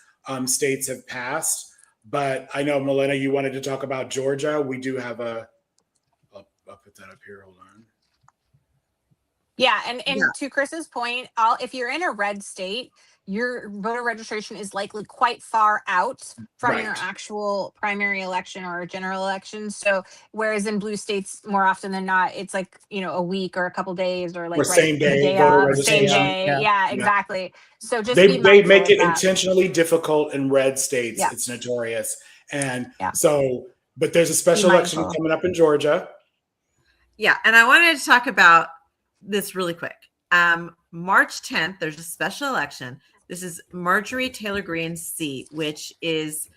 states have passed. But I know, Milena, you wanted to talk about Georgia. We do have I'll put that up here. Hold on. Yeah, and to Chris's point, if you're in a red state, your voter registration is likely quite far out from your actual primary election or general election. So whereas in blue states, more often than not, it's like, you know, a week or a couple days or like same day, the day voter of, same registration. day. Yeah, exactly. So just they be mindful make of it that. intentionally difficult in red states. Yeah. It's notorious. And so, but there's a special election coming up in Georgia. Yeah, and I wanted to talk about this really quick. March 10th, there's a special election. This is Marjorie Taylor Greene's seat, which is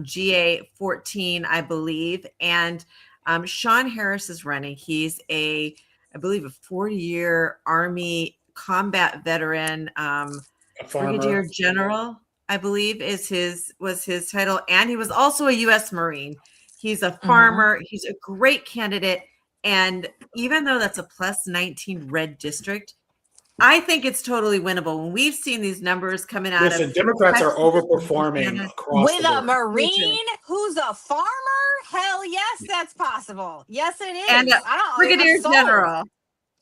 GA 14, I believe. And Sean Harris is running. He's I believe, a 40-year Army combat veteran. A farmer. Brigadier General, I believe, was his title, and he was also a U.S. Marine. He's a farmer. He's a great candidate, and even though that's a plus 19 red district, I think it's totally winnable. When we've seen these numbers coming out Listen, of Democrats are overperforming across with the a board. Marine who's a farmer. Hell yes, that's possible. Yes, it is. and Brigadier General.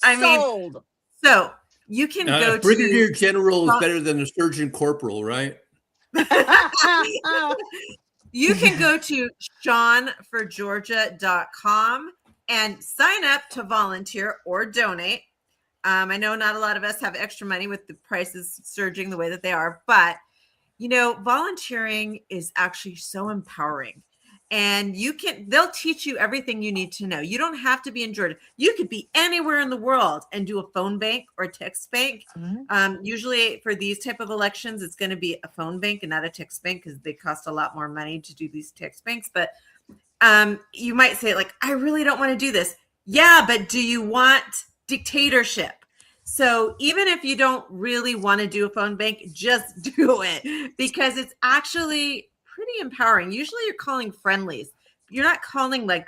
I mean, so you can go Brigadier to General is better than a Surgeon Corporal, right? You can go to SeanForGeorgia.com and sign up to volunteer or donate. I know not a lot of us have extra money with the prices surging the way that they are, but volunteering is actually so empowering. And they'll teach you everything you need to know. You don't have to be in Georgia. You could be anywhere in the world and do a phone bank or a text bank. Usually for these type of elections, it's going to be a phone bank and not a text bank because they cost a lot more money to do these text banks. But you might say, like, I really don't want to do this. Yeah, but do you want dictatorship? So even if you don't really want to do a phone bank, just do it because it's actually pretty empowering. Usually you're calling friendlies. You're not calling like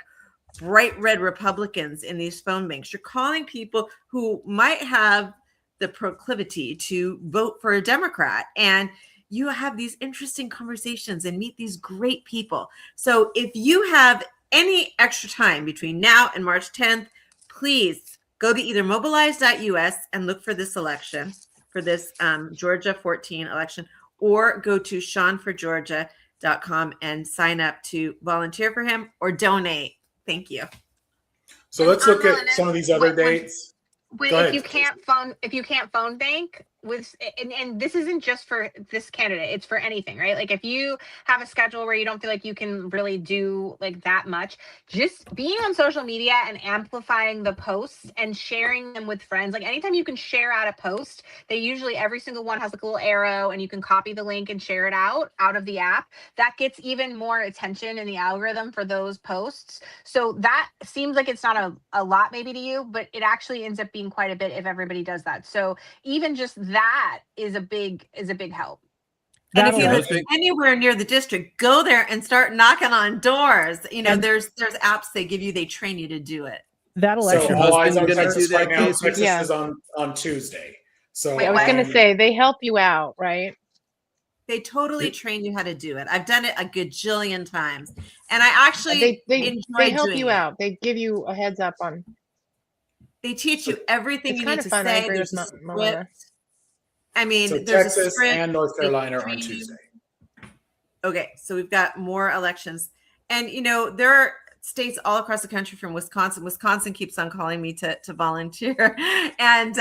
bright red Republicans in these phone banks. You're calling people who might have the proclivity to vote for a Democrat, and you have these interesting conversations and meet these great people. So if you have any extra time between now and March 10th, please go to either mobilize.us and look for this election, for this Georgia 14 election, or go to SeanForGeorgia.com and sign up to volunteer for him or donate. Thank you. So let's look at some of these other dates. If you can't phone bank with, and this isn't just for this candidate, it's for anything, right? Like if you have a schedule where you don't feel like you can really do like that much, just being on social media and amplifying the posts and sharing them with friends. Like anytime you can share out a post, every single one has like a little arrow and you can copy the link and share it out of the app. That gets even more attention in the algorithm for those posts. So that seems like it's not a lot maybe to you, but it actually ends up being quite a bit if everybody does that. So even just that is a big help. And if you live anywhere near the district, go there and start knocking on doors. There's apps they train you to do it. That election. So all eyes on Texas right now. Texas is on Tuesday. So I was going to say they help you out, right? They totally train you how to do it. I've done it a gajillion times, and I actually they help you out. They give you a heads up on. They teach you everything you need to fun. say. There's a script. I mean, so there's Texas a script. and North Carolina are on Tuesday. Okay, so we've got more elections, and there are states all across the country from Wisconsin. Wisconsin keeps on calling me to volunteer, and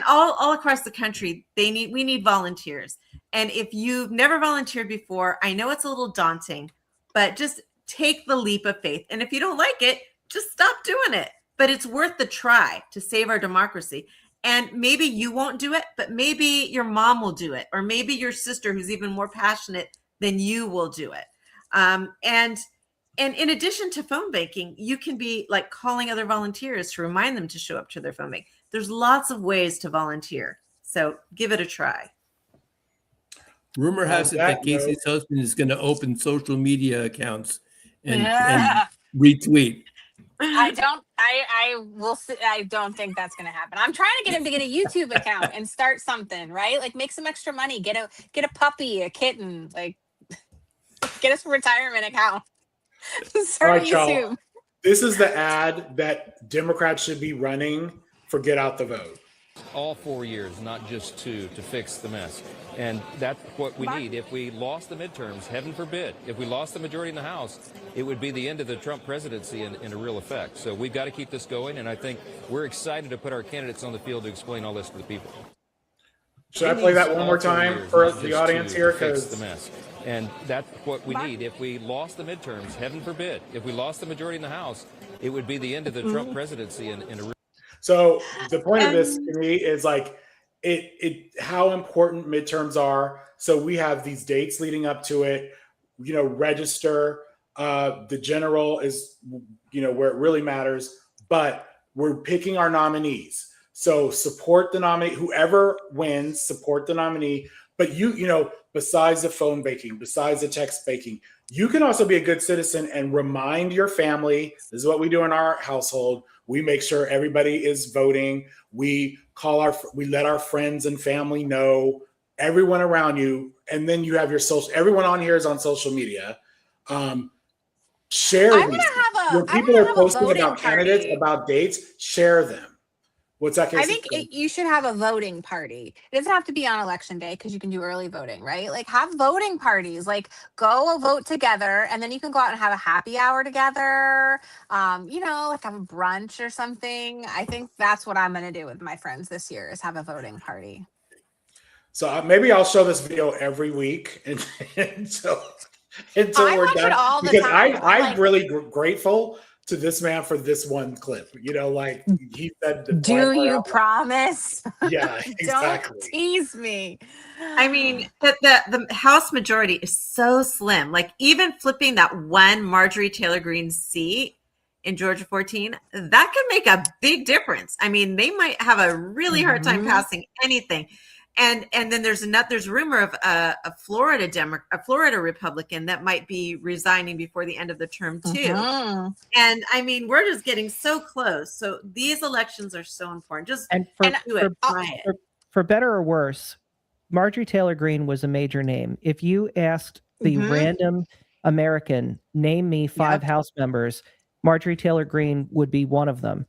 all across the country we need volunteers. And if you've never volunteered before, I know it's a little daunting, but just take the leap of faith. And if you don't like it, just stop doing it. But it's worth the try to save our democracy. And maybe you won't do it, but maybe your mom will do it, or maybe your sister, who's even more passionate than you, will do it. And in addition to phone banking, you can be like calling other volunteers to remind them to show up to their phone bank. There's lots of ways to volunteer, so give it a try. Rumor has it that Casey's husband is going to open social media accounts and retweet. I don't think that's going to happen. I'm trying to get him to get a YouTube account and start something, right? Like make some extra money, get a puppy, a kitten, like get us a retirement account. Start YouTube. This is the ad that Democrats should be running for Get Out the Vote. All 4 years, not just 2, to fix the mess. And that's what we need. If we lost the midterms, heaven forbid, if we lost the majority in the House, it would be the end of the Trump presidency in a real effect. So we've got to keep this going, and I think we're excited to put our candidates on the field to explain all this to the people. Should I play that one more time for the audience here? Because the mess. And that's what we need. If we lost the midterms, heaven forbid, if we lost the majority in the House, it would be the end of the Trump presidency in a real. So the point of this to me is like how important midterms are. So we have these dates leading up to it, register. The general is, where it really matters, but we're picking our nominees. So support the nominee, whoever wins, support the nominee, But besides the phone baking, besides the text baking, you can also be a good citizen and remind your family. This is what we do in our household. We make sure everybody is voting. We let our friends and family know, everyone around you, and then you have your social. Everyone on here is on social media. Share these. When people are posting about candidates, about dates, share them. What's that, Casey? I think you should have a voting party. It doesn't have to be on election day because you can do early voting, right? Like, have voting parties. Like, go vote together, and then you can go out and have a happy hour together. Like have a brunch or something. I think that's what I'm going to do with my friends this year, is have a voting party. So maybe I'll show this video every week until we're done. All the because time. I'm really grateful to this man for this one clip. Like he said. Do you promise? Yeah, exactly. Don't tease me. I mean, the House majority is so slim. Like, even flipping that one Marjorie Taylor Greene seat in Georgia 14, that could make a big difference. I mean, they might have a really hard time passing anything. And then there's rumor of a Florida Republican that might be resigning before the end of the term too. And I mean, we're just getting so close. So these elections are so important. For better or worse, Marjorie Taylor Greene was a major name. If you asked the random American, name me 5 House members, Marjorie Taylor Greene would be one of them.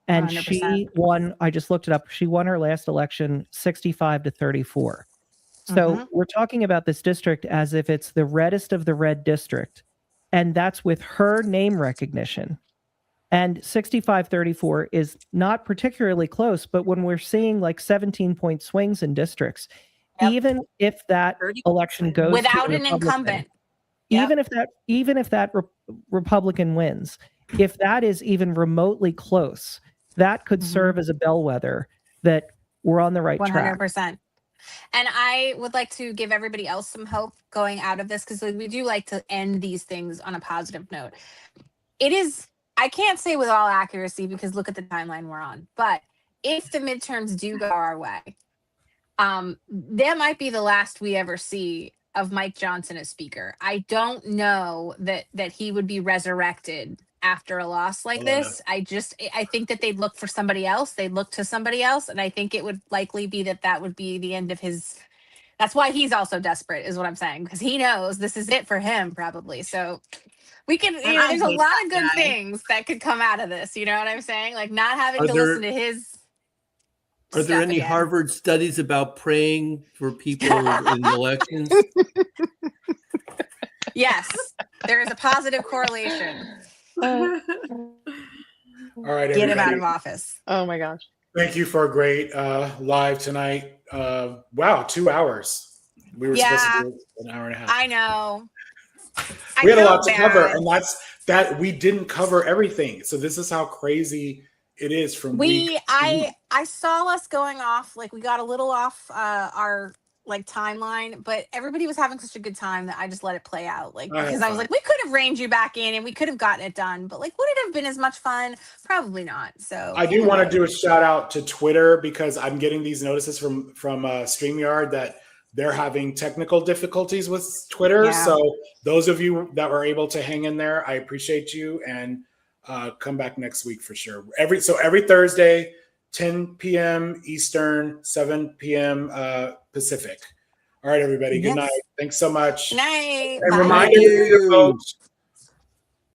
And 100%. She won, I just looked it up, she won her last election 65-34. So we're talking about this district as if it's the reddest of the red district. And that's with her name recognition. And 65-34 is not particularly close, but when we're seeing like 17-point swings in districts, even if that election goes without an incumbent, even if that Republican wins, if that is even remotely close, that could serve as a bellwether that we're on the right track. 100%. And I would like to give everybody else some hope going out of this, because we do like to end these things on a positive note. I can't say with all accuracy because look at the timeline we're on, but if the midterms do go our way, that might be the last we ever see of Mike Johnson as speaker. I don't know that he would be resurrected after a loss like this. I think that they'd look for somebody else. They'd look to somebody else. And I think it would likely be that would be the end of his. That's why he's also desperate, is what I'm saying, because he knows this is it for him, probably. So we can, there's a lot of good things that could come out of this. You know what I'm saying? Like, not having to listen to his. Are there any Harvard studies about praying for people in elections? Yes, there is a positive correlation. All right, get him out of office. Oh my gosh! Thank you for a great live tonight. Wow, 2 hours. We were supposed to do an hour and a half. I know. We had a lot to cover, and that we didn't cover everything. So this is how crazy it is from week. I saw us going off, like we got a little off our like timeline, but everybody was having such a good time that I just let it play out. Like, because I was like, we could have reined you back in and we could have gotten it done, but like, would it have been as much fun? Probably not. So I do want to do a shout out to Twitter, because I'm getting these notices from StreamYard that they're having technical difficulties with Twitter. Yeah. So those of you that were able to hang in there, I appreciate you, and come back next week for sure. Every Thursday, 10 p.m. Eastern, 7 p.m. Pacific. All right, everybody. Good night. Thanks so much. Night. And remind everybody to vote.